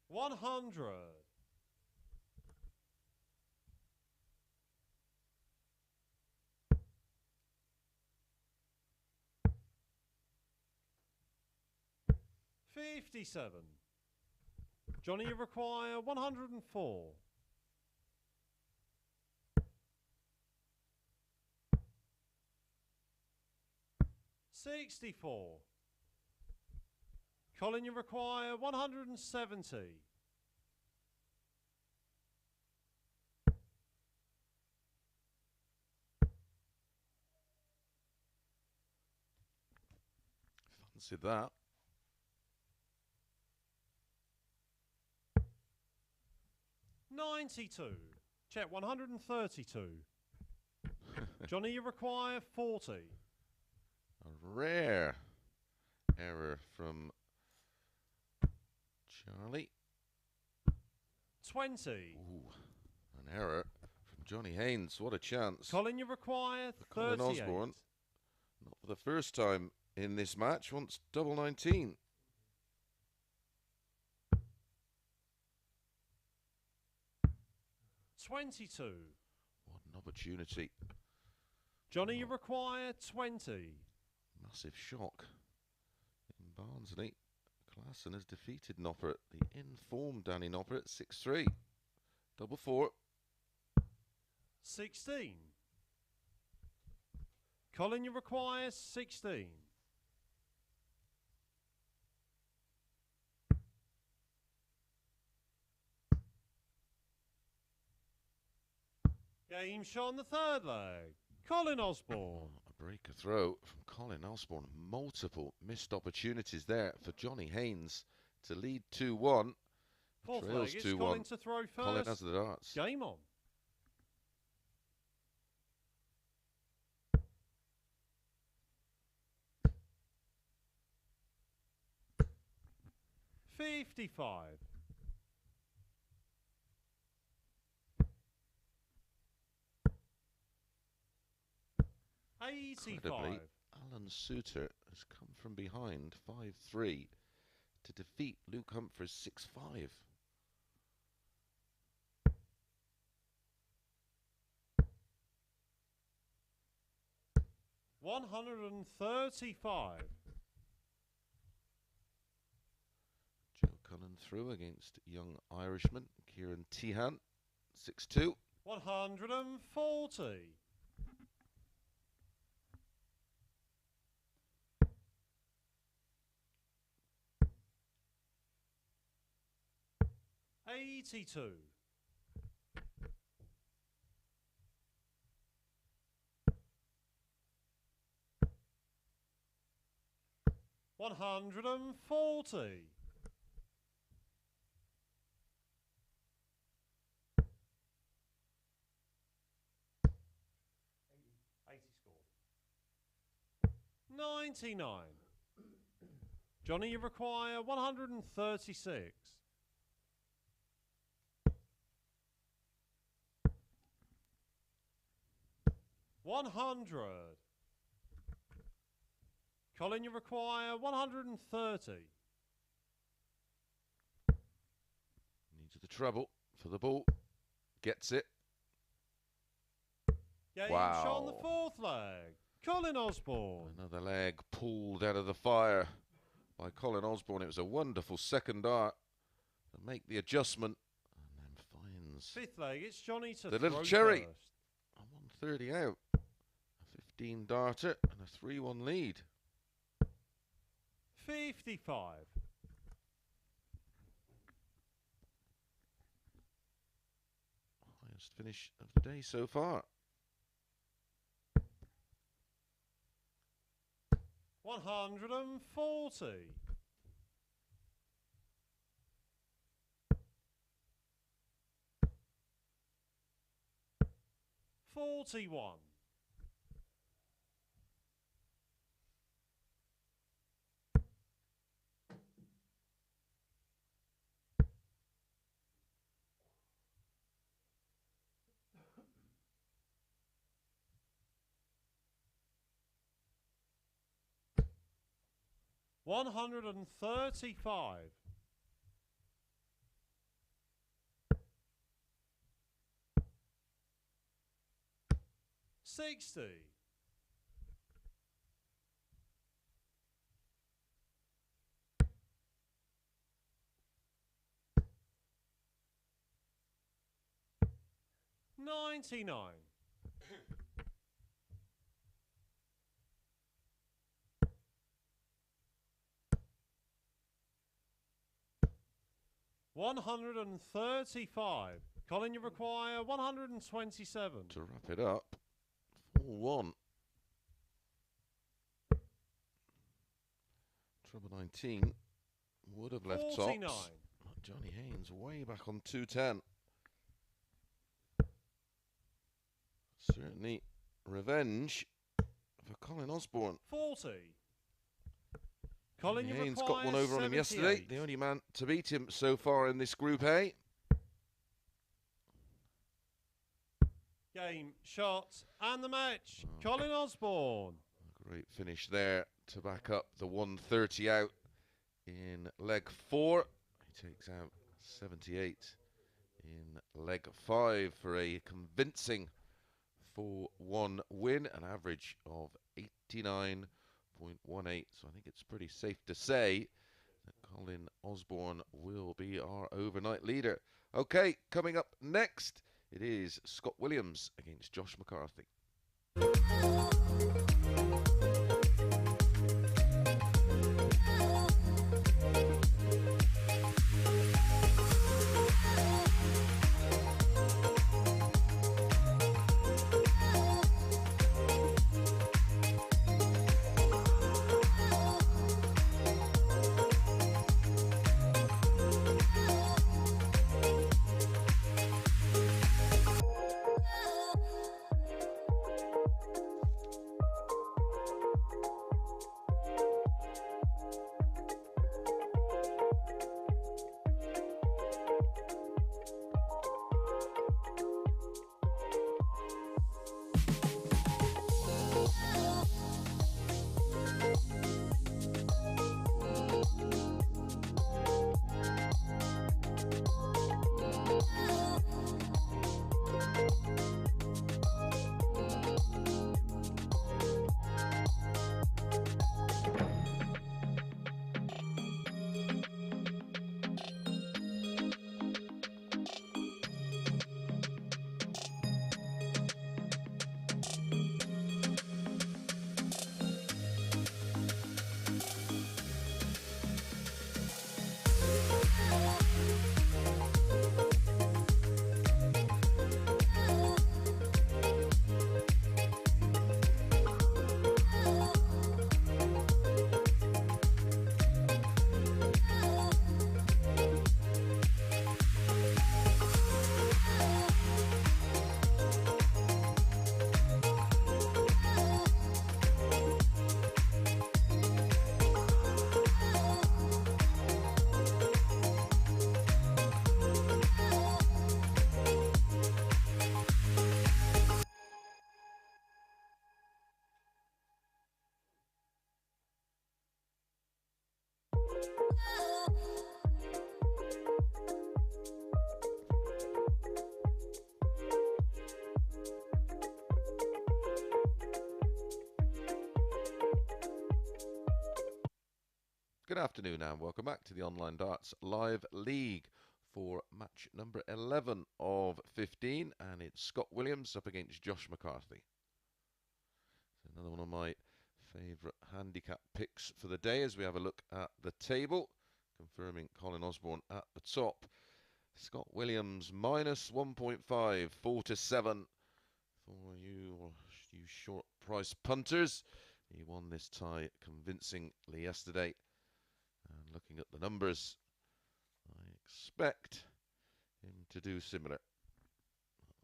100. 57. Johnny, you require 104. 64. Colin, you require 170. 'Fancy that. 92. Check 132. Johnny, you require 40. A rare error from Charlie. 20. Ooh, an error from Johnny Haynes. What a chance. Colin, you require Colin 38. Osborne, not for the first time in this match, wants double 19. 22. What an opportunity. Johnny, you require 20. Massive shock in Barnsley. Klassen has defeated Noppert, the informed Danny Noppert, 6-3. Double four. 16. Colin, you require 16. Game shot on the third leg. Colin Osborne. A breaker throw from Colin Osborne. Multiple missed opportunities there for Johnny Haynes to lead 2-1. Fourth Trails leg, it's 2-1. Colin to throw first. Colin has the darts. Game on. $55. 85. Incredibly, Alan Suter has come from behind 5-3 to defeat Luke Humphries 6-5. 135. Joe Cullen through against young Irishman Kieran Tehan 6-2. 140. 82. $140. 80 score. 99. Johnny, you require 136. $100. Colin, you require 130. Needs the treble for the ball. Gets it. Game Wow. shot on the fourth leg. Colin Osborne. Another leg pulled out of the fire by Colin Osborne. It was a wonderful second dart to make the adjustment. And then finds Fifth leg, it's Johnny to the throw little cherry. first. A 130 out. A 15 darter and a 3-1 lead. 55. Highest finish of the day so far. 140. 41. 135. 60. 99. 135. Colin, you require 127. To wrap it up, 4-1. Trouble 19 would have left 49. tops. Johnny Haynes way back on 210. Certainly revenge for Colin Osborne. 40. Colin, you Haynes require got one over on him yesterday. 78. The only man to beat him so far in this Group A. Game, shot, and the match. Colin Osborne. A great finish there to back up the 130 out in leg 4. He takes out 78 in leg 5 for a convincing 4-1 win, an average of 89.18. So I think it's pretty safe to say that Colin Osborne will be our overnight leader. Okay, coming up next, it is Scott Williams against Josh McCarthy. Good afternoon and welcome back to the Online Darts Live League for match number 11 of 15, and it's Scott Williams up against Josh McCarthy. So another one of my favourite handicap picks for the day as we have a look at the table, confirming Colin Osborne at the top. Scott Williams minus 1.5, 4 to 7 for you short price punters. He won this tie convincingly yesterday. And looking at the numbers, I expect him to do similar.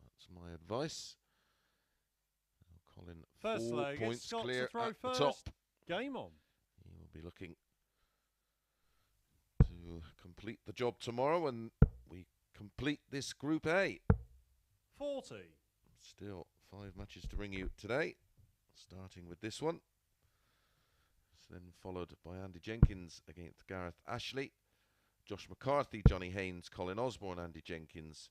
That's my advice. Colin, first 4 leg, points Scott clear to throw at first. the top. Game on. He will be looking to complete the job tomorrow, and we complete this Group A. 40. Still 5 matches to bring you today, starting with this one. Then followed by Andy Jenkins against Gareth Ashley. Josh McCarthy, Johnny Haynes, Colin Osborne, Andy Jenkins,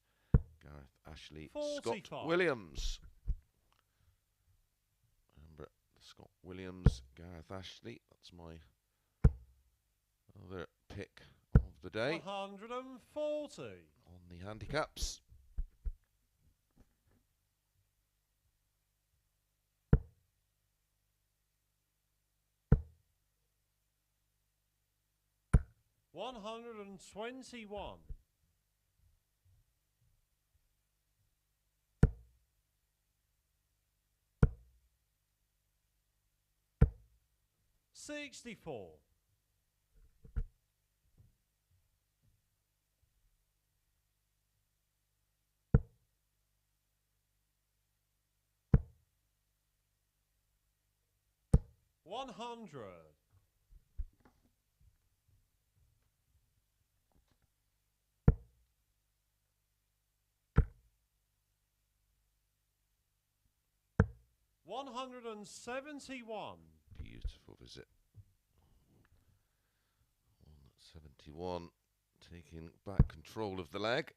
Gareth Ashley, 45. Scott Williams. Remember, Scott Williams, Gareth Ashley. That's my other pick of the day. 140. On the handicaps. $121. 64. 100. 171. Beautiful visit. 171, taking back control of the leg.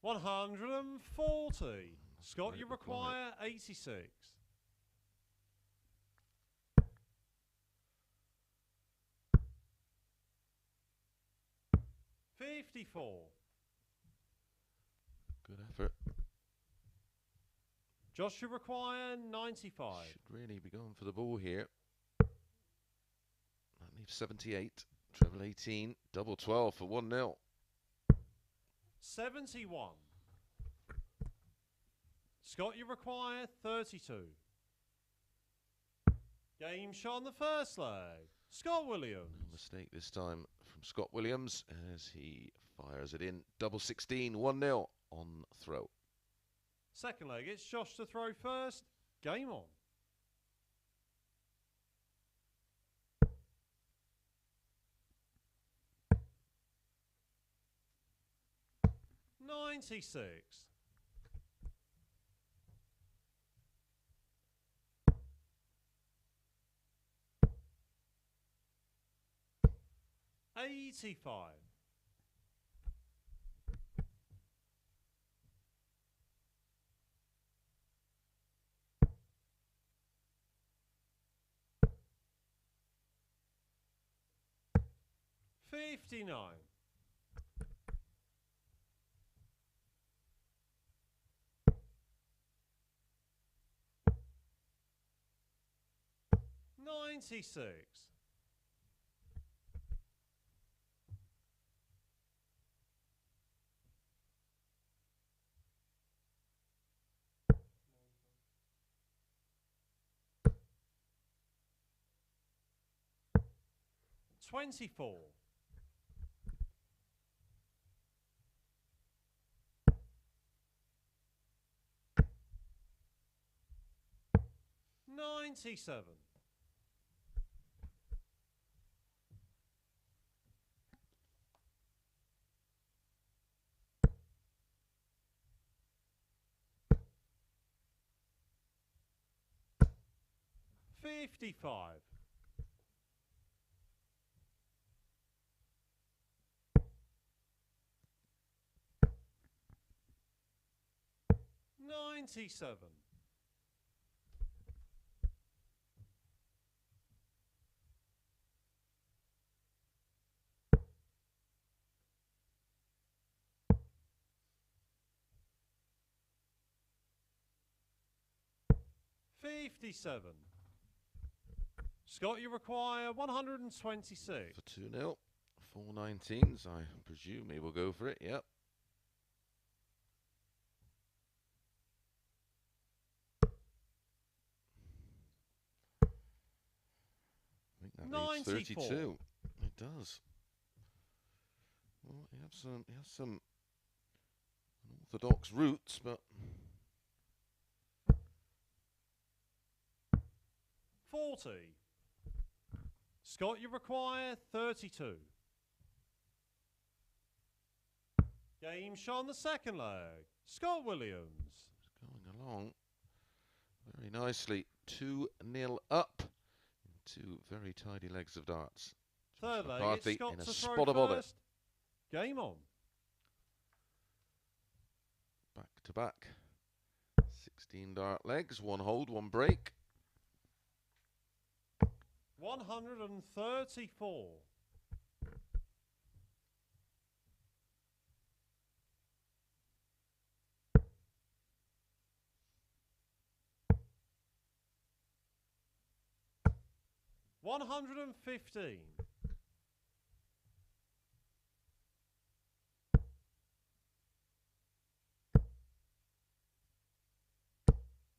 $140. Scott, you require 86. 54. Good effort. Josh, you require 95. Should really be going for the ball here. That leaves 78. Treble 18. Double 12 for 1-0. 71. Scott, you require 32. Game shot on the first leg. Scott Williams. No mistake this time from Scott Williams as he fires it in. Double 16. 1-0 on throw. Second leg, it's Josh to throw first. Game on. $96. 85. 59. 96. 24. 97. 100. 55. 97. 57. Scott, you require 126. For 2-0. 4-19s, I presume he will go for it, yep. I think that leaves 32. It does. Well, he has some unorthodox roots, but 40. Scott, you require 32. Game shot on the second leg. Scott Williams. Going along very nicely. 2-0 up. Two very tidy legs of darts. Third leg, McCarthy it's Scott in a to spot throw above it. first. Game on. Back to back. 16 dart legs. One hold, one break. 134. 115.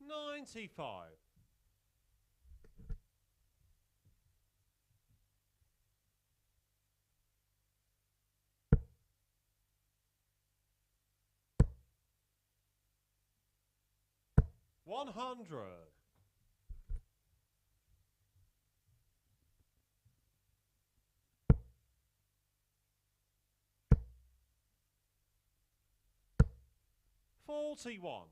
95. 100. 41.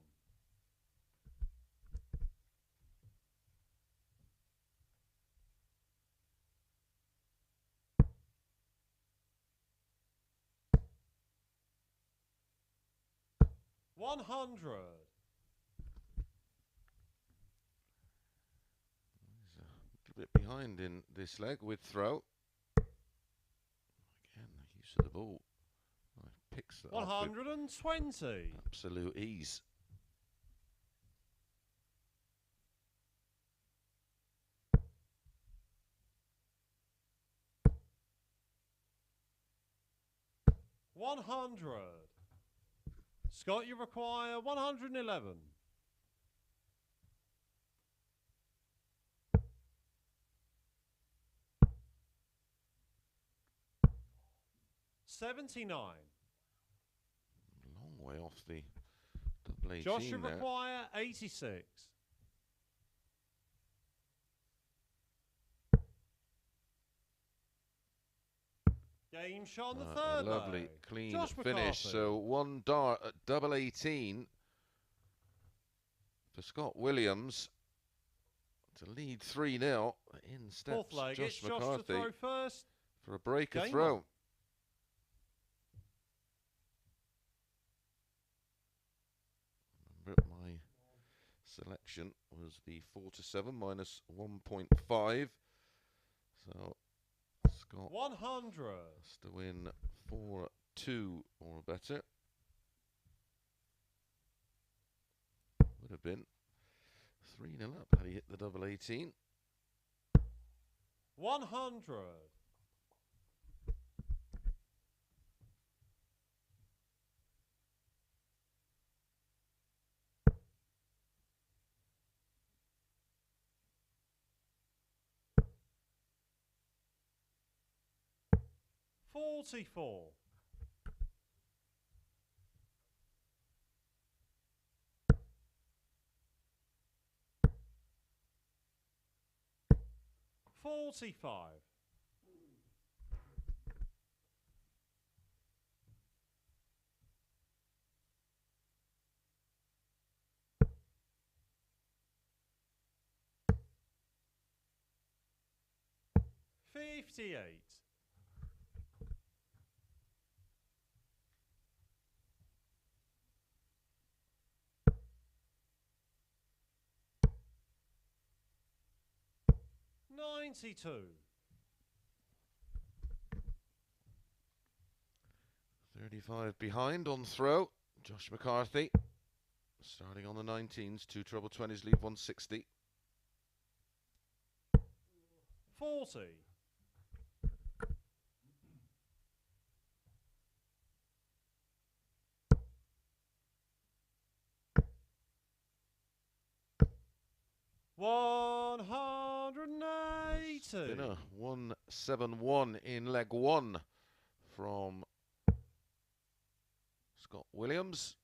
100. He's a little bit behind in this leg with throw. Again, the use of the ball. Picks that 120. Absolute ease. 100. Scott, you require 111. 79. Long way off the double 18 Josh, you there. require 86. Game shot on the third lovely leg. clean Josh finish. McCarthy. So one dart at double 18 for Scott Williams to lead 3-0. In steps Fourth leg, Josh it's Josh to McCarthy throw first. for a breaker Game throw. on. Remember, my selection was the 4-7 minus 1.5. So Scott 100. has to win 4-2 or better. Would have been 3-0 up had he hit the double 18. 100. 44. 45. 58. $92. 35 behind on throw. Josh McCarthy starting on the 19s. 2 treble 20s leave 160. 40. $180. Spinner 171 in leg 1 from Scott Williams.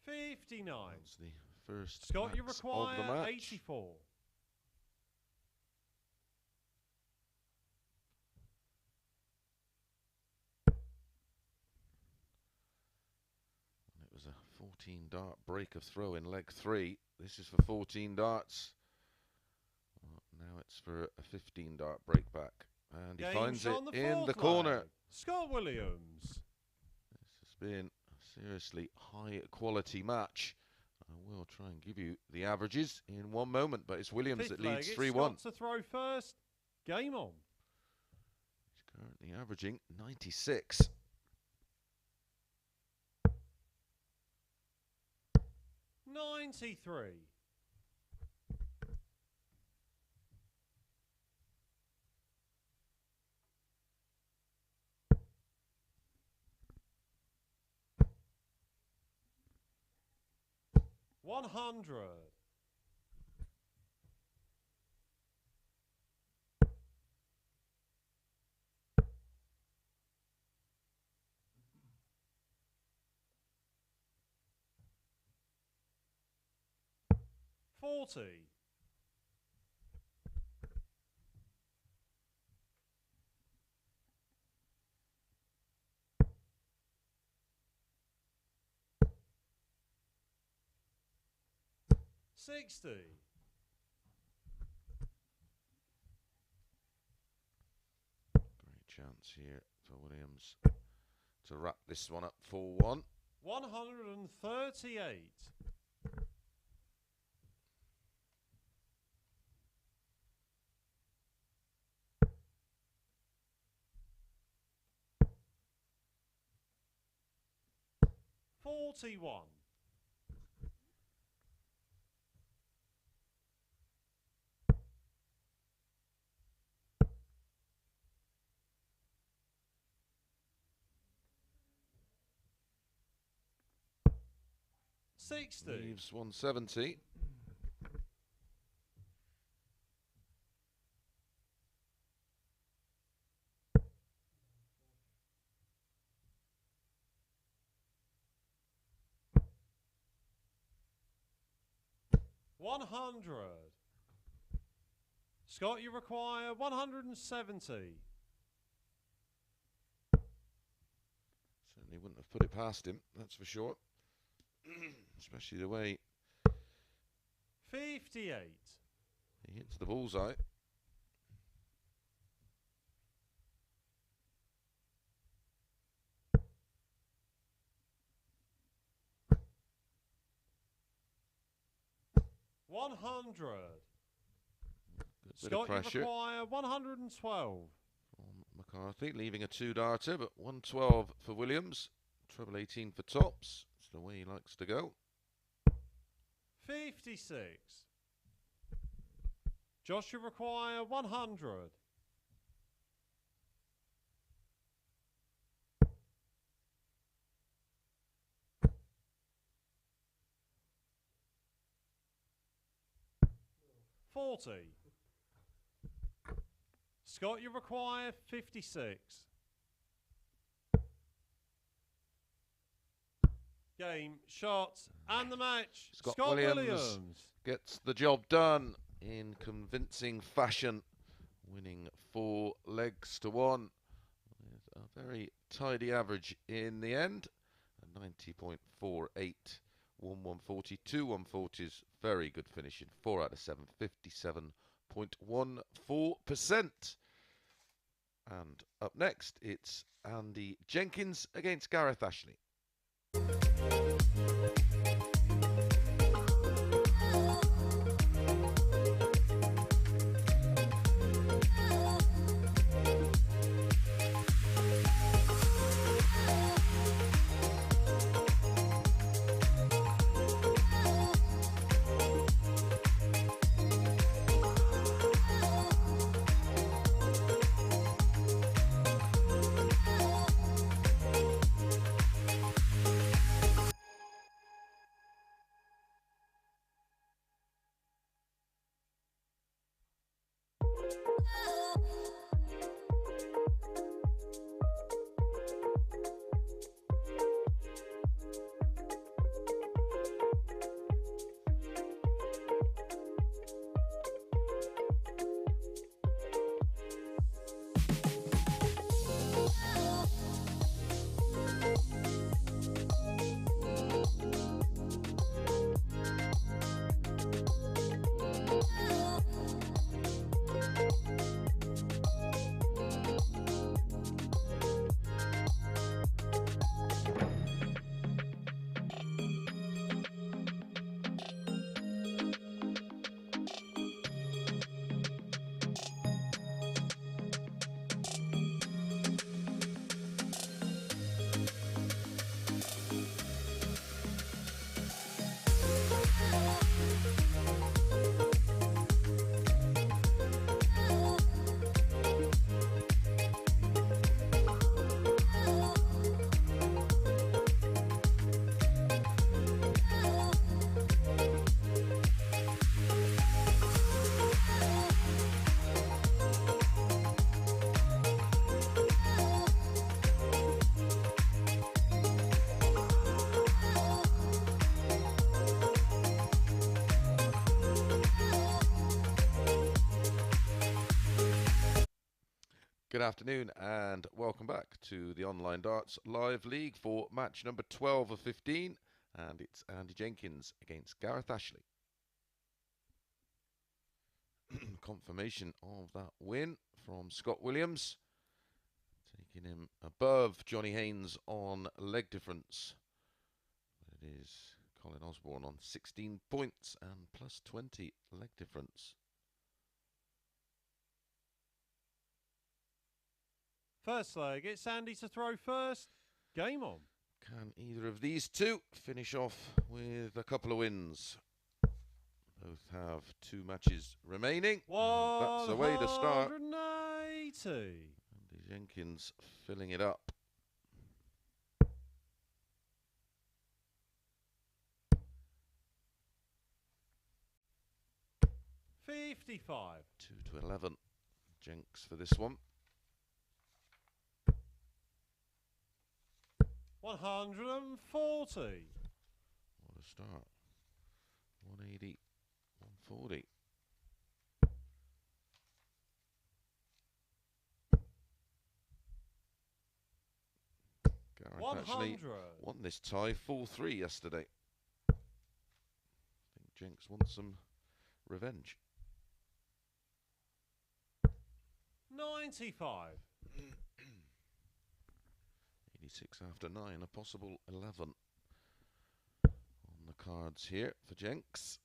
59. That's the first Scott, you max require of the match. 84. And it was a 14 dart break of throw in leg 3. This is for 14 darts. Now it's for a 15 dart break back. And he finds it in the corner. Scott Williams. This has been a seriously high quality match. I will try and give you the averages in one moment, but it's Williams that leads 3-1. Scott to throw first. Game on. He's currently averaging 96. 93. $100. $40. $60. Great chance here for Williams to wrap this one up 4-1. 138. $41. $60. Leaves 170. $100. Scott, you require 170. Certainly wouldn't have put it past him, that's for sure. Especially the way 58. he hits the bullseye. $100. Good bit of Scott, you pressure require 112. from McCarthy, leaving a 2-darter, but 112 for Williams. Treble 18 for tops. It's the way he likes to go. 56. Josh, you require 100. $40. Scott, you require 56. Game, shot, and the match. Scott Williams gets the job done in convincing fashion, winning 4 legs to 1 with a very tidy average in the end. A 90.48, 1/140, 2 140s, very good finishing. 4 out of 7, 57 0.14%. And up next, it's Andy Jenkins against Gareth Ashley. Good afternoon and welcome back to the Online Darts Live League for match number 12 of 15, and it's Andy Jenkins against Gareth Ashley. Confirmation of that win from Scott Williams, taking him above Johnny Haynes on leg difference. It is Colin Osborne on 16 points and plus 20 leg difference. First leg, it's Andy to throw first. Game on. Can either of these two finish off with a couple of wins? Both have 2 matches remaining. That's the way to start. 180. Andy Jenkins filling it up. $55. 2 to 11. Jenks for this one. 140. What a start. 180, 140. Gareth actually won this tie 4-3 yesterday. I think Jenks wants some revenge. 95. 86 after 9, a possible 11 on the cards here for Jenks.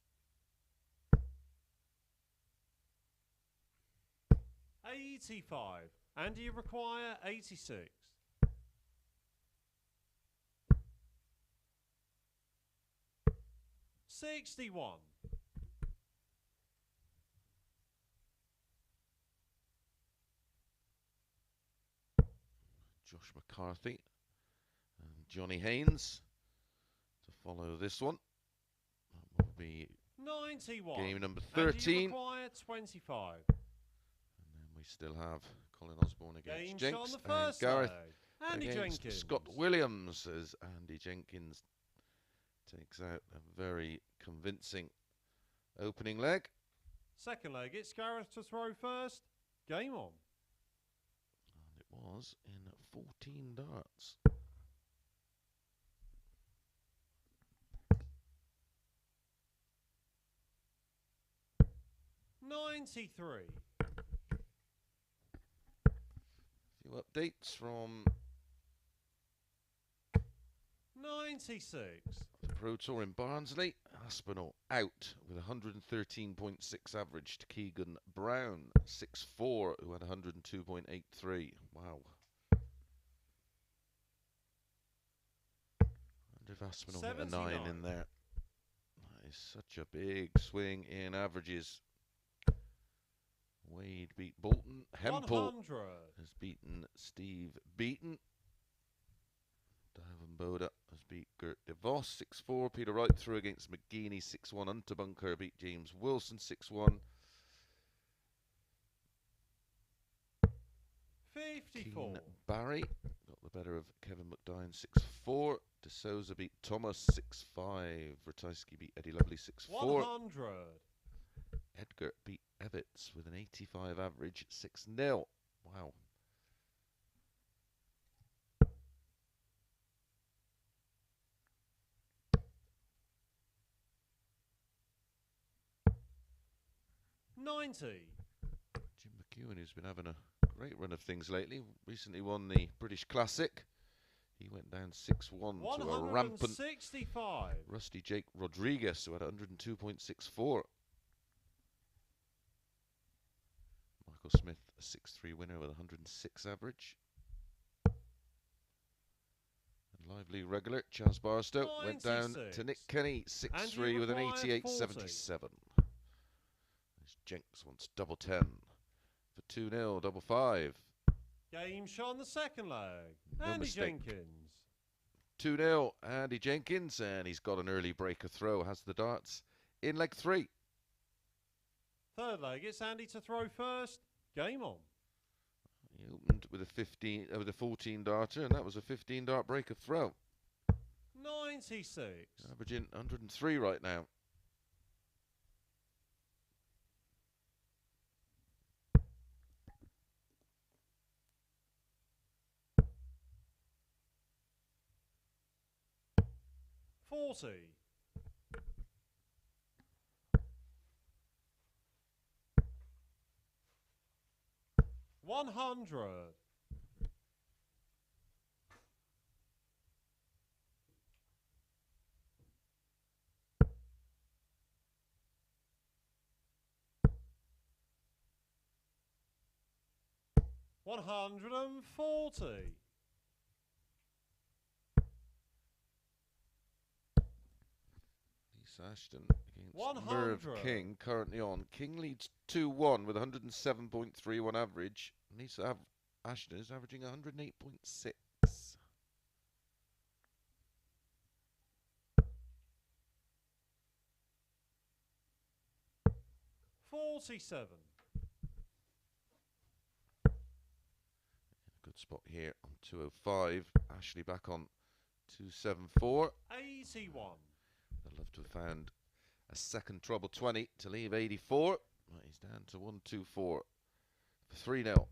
85. And you require 86. 61. Josh McCarthy and Johnny Haynes to follow this one. That will be 91. Game number 13. And you require 25. And then we still have Colin Osborne against Jenks and Gareth against Jenkins. Scott Williams, as Andy Jenkins takes out a very convincing opening leg. Second leg, it's Gareth to throw first. Game on. And it was in 14 darts. 93. A few updates from 96. the Pro Tour in Barnsley. Aspinall out with 113.6 average to Keegan Brown, 6'4", who had 102.83. Wow. I wonder if Aspinall hit a 9 in there. That is such a big swing in averages. Wade beat Bolton. Hempel 100. has beaten Steve Beaton. Davin Boda has beat Gert de Vos 6-4. Peter Wright through against McGeaney 6-1. Unterbunker beat James Wilson 6-1. 54. Keane Barry got the better of Kevin McDine 6-4. De Souza beat Thomas 6-5. Ratajski beat Eddie Lovely 6-4. 100. Edgar beat Evans with an 85 average 6-0. Wow. $90. Jim McEwen, who's been having a great run of things lately, recently won the British Classic. He went down 6-1 to a rampant 165. Rusty Jake Rodriguez, who had 102.64. Michael Smith, a 6-3 winner with 106 average. And lively regular Chaz Barstow went down to Nick Kenny, 6-3 with an 88.77. Jenkins wants double 10 for 2-0, double 5. Game shot on the second leg. No Andy mistake. Jenkins. 2-0, Andy Jenkins, and he's got an early breaker throw, has the darts in leg 3. Third leg, it's Andy to throw first. Game on. He opened with a 14 darter, and that was a 15 dart breaker throw. 96. Averaging 103 right now. $40. 100. 140. Ashton against 100. Merv King, currently on. King leads 2-1 with 107.31 average. Lisa Ashton is averaging 108.6. 47. Good spot here on 205. Ashley back on 274. 81. I'd love to have found a second treble 20 to leave 84. Right, he's down to 124 for 3-0.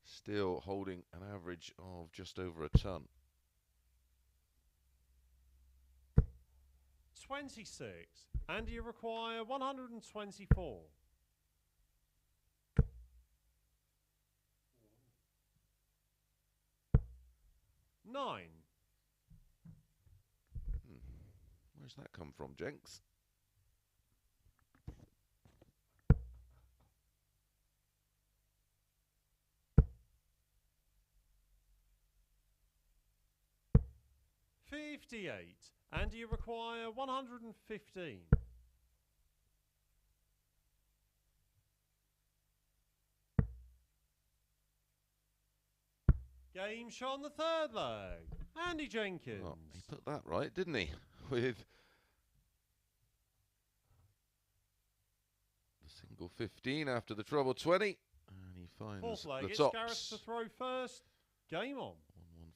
Still holding an average of just over a ton. 26. And you require 124. $9. Where's that come from, Jenks? $58. And you require 115. Game shot on the third leg. Andy Jenkins. Oh, he put that right, didn't he? With the single 15 after the treble 20. And he finds Fourth leg, the it's tops. Gareth to throw first. Game on.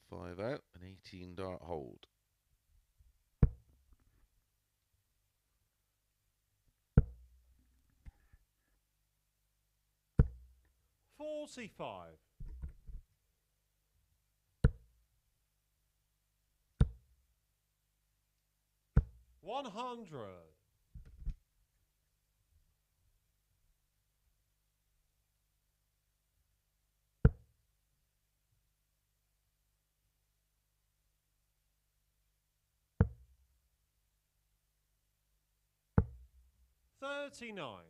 115 out, an 18 dart hold. $45. 100. 39.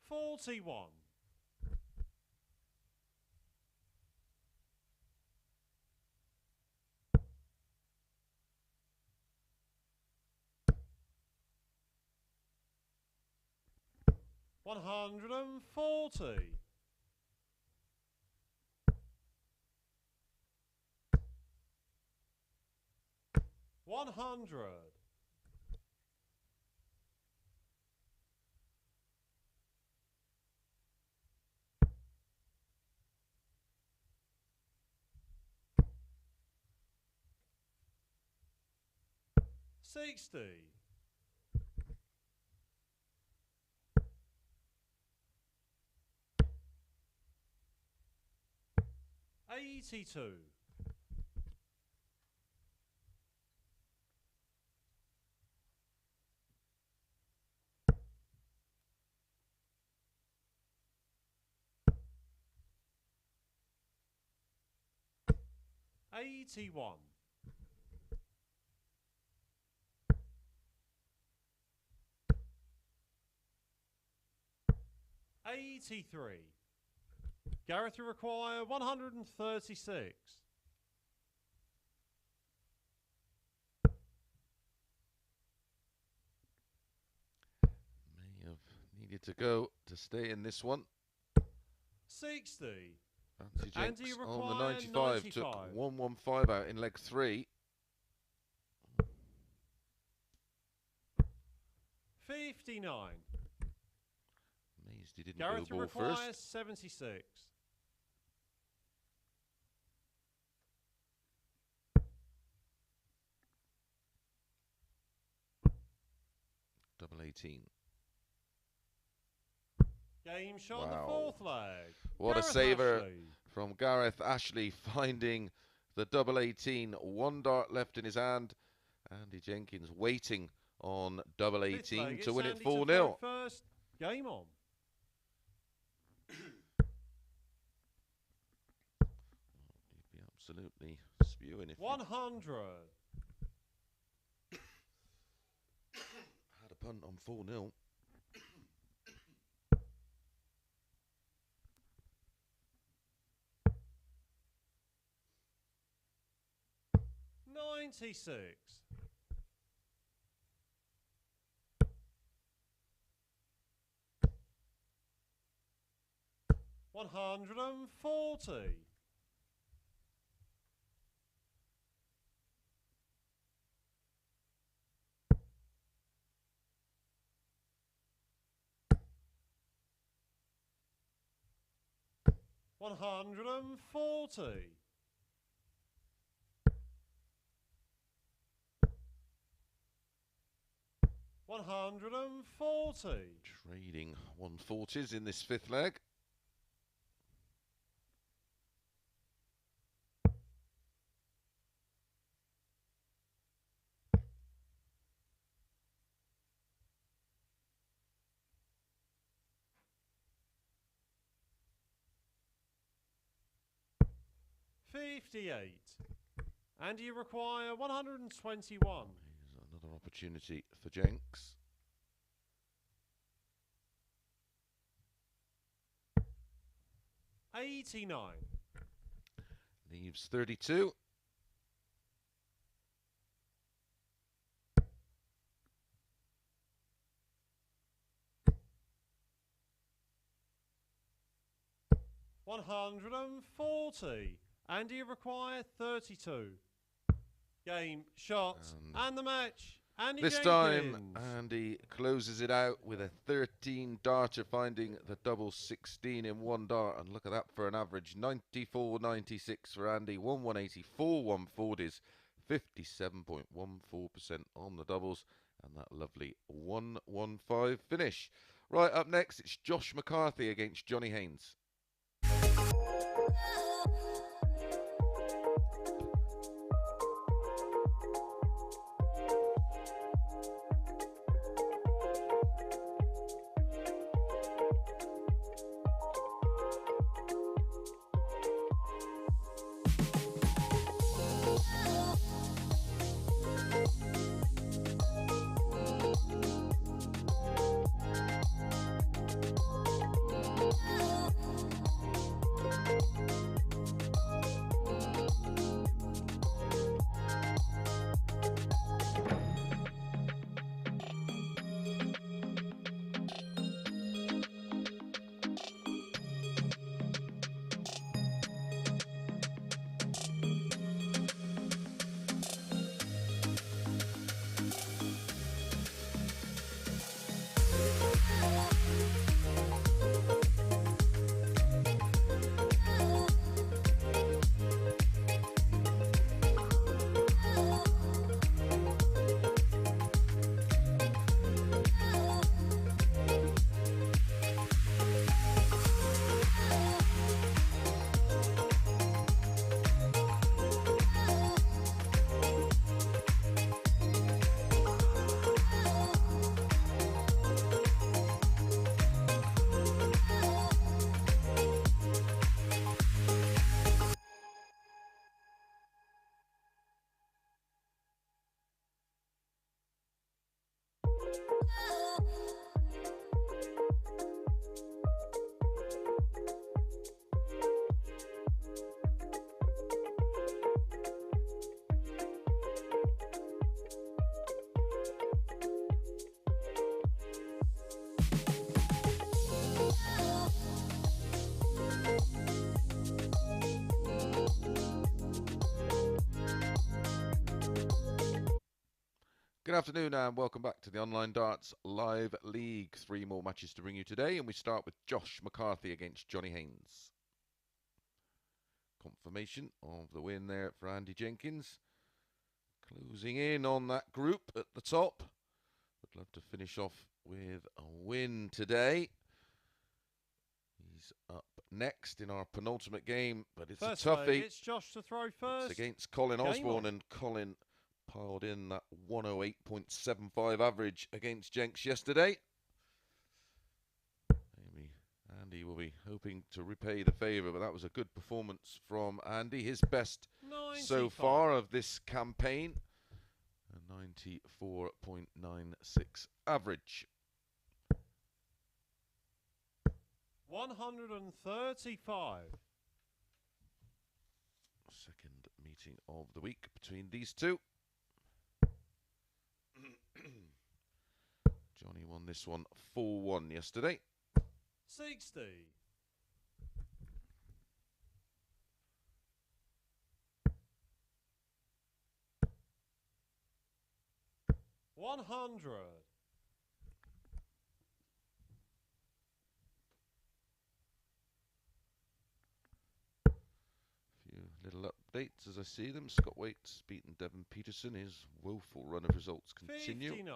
41. 140. 100. 60. 82. 81. 83. Gareth, you require 136. May have needed to go to stay in this one. 60. Jenkins you on the require 95 took 115 out in leg 3. 59. Amazed he didn't Gareth, go you ball require first. 76. 18. Game shot on Wow. the fourth leg. What Gareth a saver Ashley. from Gareth Ashley, finding the 18. 1 dart left in his hand. Andy Jenkins waiting on Fifth 18 leg, to it's win it Andy 4-0. throw first. Game on. He'd be absolutely spewing if 100. he had a punt on 4-0. 96. 140. 140. 140. Trading 140s in this fifth leg. $58. And you require 121. Here's another opportunity for Jenks. $89. Leaves 32. 140. And you require 32. Game, shot, and the match. Andy This Jenkins. time, Andy closes it out with a 13 darter, finding the double 16 in 1 dart. And look at that for an average 94.96 for Andy, 184 140s, 57.14% on the doubles, and that lovely 115 finish. Right, up next, it's Josh McCarthy against Johnny Haynes. Good afternoon and welcome back to the Online Darts Live League. 3 more matches to bring you today, and we start with Josh McCarthy against Johnny Haynes. Confirmation of the win there for Andy Jenkins. Closing in on that group at the top. Would love to finish off with a win today. He's up next in our penultimate game, but it's First a toughie. It's Josh to throw first. It's against Colin Osborne, on. and Colin piled in that 108.75 average against Jenks yesterday. Maybe Andy will be hoping to repay the favour, but that was a good performance from Andy. His best 95. so far of this campaign. A 94.96 average. 135. Second meeting of the week between these two. Johnny won this one 4-1 yesterday. 60. 100. Few little updates as I see them. Scott Waite's beaten Devon Peterson. His woeful run of results continue. 59.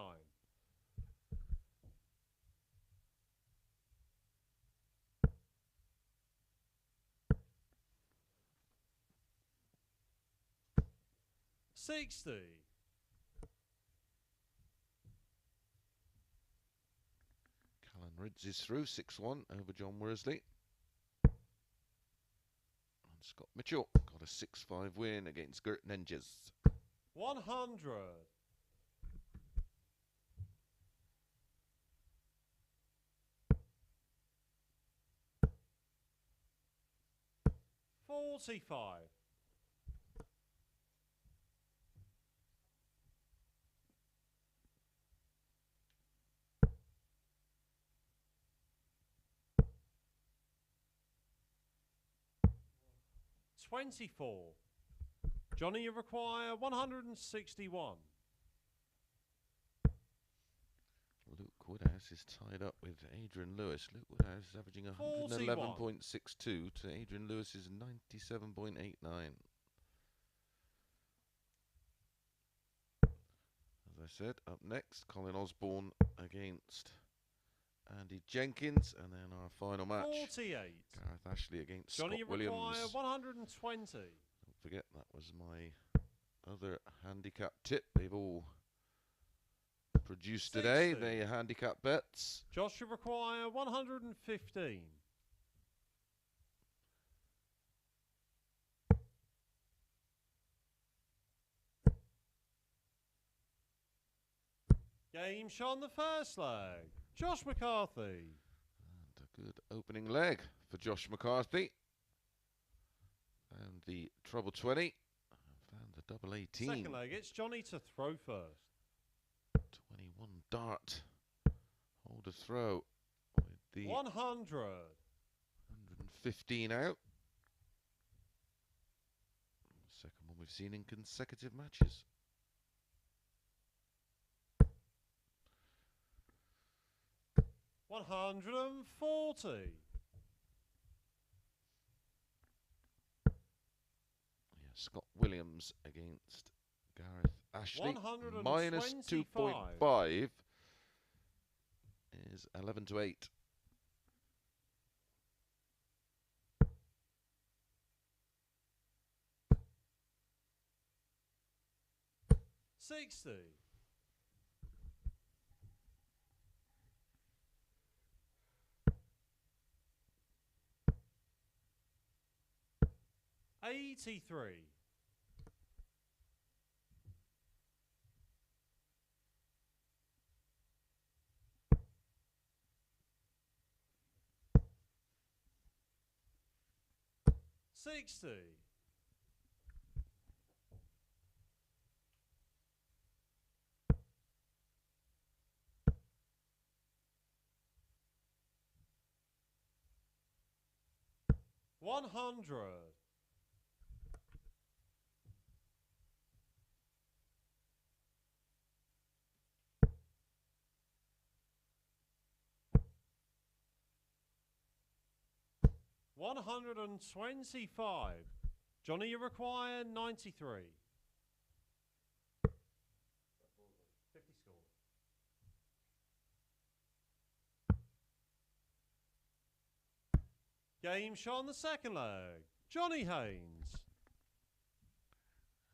60. Callan Ridds is through 6-1 over John Worsley. And Scott Mitchell got a 6-5 win against Gert Nenges. 100. 45. 24. Johnny, you require 161. Luke Woodhouse is tied up with Adrian Lewis. Luke Woodhouse is averaging 111.62 to Adrian Lewis's 97.89. As I said, up next, Colin Osborne against Andy Jenkins, and then our final match, 48. Gareth Ashley against Johnny, Scott you require Williams. 120. Don't forget, that was my other handicap tip. They've all produced today. 60. They're handicap bets. Josh, you require 115. Game shot on the first leg. Josh McCarthy. And a good opening leg for Josh McCarthy. Found the treble 20. Found the double 18. Second leg, it's Johnny to throw first. 21 dart. Hold a throw with the 100. 115 out. Second one we've seen in consecutive matches. $140. Yeah, Scott Williams against Gareth Ashley. Minus 2.5 is 11 to 8. 60. 83. 60. 100. 125. Johnny, you require 93. 50 score. Game shot on the second leg. Johnny Haynes.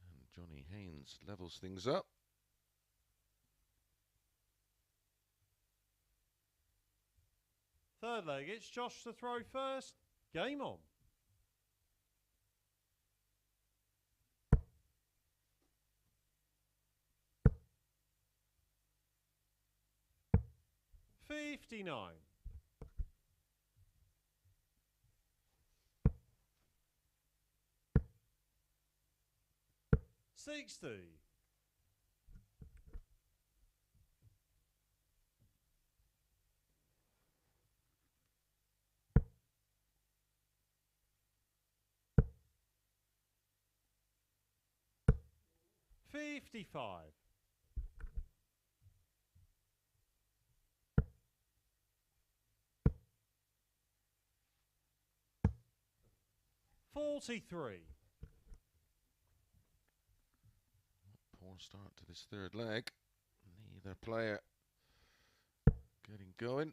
And Johnny Haynes levels things up. Third leg, it's Josh to throw first. Game on. $59. 60. 55. 43. Poor start to this third leg. Neither player getting going.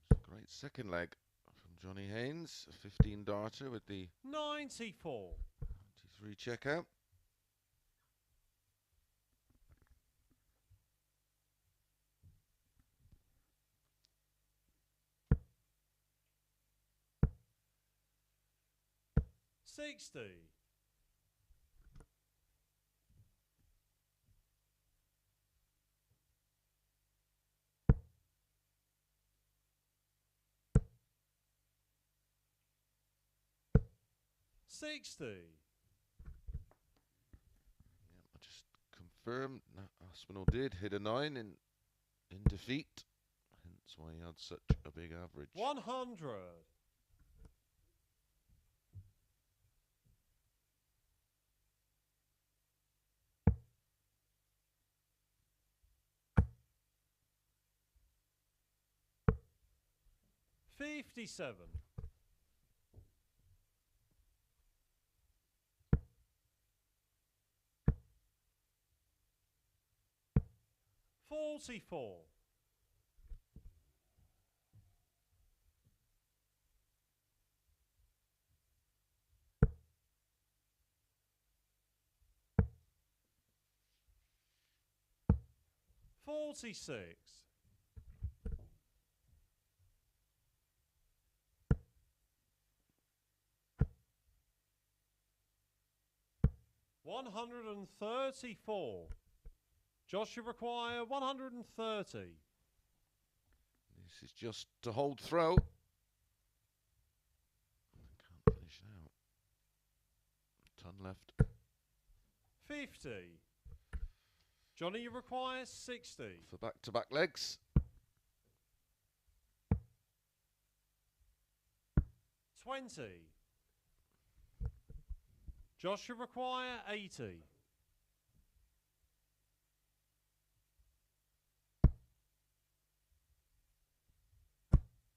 It's a great second leg from Johnny Haynes. A 15 darter with the 94. 93 checkout. $60. 60. Yep, I just confirmed that Aspinall did hit a 9 in defeat, hence why he had such a big average. 100. 57. 44. 46. 134. Josh, you require 130. This is just to hold throw. Can't finish now. Ton left. 50. Johnny, you require 60. For back-to-back legs. 20. Josh, you require 80.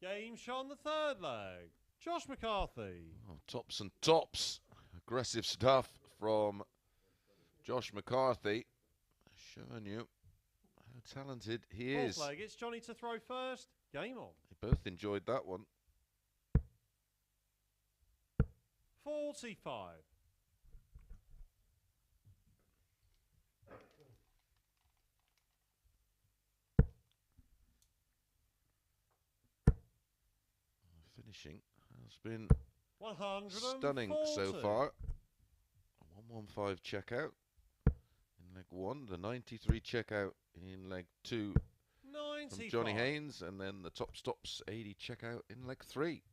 Game shot on the third leg. Josh McCarthy. Oh, tops and tops. Aggressive stuff from Josh McCarthy. Showing you how talented he is. Fourth leg, it's Johnny to throw first. Game on. They both enjoyed that one. 45. 'Finishing has been 140. stunning so far. A 115 checkout in leg 1, the 93 checkout in leg 2 from Johnny Haynes, and then the top stops 80 checkout in leg 3.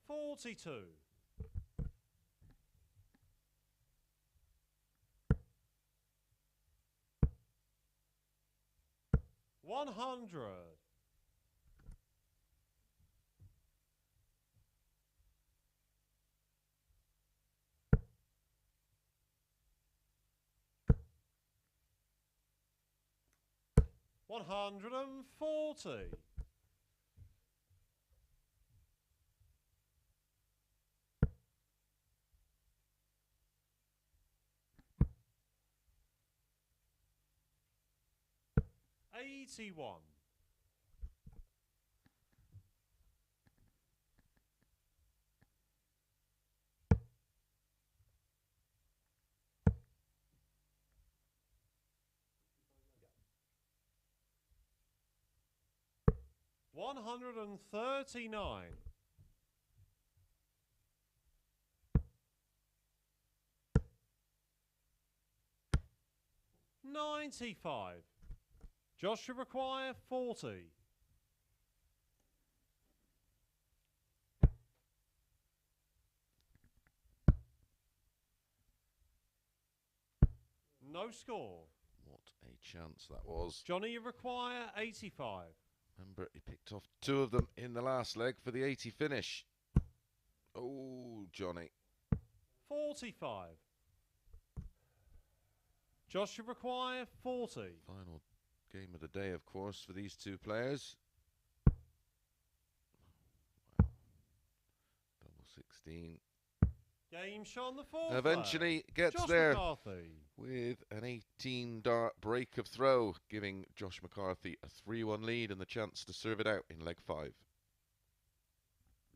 $42. 100. 140. 81. 139. 95. Josh should require 40. 'No score. What a chance that was. Johnny, you require 85. Remember, he picked off 2 of them in the last leg for the 80 finish. Oh, Johnny. 45. Josh should require 40. Final game of the day, of course, for these 2 players. Wow. Double 16. Game shot on the 4th. Eventually gets Josh there McCarthy. with an 18 dart break of throw, giving Josh McCarthy a 3-1 lead and the chance to serve it out in leg 5.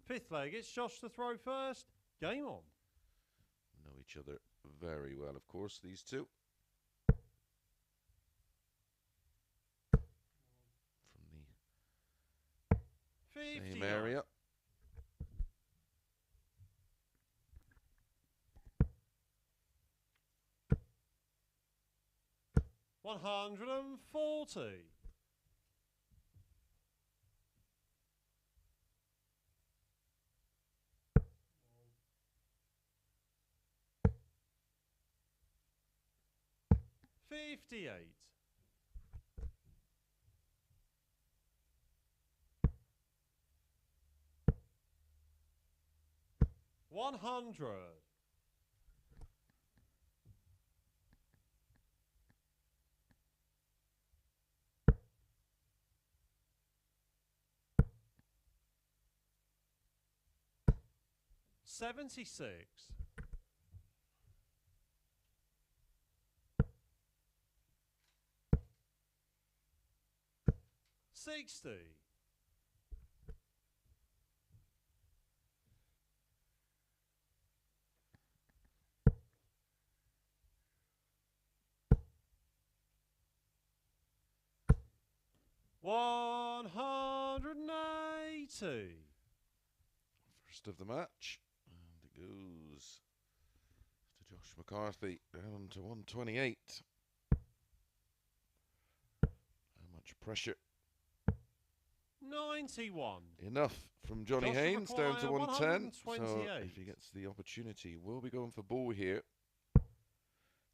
5th leg, it's Josh to throw first. Game on. Know each other very well, of course, these 2. From the 59. same area. 140. 58. 100. 76. 60. 180. First of the match. And it goes to Josh McCarthy down to 128. How much pressure? 91. Enough from Johnny Josh Haynes down to require 110. So 128. if he gets the opportunity, we'll be going for bull here.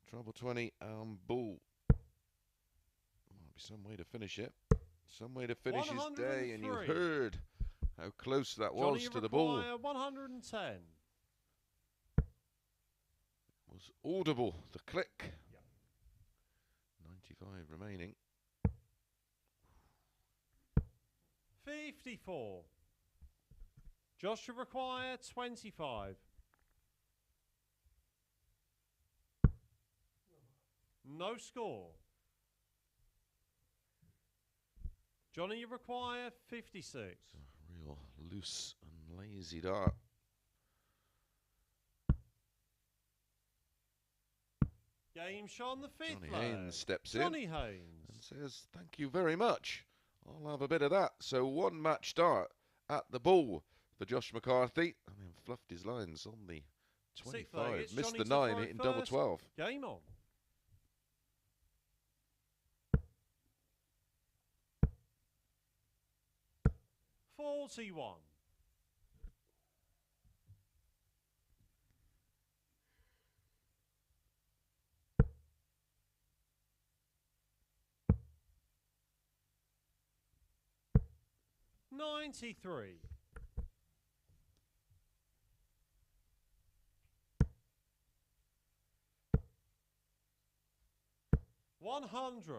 Treble 20 and bull. Might be some way to finish it. Some way to finish his day, and you 103. heard how close that Johnny, was you to the bull. require 110. Was audible, the click. Yep. 95 remaining. 54. Josh should require 25. No score. Johnny, you require 56. It's a real loose and lazy dart. Game shot on the 5th Johnny leg. Haynes steps Johnny in Haynes. and says, "Thank you very much. I'll have a bit of that." So 1 match dart at the bull for Josh McCarthy, and then fluffed his lines on the 6th leg, 25. it's Missed Johnny the to 9, throw hitting double first. 12. Game on. 41. 93. 100.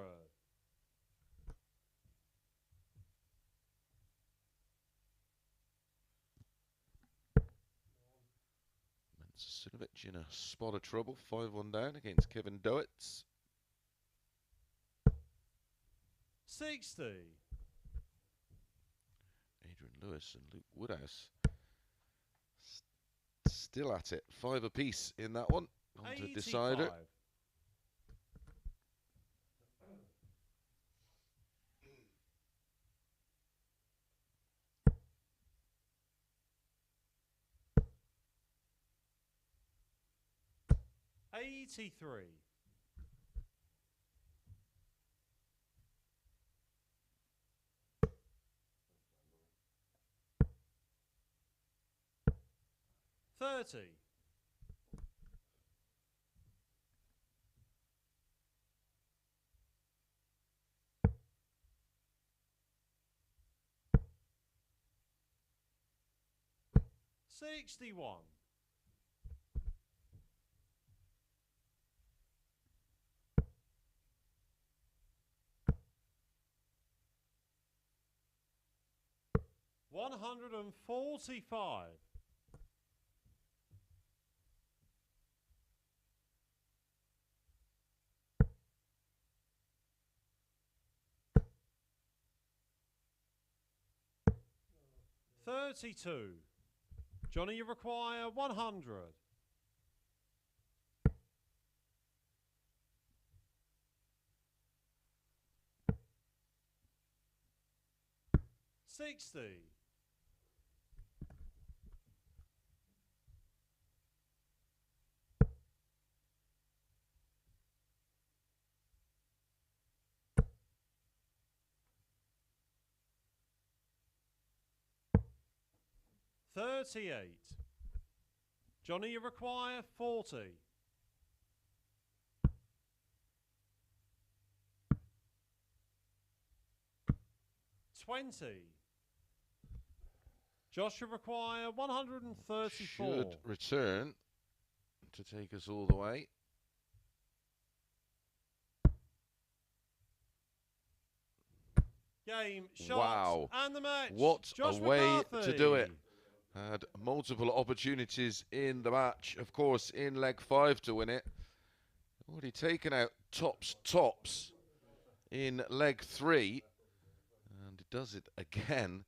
Sinovich in a spot of trouble, 5-1 down against Kevin Doetz. 60. Adrian Lewis and Luke Woodhouse still at it. 5 apiece in that one. On to decider. 83. 30. 61. 145. 32. Johnny, you require 100. 60. 38. Johnny, you require 40. 20. Josh, you require 134. Should return to take us all the way. Game, shots, wow. and the match. What Josh a way McCarthy to do it. Had multiple opportunities in the match. Of course, in leg 5 to win it. Already taken out tops in leg 3. And does it again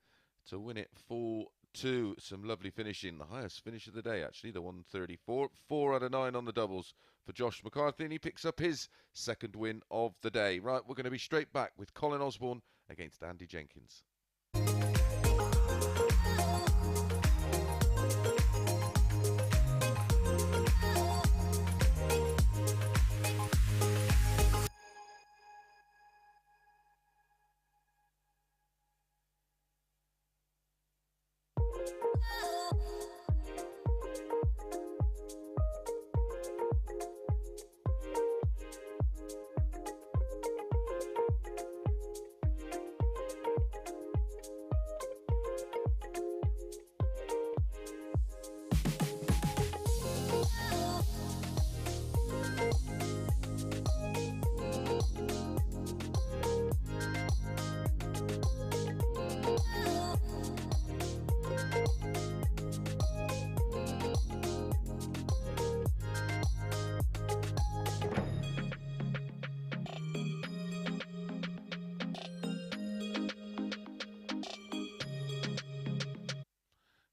to win it 4-2. Some lovely finishing. The highest finish of the day, actually, the 134. 4 out of 9 on the doubles for Josh McCarthy. And he picks up his second win of the day. Right, we're going to be straight back with Colin Osborne against Andy Jenkins.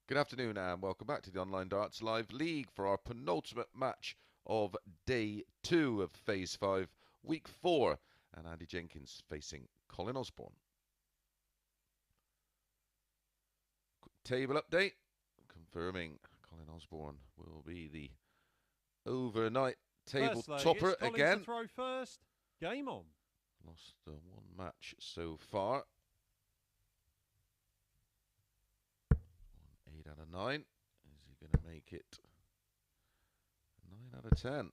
Good afternoon and welcome back to the Online Darts Live League for our penultimate match of Day 2 of Phase 5, Week 4, and Andy Jenkins facing Colin Osborne. Quick table update, confirming Colin Osborne will be the overnight table topper again. To throw first. Game on. Lost one match so far. 8 out of 9. Is he going to make it 9 out of 10?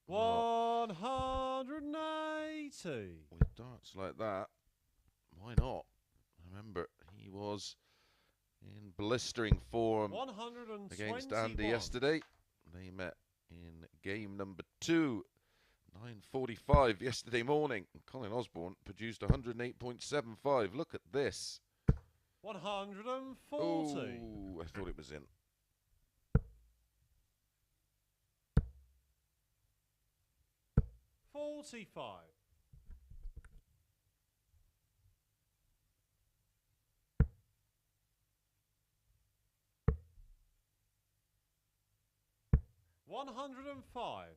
180. With darts like that, why not? Remember, he was in blistering form against Andy yesterday. They met in game number 2, 9:45 yesterday morning. Colin Osborne produced 108.75. Look at this. 140. Oh, I thought it was in. 45. 105.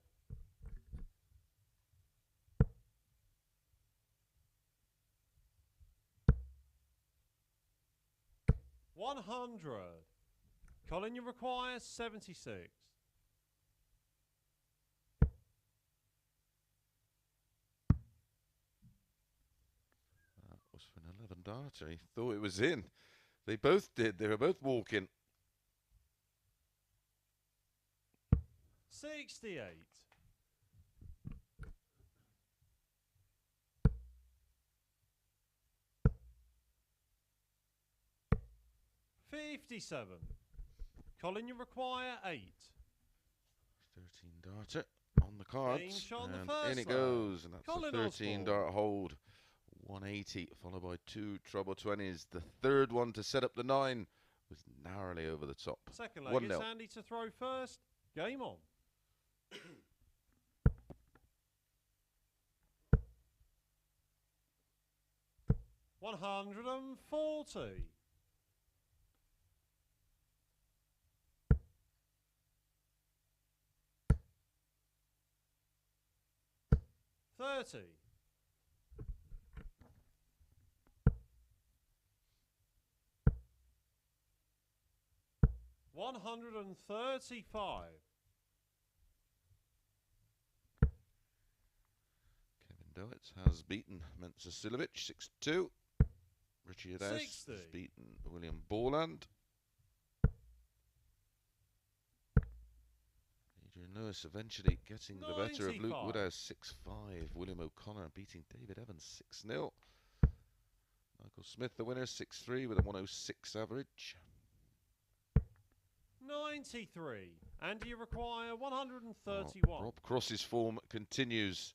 100. Colin, you require 76. That was for an 11 darter. He thought it was in. They both did. They were both walking. 68. 57. Colin, you require 8. 13 darter on the cards. Game shot on the And first in it leg. goes. And that's Colin the 13 Osborne. dart hold. 180, followed by 2 treble 20s. The third one to set up the 9 was narrowly over the top. Second leg, 1-0. it's Andy to throw first. Game on. $140. 30. 135. Kevin Doetz has beaten Mensa Silovic 6-2. Richard House 60. has beaten William Borland. Adrian Lewis eventually getting the better of Luke 95. Woodhouse 6-5. William O'Connor beating David Evans 6-0. Michael Smith the winner 6-3 with a 106 average. 93. And you require 131. Rob Cross's form continues.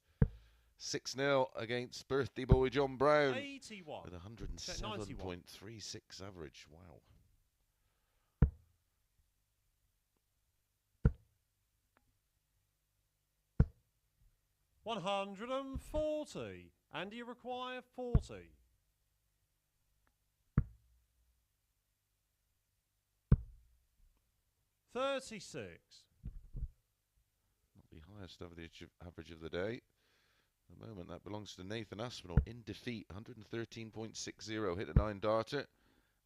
6-0 against birthday boy John Brown 81. with 107.36 average. Wow. $140. And you require 40. 36. Not the highest average of the day. At the moment, that belongs to Nathan Aspinall in defeat. 113.60. Hit a 9 darter.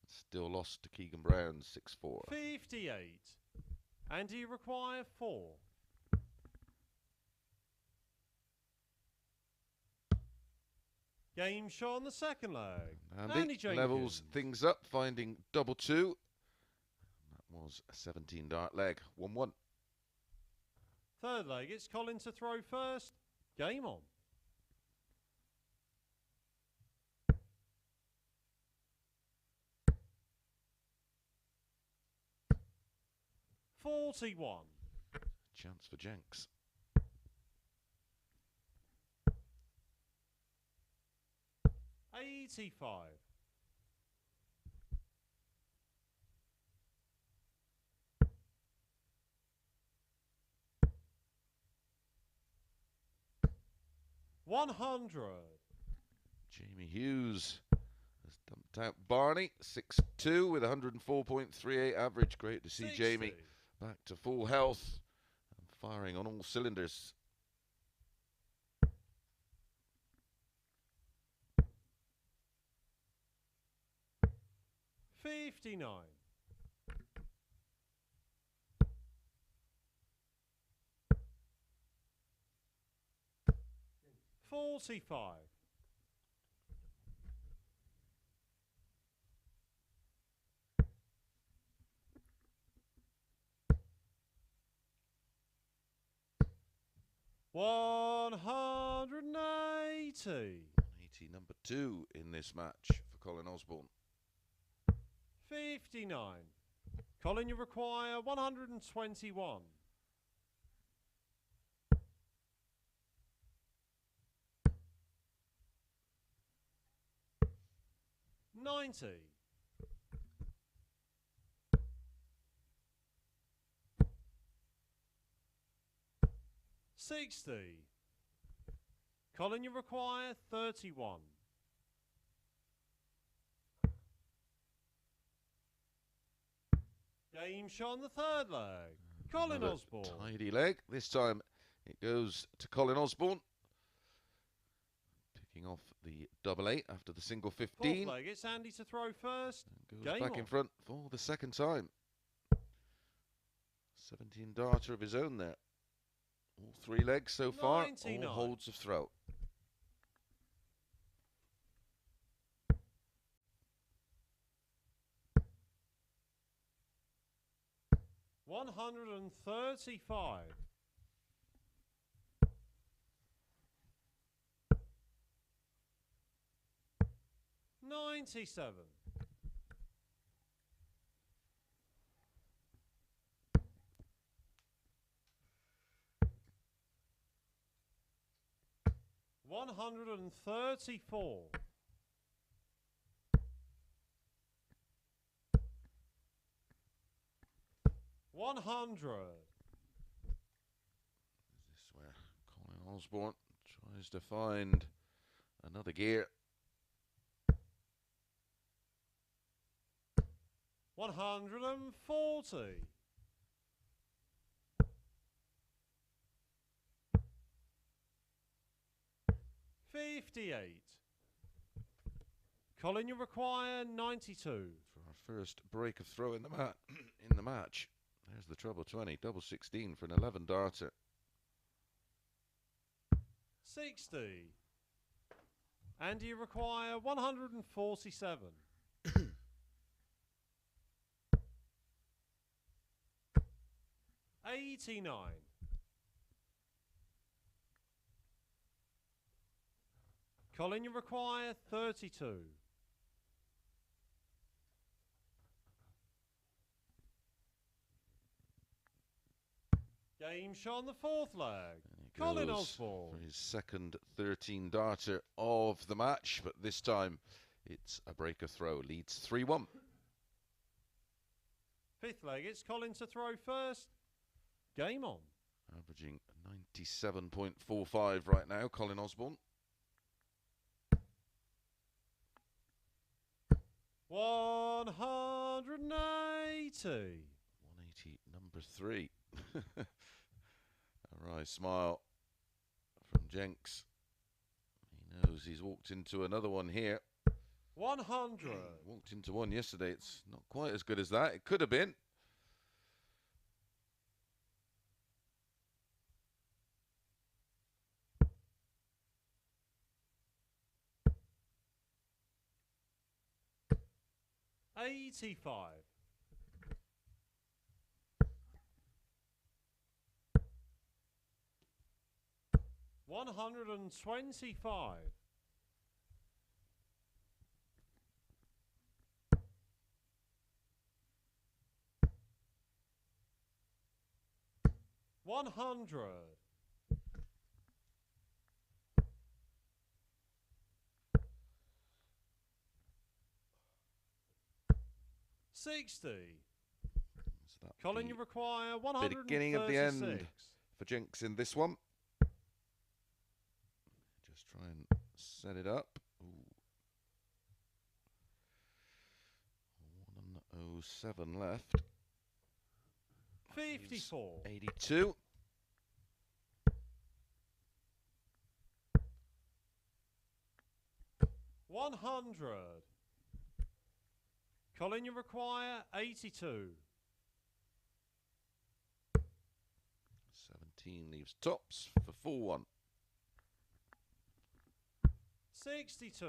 Still lost to Keegan Brown 6-4. 58. And you require 4. Game shot on the second leg. Andy Jenkins. levels things up, finding double 2. That was a 17 dart leg. 1-1. Third leg, it's Colin to throw first. Game on. $41. Chance for Jenks. 85. 100. Jamie Hughes has dumped out Barney 6-2 with 104.38 average. Great to see 60. Jamie back to full health and firing on all cylinders. 59. 45. 180. 80 number 2 in this match for Colin Osborne. 59. Colin, you require 121. 90. 60. Colin, you require 31. Game shot on the third leg. Colin Another Osborne. tidy leg. This time it goes to Colin Osborne. Picking off the double 8 after the single 15. Fourth leg, it's Andy to throw first. And goes Game back on. in front for the second time. 17 darter of his own there. All 3 legs so far. 99. All holds of throw. $135. 97. 134. 100. Is this where Colin Osborne tries to find another gear? 140. 58. Colin, you require 92. For our first break of throw in the match. There's the treble 20, double 16 for an 11 darter. 60. And you require 147. 89. Colin, you require 32. Game shot on the fourth leg. Colin Osborne. For his second 13 darter of the match, but this time it's a break of throw. Leads 3-1. Fifth leg, it's Colin to throw first. Game on. Averaging 97.45 right now, Colin Osborne. 180. 180, number 3. A wry smile from Jenks. He knows he's walked into another one here. 100. Walked into one yesterday. It's not quite as good as that. It could have been. $85. 125. 100. 60. So that Colin, you require 136. beginning of the end for Jenks in this one. Just try and set it up. Ooh. 107 left. 54. 82. 100. Colin, you require 82. 17 leaves tops for 4-1. 62.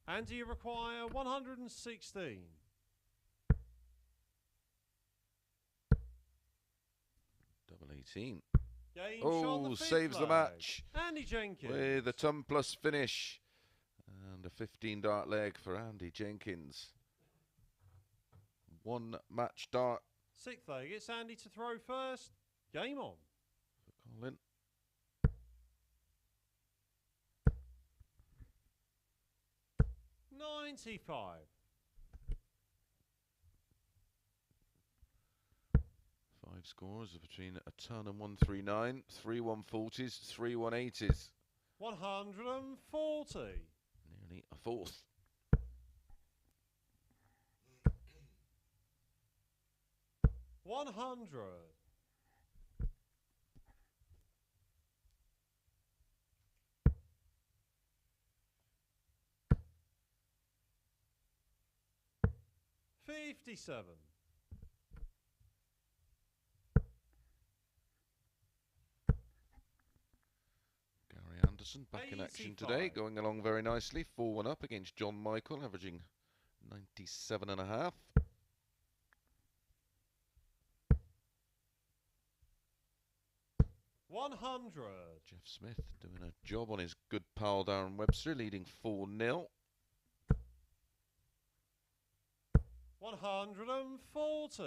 And you require 116. Double 18. Game shot on the fifth saves the leg. match Andy Jenkins. with a ton plus finish. And a 15 dart leg for Andy Jenkins. 1 match dart Sixth leg, it's Andy to throw first. Game on. for Colin. 95. 5 scores of between a ton and 139, 3 140s, 3 180s. 140. Nearly a fourth. 100. 57. Anderson back in action today, going along very nicely. 4-1 up against John Michael, averaging 97.5. Jeff Smith doing a job on his good pal Darren Webster, leading 4-0. 140.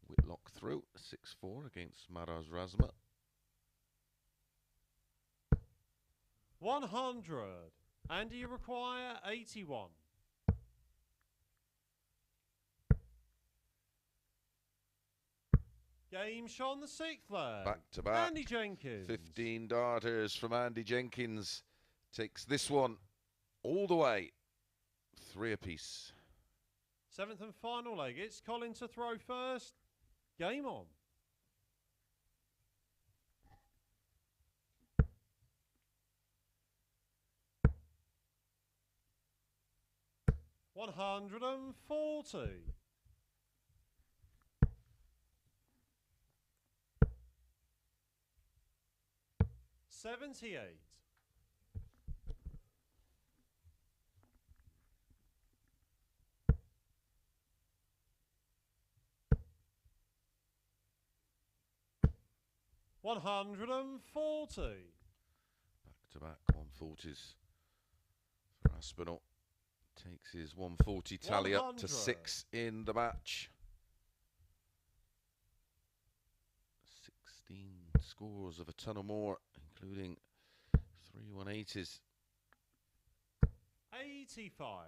Whitlock through 6-4 against Maraz Razma. 100. And you require 81. Game shot on the 6th leg. Back to back. Andy Jenkins. 15 darters from Andy Jenkins. Takes this one all the way. 3 apiece. 7th and final leg. It's Colin to throw first. Game on. $140. 78. 140. Back to back 140s for Aspinall. Takes his 140 tally 100. up to 6 in the match. 16 scores of a ton or more, including 3 180s. 85.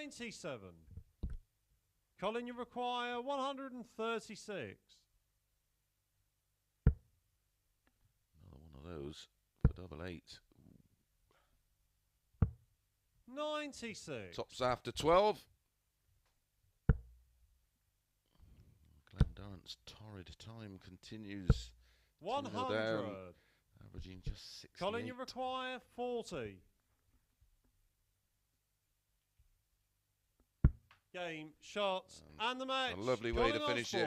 97. Colin, you require 136. Another one of those for double 8. 96. Tops after 12. Glenn Durrant's torrid time continues. 100. Down, averaging just 68. Colin, you require 40. Game, shots, and the match. A lovely way to finish it.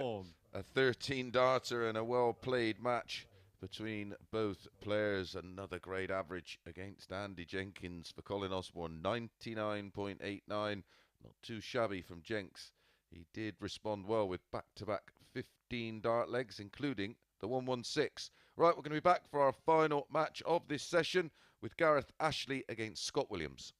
A 13 darter and a well played match between both players. Another great average against Andy Jenkins for Colin Osborne. 99.89. Not too shabby from Jenks. He did respond well with back-to-back 15 dart legs, including the 116. Right, we're going to be back for our final match of this session with Gareth Ashley against Scott Williams.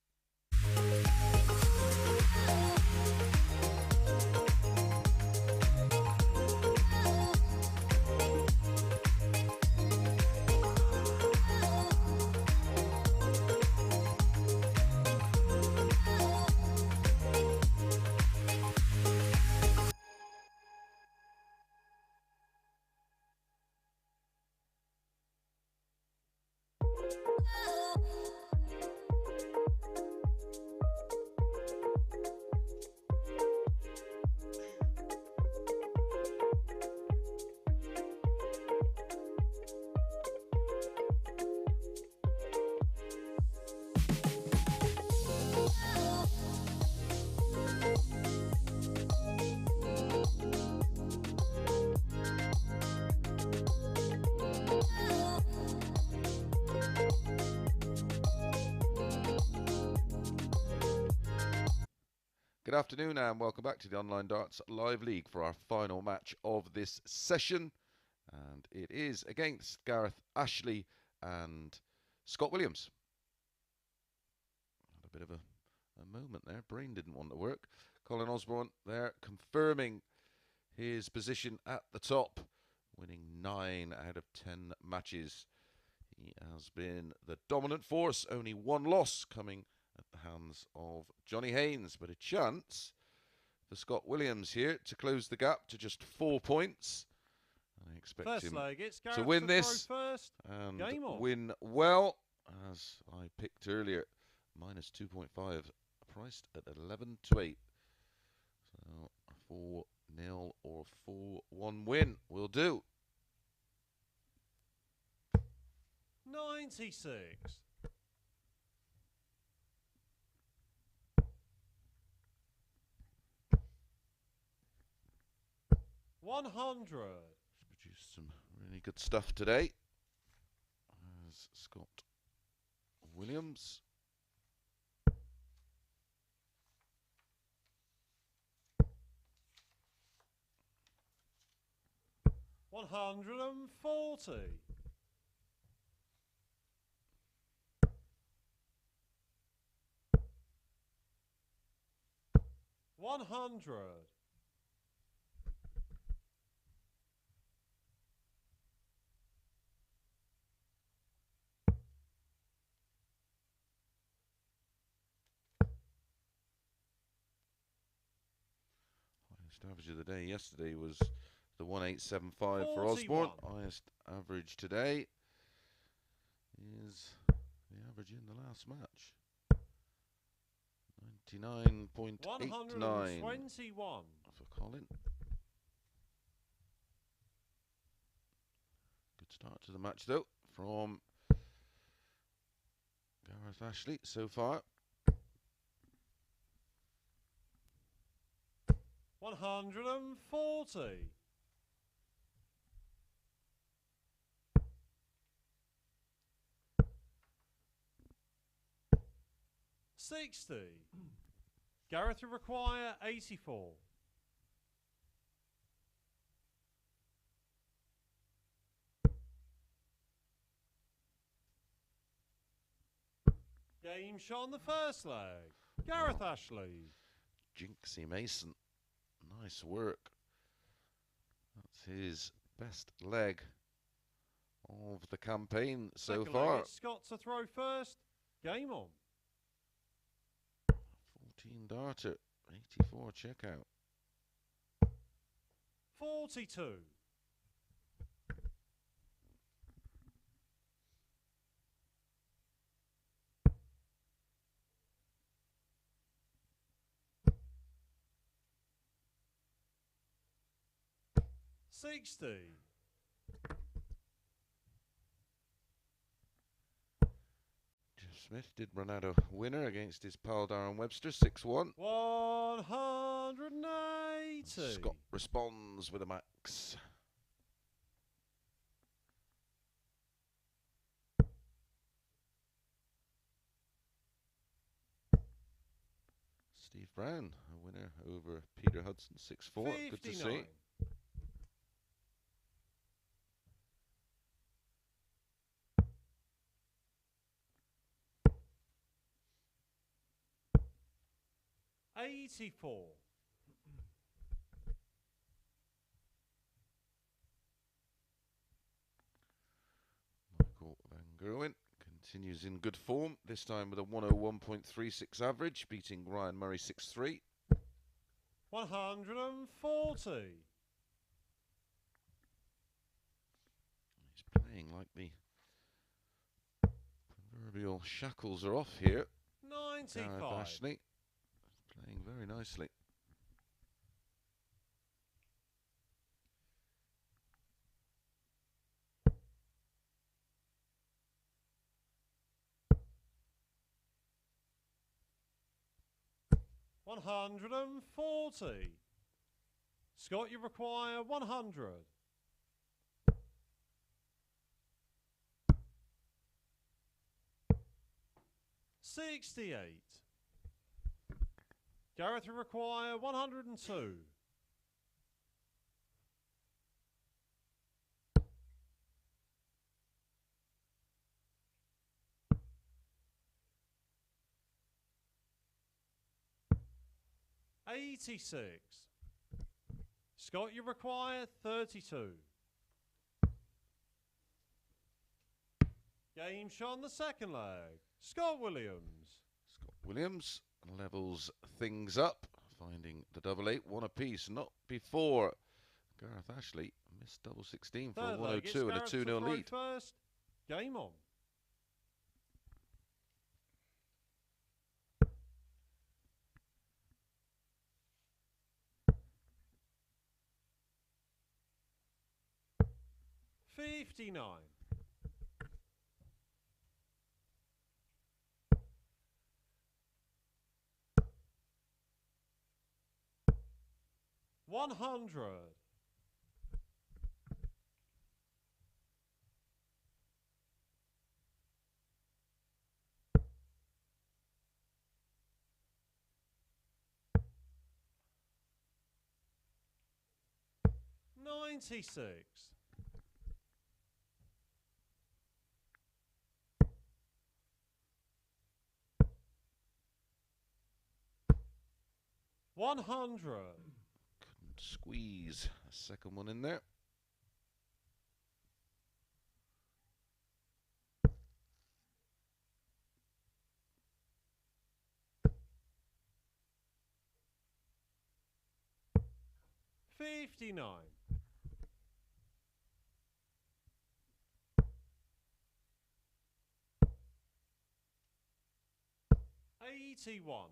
Good afternoon and welcome back to the Online Darts Live League for our final match of this session. And it is against Gareth Ashley and Scott Williams. Had a bit of a moment there. Brain didn't want to work. Colin Osborne there confirming his position at the top, winning 9 out of 10 matches. He has been the dominant force, only 1 loss coming at the hands of Johnny Haynes, but a chance for Scott Williams here to close the gap to just 4 points. I expect First him leg, it's Gareth to win this first. and Game on. win well, as I picked earlier. Minus 2.5, priced at 11 to 8. So 4-0 or 4-1 win will do. 96. 100. Produced some really good stuff today. As Scott Williams. 140. 100. 'Highest average of the day yesterday was the 1875 for 41. Osborne. Highest average today is the average in the last match. 99.89 121. for Colin. Good start to the match though from Gareth Ashley so far. 140. 60. Gareth will require 84. Game shot on the first leg. Gareth Ashley. Jinxie Mason. Nice work. That's his best leg of the campaign so Second far. leg, it's Scott to throw first. Game on. 14 darter, 84 checkout. 42. 60. Jeff Smith did run out a winner against his pal Darren Webster, 6-1. 180. Scott responds with a max. Steve Brown, a winner over Peter Hudson, 6-4. Good to see. 84. 'Michael Van Gerwen continues in good form, this time with a 101.36 average, beating Ryan Murray 6-3. 140. He's playing like the proverbial shackles are off here. 95. Gareth Ashley playing very nicely. 140. Scott, you require 100. 68. Gareth, you require 102. 86. Scott, you require 32. Game shot on the second leg. Scott Williams. Scott Williams levels things up, finding the double 8, one apiece, not before Gareth Ashley missed double 16 for a Third leg, it's 102 and a Gareth 2-0 to throw lead. first. Game on. $59. $100. $96. $100. Couldn't squeeze a second one in there. $59. $81.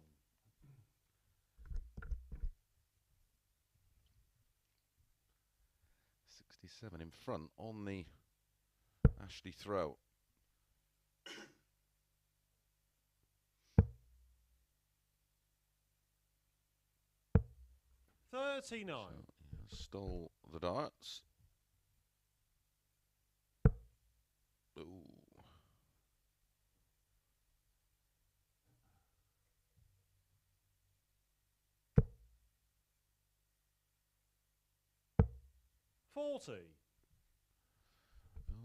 67 in front on the Ashley throw. $39. So, stole the darts. Ooh. $40.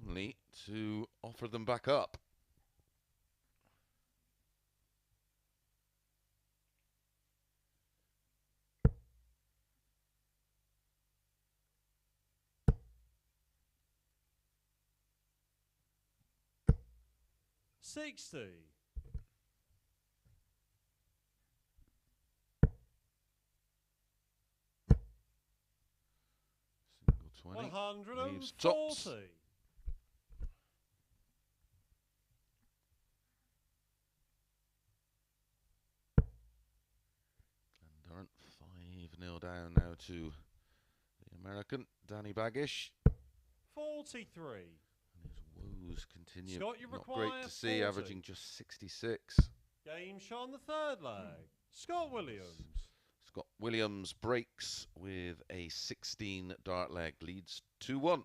Only to offer them back up. $60. Single 20. 140. Leaves tops. Glendarn 5-0 down now to the American, Danny Baggish. 43. And his woes continue. Scott, you Not require great to see, 40. averaging just 66. Game shot on the third leg. Scott Williams. Scott Williams breaks with a 16 dart leg, leads 2-1.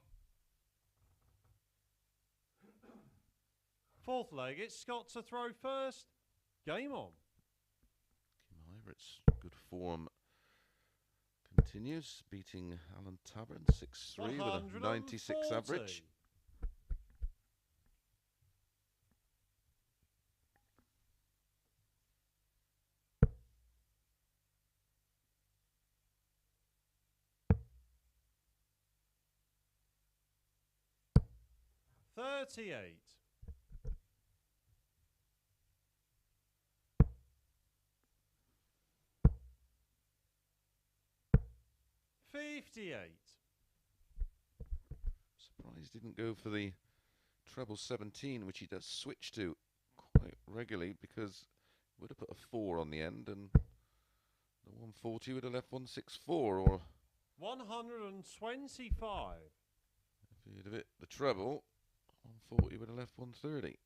Fourth leg, it's Scott to throw first. Game on. Kim Hyvert's good form continues, beating Alan Tavern 6-3 with a 96 average. $38. $58. Surprised didn't go for the treble 17, which he does switch to quite regularly, because he would have put a 4 on the end, and the 140 would have left 164, or 125. if he'd have hit the treble, 140 would have left 130.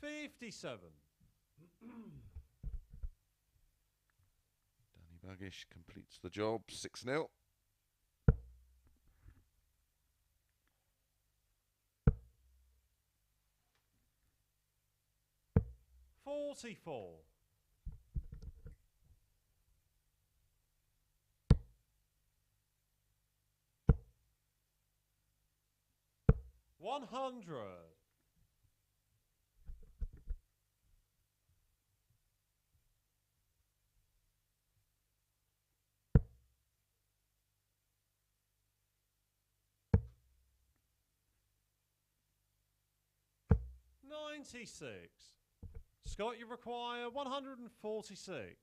57. Danny Baggish completes the job, 6-0. $44. $100. 96. Scott, you require 146.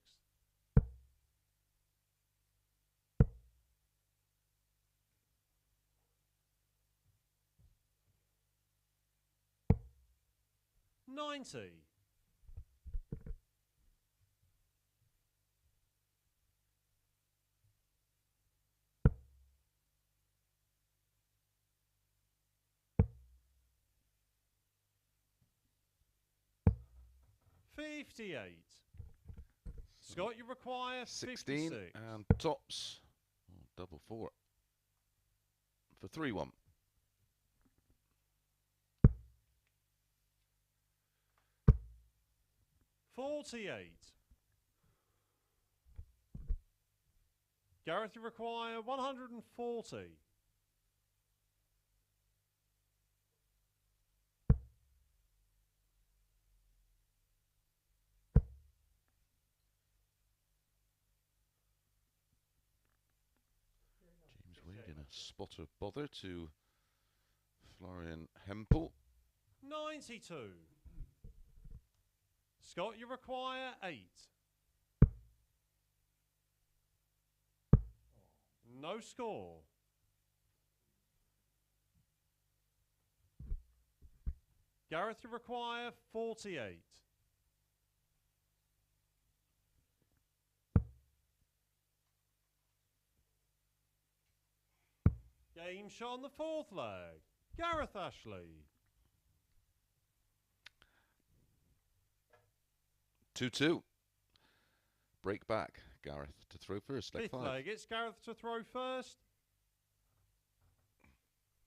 $90. 58. Scott, you require 16 56. and tops. Oh, double four for 3-1. $48. Gareth, you require 140. James Wade in a spot of bother to Florian Hempel. 92. Scott, you require 8. No score. Gareth, you require 48. Game shot on the fourth leg. Gareth Ashley. 2-2. Break back. Gareth to throw first. Leg Fifth 5. leg, it's Gareth to throw first.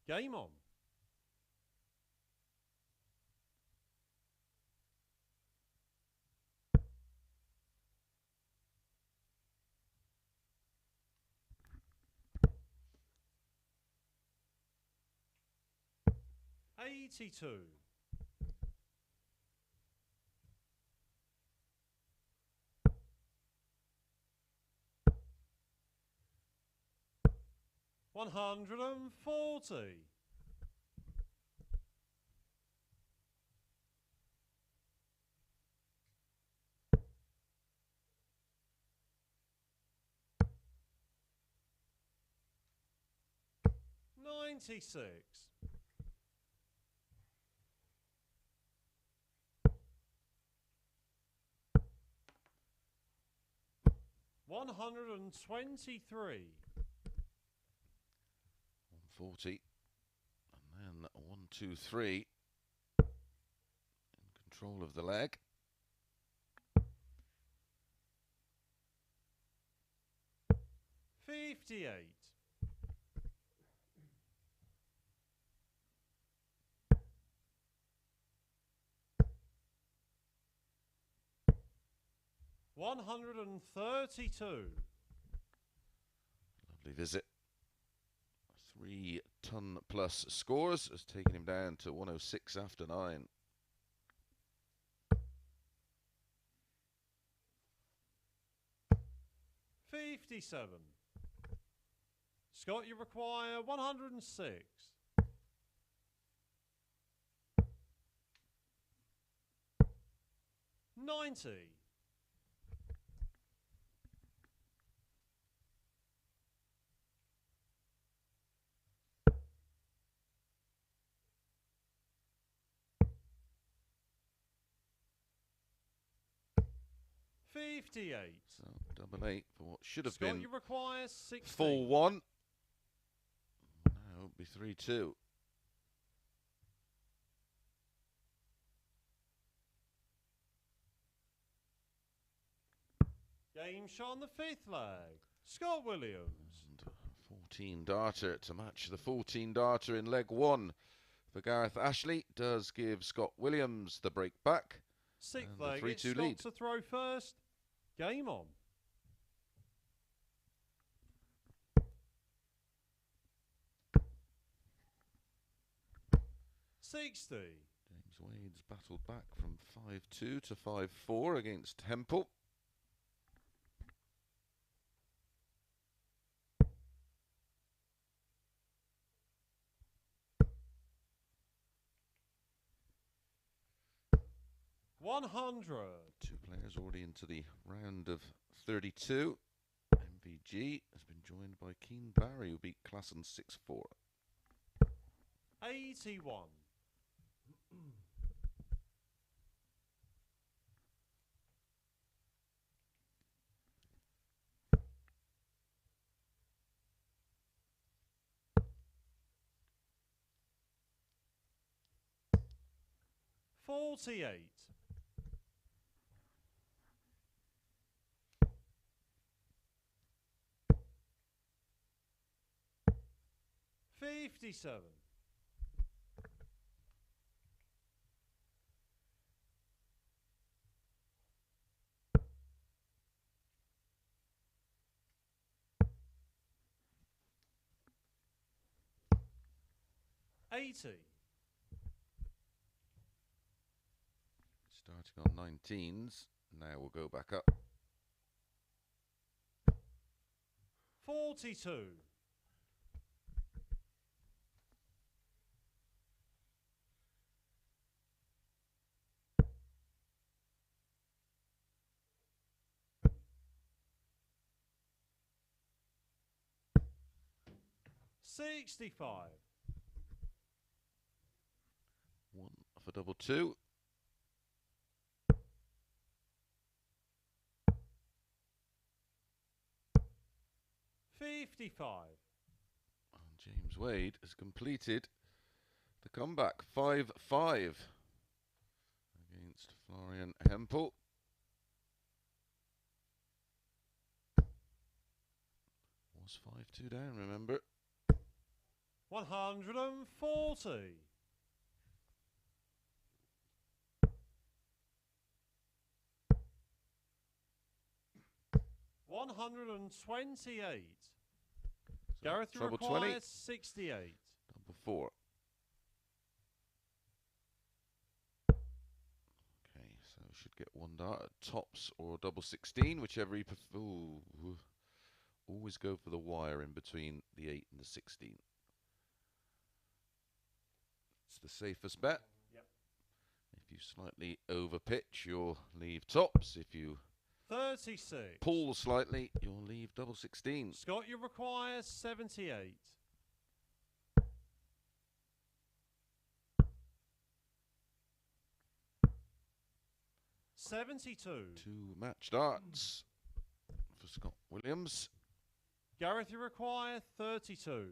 Game on. $82. $140. $96. $123. 140. And then 1, 2, 3. In control of the leg. $58. $132. Lovely visit. 3-ton plus scores has taken him down to 106 after 9. $57. Scott, you require 106. $90. $58. So double 8 for what should have Scott, been you require 60. 4-1. Now it'll be 3-2. Game shot on the fifth leg. Scott Williams. And 14 darter to match the 14 darter in leg 1 for Gareth Ashley does give Scott Williams the break back. Sixth and leg, the it's 3-2 Scott lead. to throw first. Game on. $60. James Wade's battled back from 5-2 to 5-4 against Hempel. 100. 2 players already into the round of 32. MVG has been joined by Keen Barry, who beat Klassen 6-4. 81. 48. 57. 80. Starting on 19s. Now we'll go back up. 42. 65. 1 for double 2. 55. And James Wade has completed the comeback. 5-5 against Florian Hempel. Was 5-2 down, remember. 140. 128. Gareth, you treble require 20. 68. Double 4. Okay, so should get 1 dart at tops or double 16, whichever he prefers. Always go for the wire in between the 8 and the 16. It's the safest bet. Yep. If you slightly over pitch, you'll leave tops. If you 36. pull slightly, you'll leave double 16. Scott, you require 78. 72. 2 match darts for Scott Williams. Gareth, you require 32.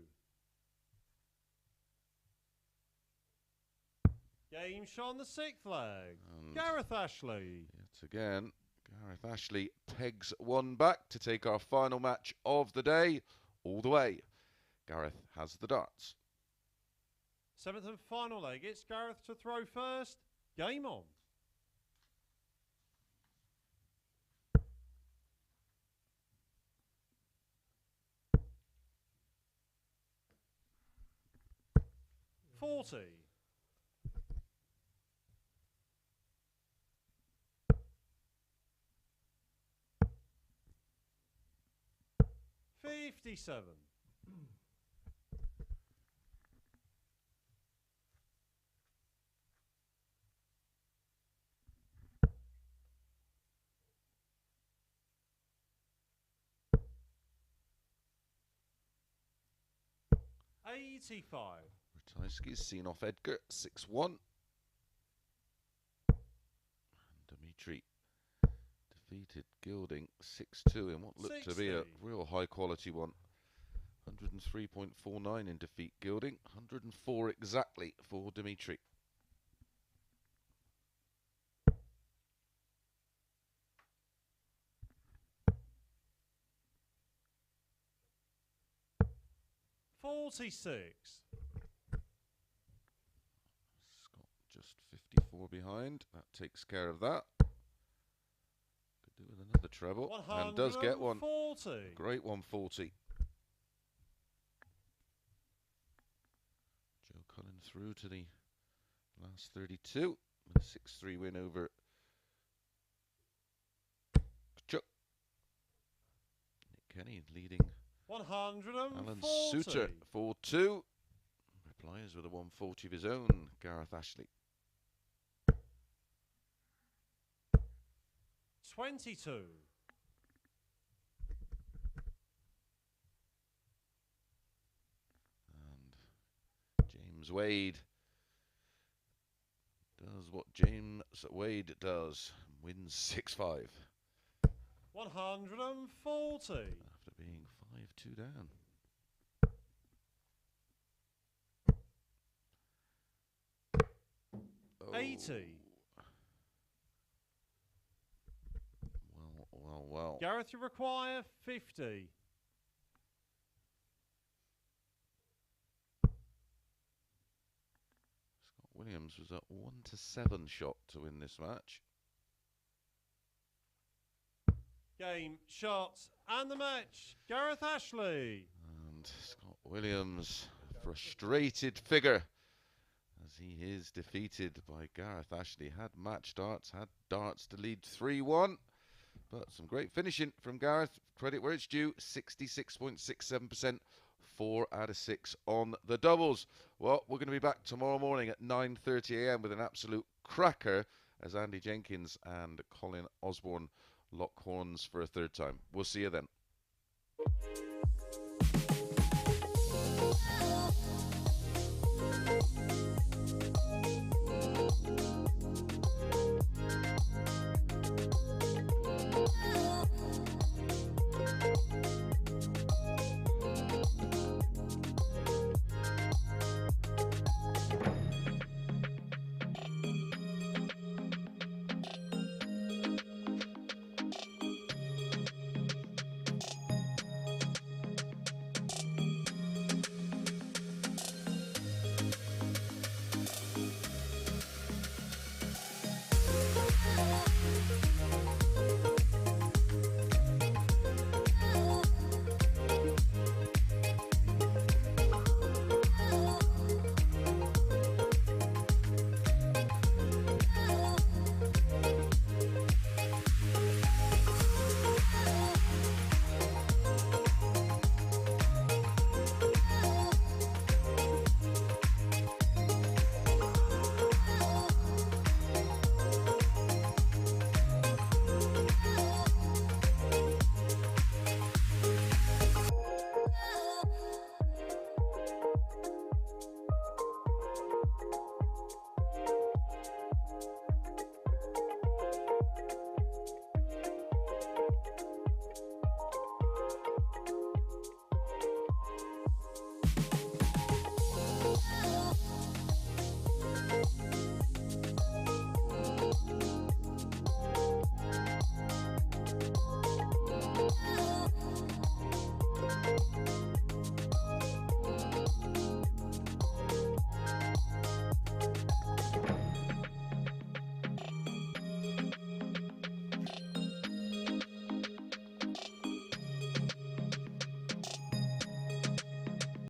Game shot on the 6th leg. And Gareth Ashley. yet again, Gareth Ashley pegs 1 back to take our final match of the day. All the way, Gareth has the darts. 7th and final leg. It's Gareth to throw first. Game on. $40. 57. 85. Ratajski's seen off Edgar, 6-1. And Dimitri defeated Gilding 6-2 in what looked to be a 60. real high quality one. 103.49 in defeat Gilding, 104 exactly for Dimitri. $46. Scott just 54 behind. That takes care of that. Could do with another treble. And does get one. 140. Great 140. Joe Cullen through to the last 32 with a 6-3 win over Chuck. Nick Kenny leading 140. Alan Suter 4-2. Replies with a 140 of his own, Gareth Ashley. 22. And James Wade does what James Wade does, wins 6-5. 140. After being 5-2 down. Oh. 80. Well. Gareth, you require 50. Scott Williams was a 1-7 shot to win this match. Game, shots, and the match. Gareth Ashley. And Scott Williams, frustrated figure, as he is defeated by Gareth Ashley. Had match darts, had darts to lead 3-1. But some great finishing from Gareth. Credit where it's due, 66.67%, 4 out of 6 on the doubles. Well, we're going to be back tomorrow morning at 9:30 AM with an absolute cracker as Andy Jenkins and Colin Osborne lock horns for a third time. We'll see you then.